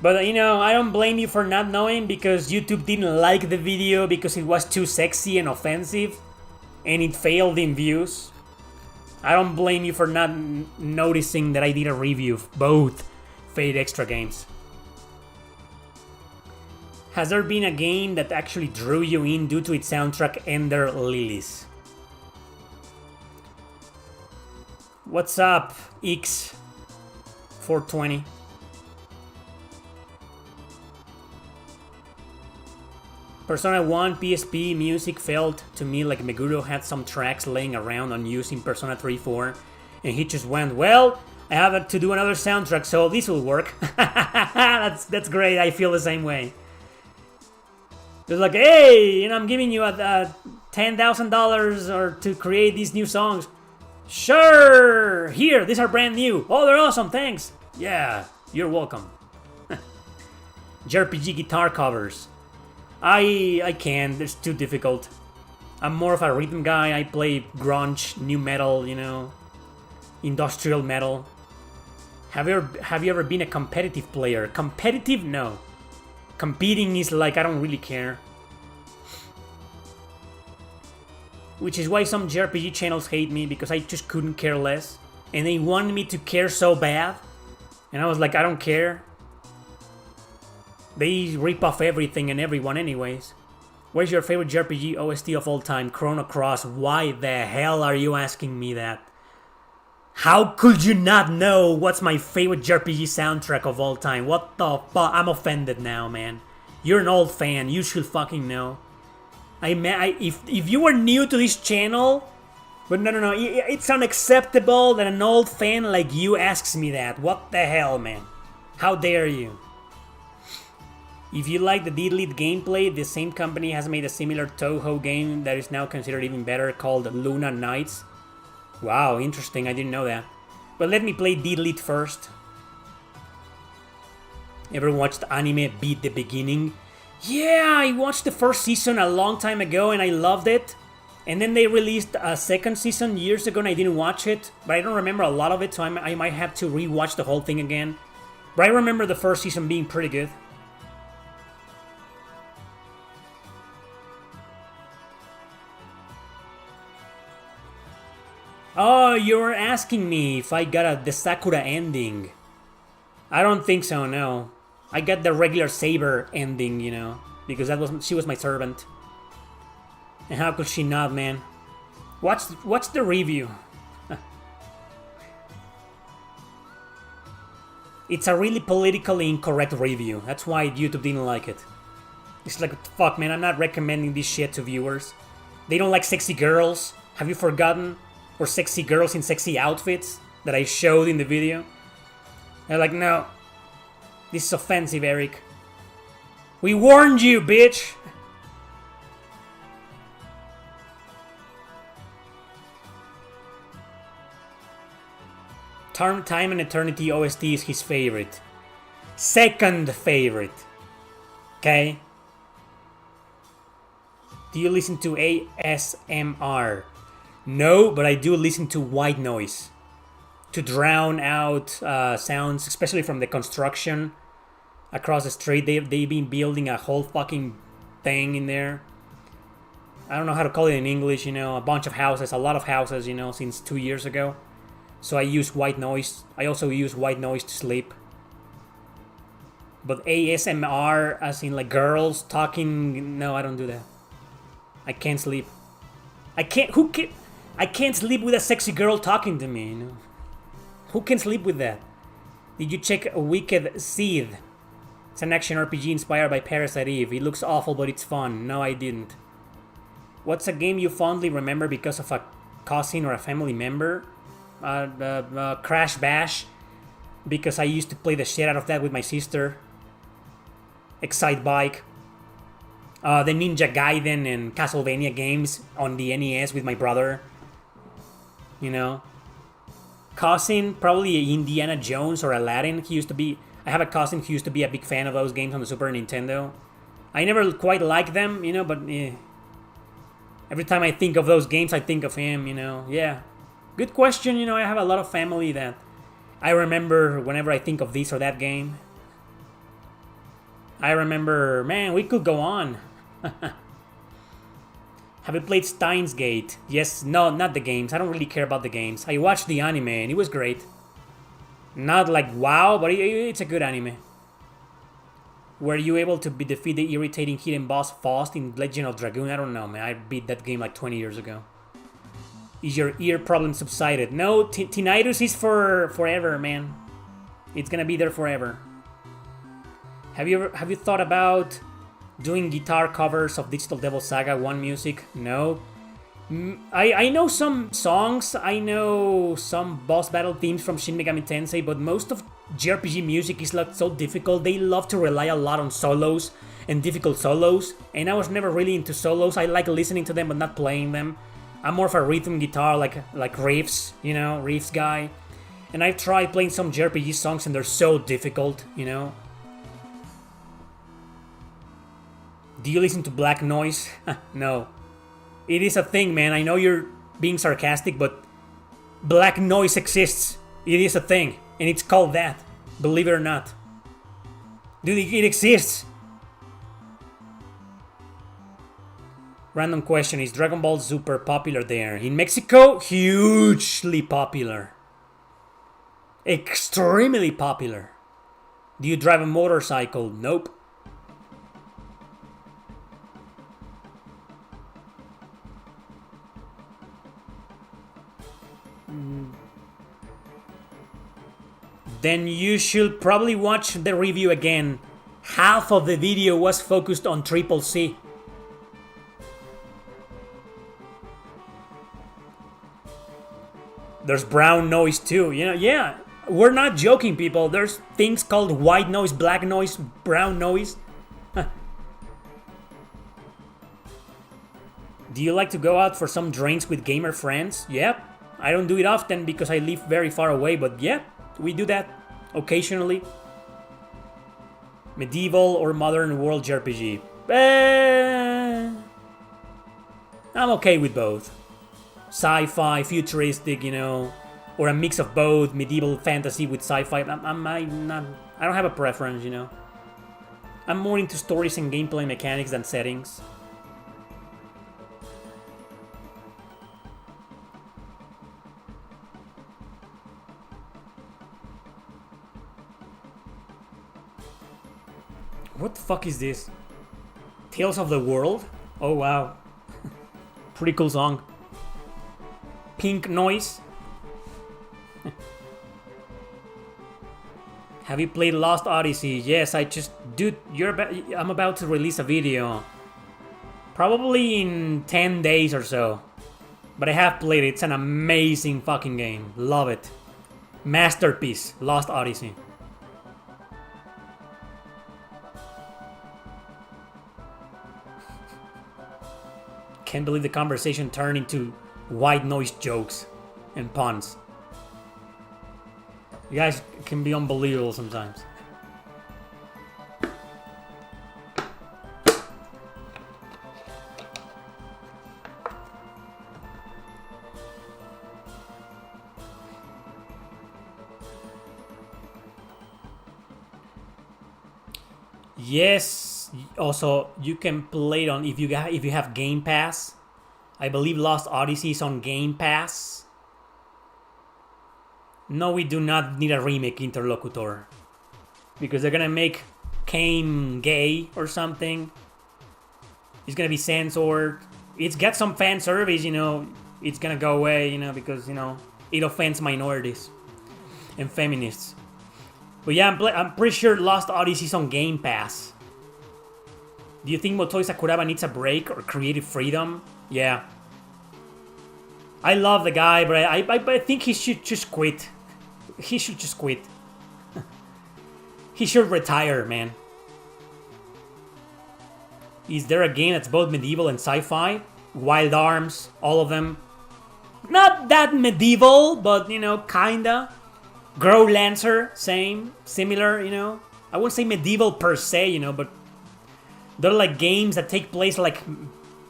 But, you know, I don't blame you for not knowing because YouTube didn't like the video because it was too sexy and offensive. And it failed in views. I don't blame you for not noticing that I did a review of both Fate Extra games. Has there been a game that actually drew you in due to its soundtrack, Ender Lilies? What's up, X420? Persona 1 PSP music felt to me like Meguro had some tracks laying around unused in Persona 3-4, and he just went, well, I have to do another soundtrack, so this will work. That's great, I feel the same way. It's like, hey, you know, I'm giving you a $10,000 or to create these new songs. Sure, here, these are brand new. Oh, they're awesome, thanks. Yeah, you're welcome. JRPG guitar covers. I can't, it's too difficult. I'm more of a rhythm guy. I play grunge, new metal, you know, industrial metal. Have you ever been a competitive player? Competitive? No. Competing is like, I don't really care. Which is why some JRPG channels hate me, because I just couldn't care less. And they wanted me to care so bad. And I was like, I don't care. They rip off everything and everyone anyways. Where's your favorite JRPG OST of all time? Chrono Cross. Why the hell are you asking me that? How could you not know what's my favorite JRPG soundtrack of all time? What the fuck? I'm offended now, man. You're an old fan. You should fucking know. If you were new to this channel... But no. It's unacceptable that an old fan like you asks me that. What the hell, man? How dare you? If you like the Delete gameplay, the same company has made a similar Toho game that is now considered even better called Luna Knights. Wow, interesting, I didn't know that. But let me play Delete first. Ever watched anime Beat the Beginning? Yeah, I watched the first season a long time ago and I loved it. And then they released a second season years ago and I didn't watch it. But I don't remember a lot of it, so I might have to rewatch the whole thing again. But I remember the first season being pretty good. Oh, you're asking me if I got the Sakura ending. I don't think so, no. I got the regular Saber ending, you know, because she was my servant. And how could she not, man? Watch the review. It's a really politically incorrect review. That's why YouTube didn't like it. It's like, fuck, man, I'm not recommending this shit to viewers. They don't like sexy girls. Have you forgotten? Or sexy girls in sexy outfits that I showed in the video. They're like, no. This is offensive, Eric. We warned you, bitch! Time and Eternity OST is his favorite. Second favorite. Okay? Do you listen to ASMR? No, but I do listen to white noise to drown out sounds, especially from the construction across the street. They've been building a whole fucking thing in there. I don't know how to call it in English, you know, a bunch of houses, a lot of houses, you know, since 2 years ago. So I use white noise. I also use white noise to sleep. But ASMR, as in like girls talking, no, I don't do that. I can't sleep. I can't sleep with a sexy girl talking to me, you know. Who can sleep with that? Did you check Wicked Seed? It's an action RPG inspired by Parasite Eve. It looks awful, but it's fun. No, I didn't. What's a game you fondly remember because of a cousin or a family member? Crash Bash, because I used to play the shit out of that with my sister. Excite Bike. The Ninja Gaiden and Castlevania games on the NES with my brother. You know. Cousin, probably Indiana Jones or Aladdin. I have a cousin who used to be a big fan of those games on the Super Nintendo. I never quite liked them, you know, but every time I think of those games, I think of him, you know. Yeah. Good question, you know, I have a lot of family that I remember whenever I think of this or that game. I remember, man, we could go on. Have you played Steins Gate? Yes, no, not the games. I don't really care about the games. I watched the anime and it was great. Not like wow, but it's a good anime. Were you able to defeat the irritating hidden boss Faust in Legend of Dragoon? I don't know, man. I beat that game like 20 years ago. Is your ear problem subsided? No, tinnitus is for forever, man. It's gonna be there forever. Have you thought about doing guitar covers of Digital Devil Saga 1 music? No. I know some songs, I know some boss battle themes from Shin Megami Tensei, but most of JRPG music is like so difficult. They love to rely a lot on solos and difficult solos, and I was never really into solos. I like listening to them but not playing them. I'm more of a rhythm guitar, like riffs, you know, riffs guy. And I've tried playing some JRPG songs and they're so difficult, you know. Do you listen to black noise? No. It is a thing, man. I know you're being sarcastic, but black noise exists. It is a thing, and it's called that. Believe it or not. Dude, it exists. Random question, is Dragon Ball super popular there? In Mexico, hugely popular. Extremely popular. Do you drive a motorcycle? Nope. Then you should probably watch the review again. Half of the video was focused on Triple C. There's brown noise too, you know, yeah. We're not joking, people. There's things called white noise, black noise, brown noise. Do you like to go out for some drinks with gamer friends? Yep. I don't do it often because I live very far away, but yeah, we do that occasionally. Medieval or modern world JRPG? I'm okay with both. Sci-fi, futuristic, you know, or a mix of both, medieval fantasy with sci-fi. I don't have a preference, you know. I'm more into stories and gameplay mechanics than settings. What the fuck is this? Tales of the World? Oh wow. Pretty cool song. Pink Noise. Have you played Lost Odyssey? Yes, dude, I'm about to release a video. Probably in 10 days or so. But I have played it. It's an amazing fucking game. Love it. Masterpiece. Lost Odyssey. Can't believe the conversation turned into white noise jokes and puns. You guys can be unbelievable sometimes. Yes, also you can play it on if you have Game Pass. I believe Lost Odyssey is on Game Pass. No, we do not need a remake, Interlocutor. Because they're gonna make Kane gay or something. He's gonna be censored. It's got some fan service, you know. It's gonna go away, you know, because, you know, it offends minorities and feminists. But yeah, I'm pretty sure Lost Odyssey's on Game Pass. Do you think Motoi Sakuraba needs a break or creative freedom? Yeah. I love the guy, but I think he should just quit. He should just quit. He should retire, man. Is there a game that's both medieval and sci-fi? Wild Arms, all of them. Not that medieval, but, you know, kinda. Grow Lancer, same, similar, you know. I wouldn't say medieval per se, you know, but they're like games that take place like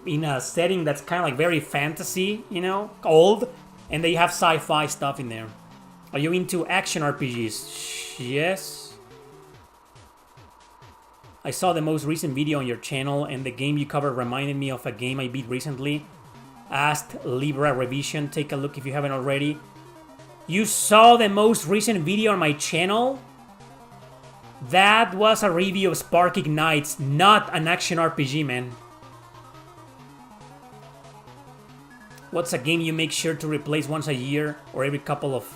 in a setting that's kind of like very fantasy, you know, old, and they have sci-fi stuff in there. Are you into action RPGs? Yes. I saw the most recent video on your channel, and the game you covered reminded me of a game I beat recently. Asked Libra Revision, take a look if you haven't already. You saw the most recent video on my channel? That was a review of Spark Ignites, not an action RPG, man. What's a game you make sure to replace once a year or every couple of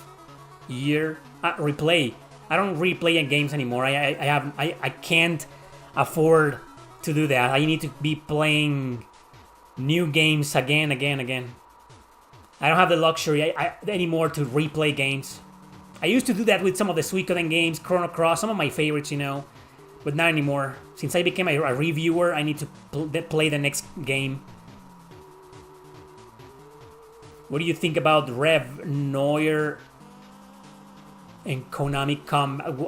years? Replay. I don't replay in games anymore. I can't afford to do that. I need to be playing new games again. I don't have the luxury anymore to replay games. I used to do that with some of the Suikoden games, Chrono Cross, some of my favorites, you know, but not anymore. Since I became a reviewer, I need to play the next game. What do you think about Rev Noir and Konami?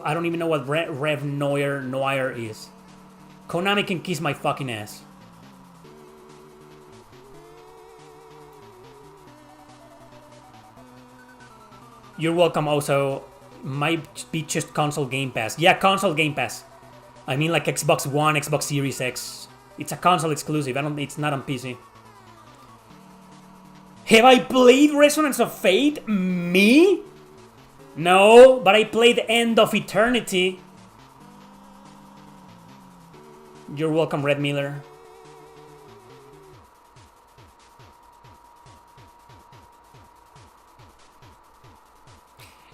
I don't even know what Rev Noir is. Konami can kiss my fucking ass. You're welcome. Also, might be just console Game Pass. Yeah, console Game Pass. I mean, like Xbox One, Xbox Series X. It's a console exclusive. It's not on PC. Have I played Resonance of Fate? Me? No, but I played End of Eternity. You're welcome, Red Miller.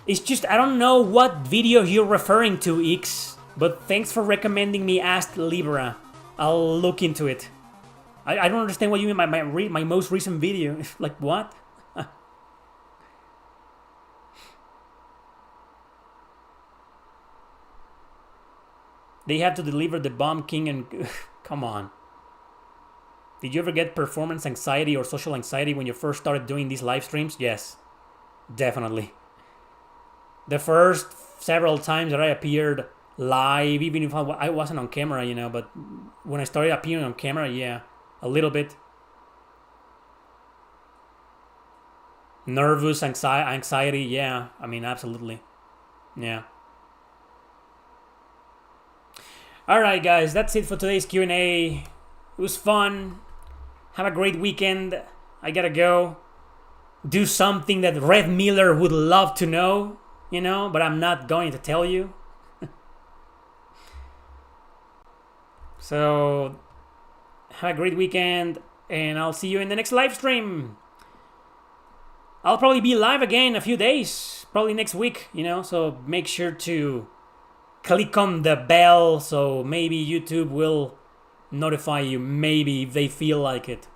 It's just, I don't know what video you're referring to, X, but thanks for recommending me Ask Libra. I'll look into it. I don't understand what you mean by my most recent video. Like, what? They have to deliver the Bomb King and... Come on. Did you ever get performance anxiety or social anxiety when you first started doing these live streams? Yes. Definitely. The first several times that I appeared live, even if I wasn't on camera, you know, but when I started appearing on camera, yeah, a little bit. Nervous, anxiety, yeah, I mean, absolutely. Yeah. Alright, guys, that's it for today's Q&A. It was fun. Have a great weekend. I gotta go do something that Red Miller would love to know. You know, but I'm not going to tell you. So, have a great weekend, and I'll see you in the next live stream. I'll probably be live again in a few days, probably next week, you know, so make sure to click on the bell so maybe YouTube will notify you, maybe if they feel like it.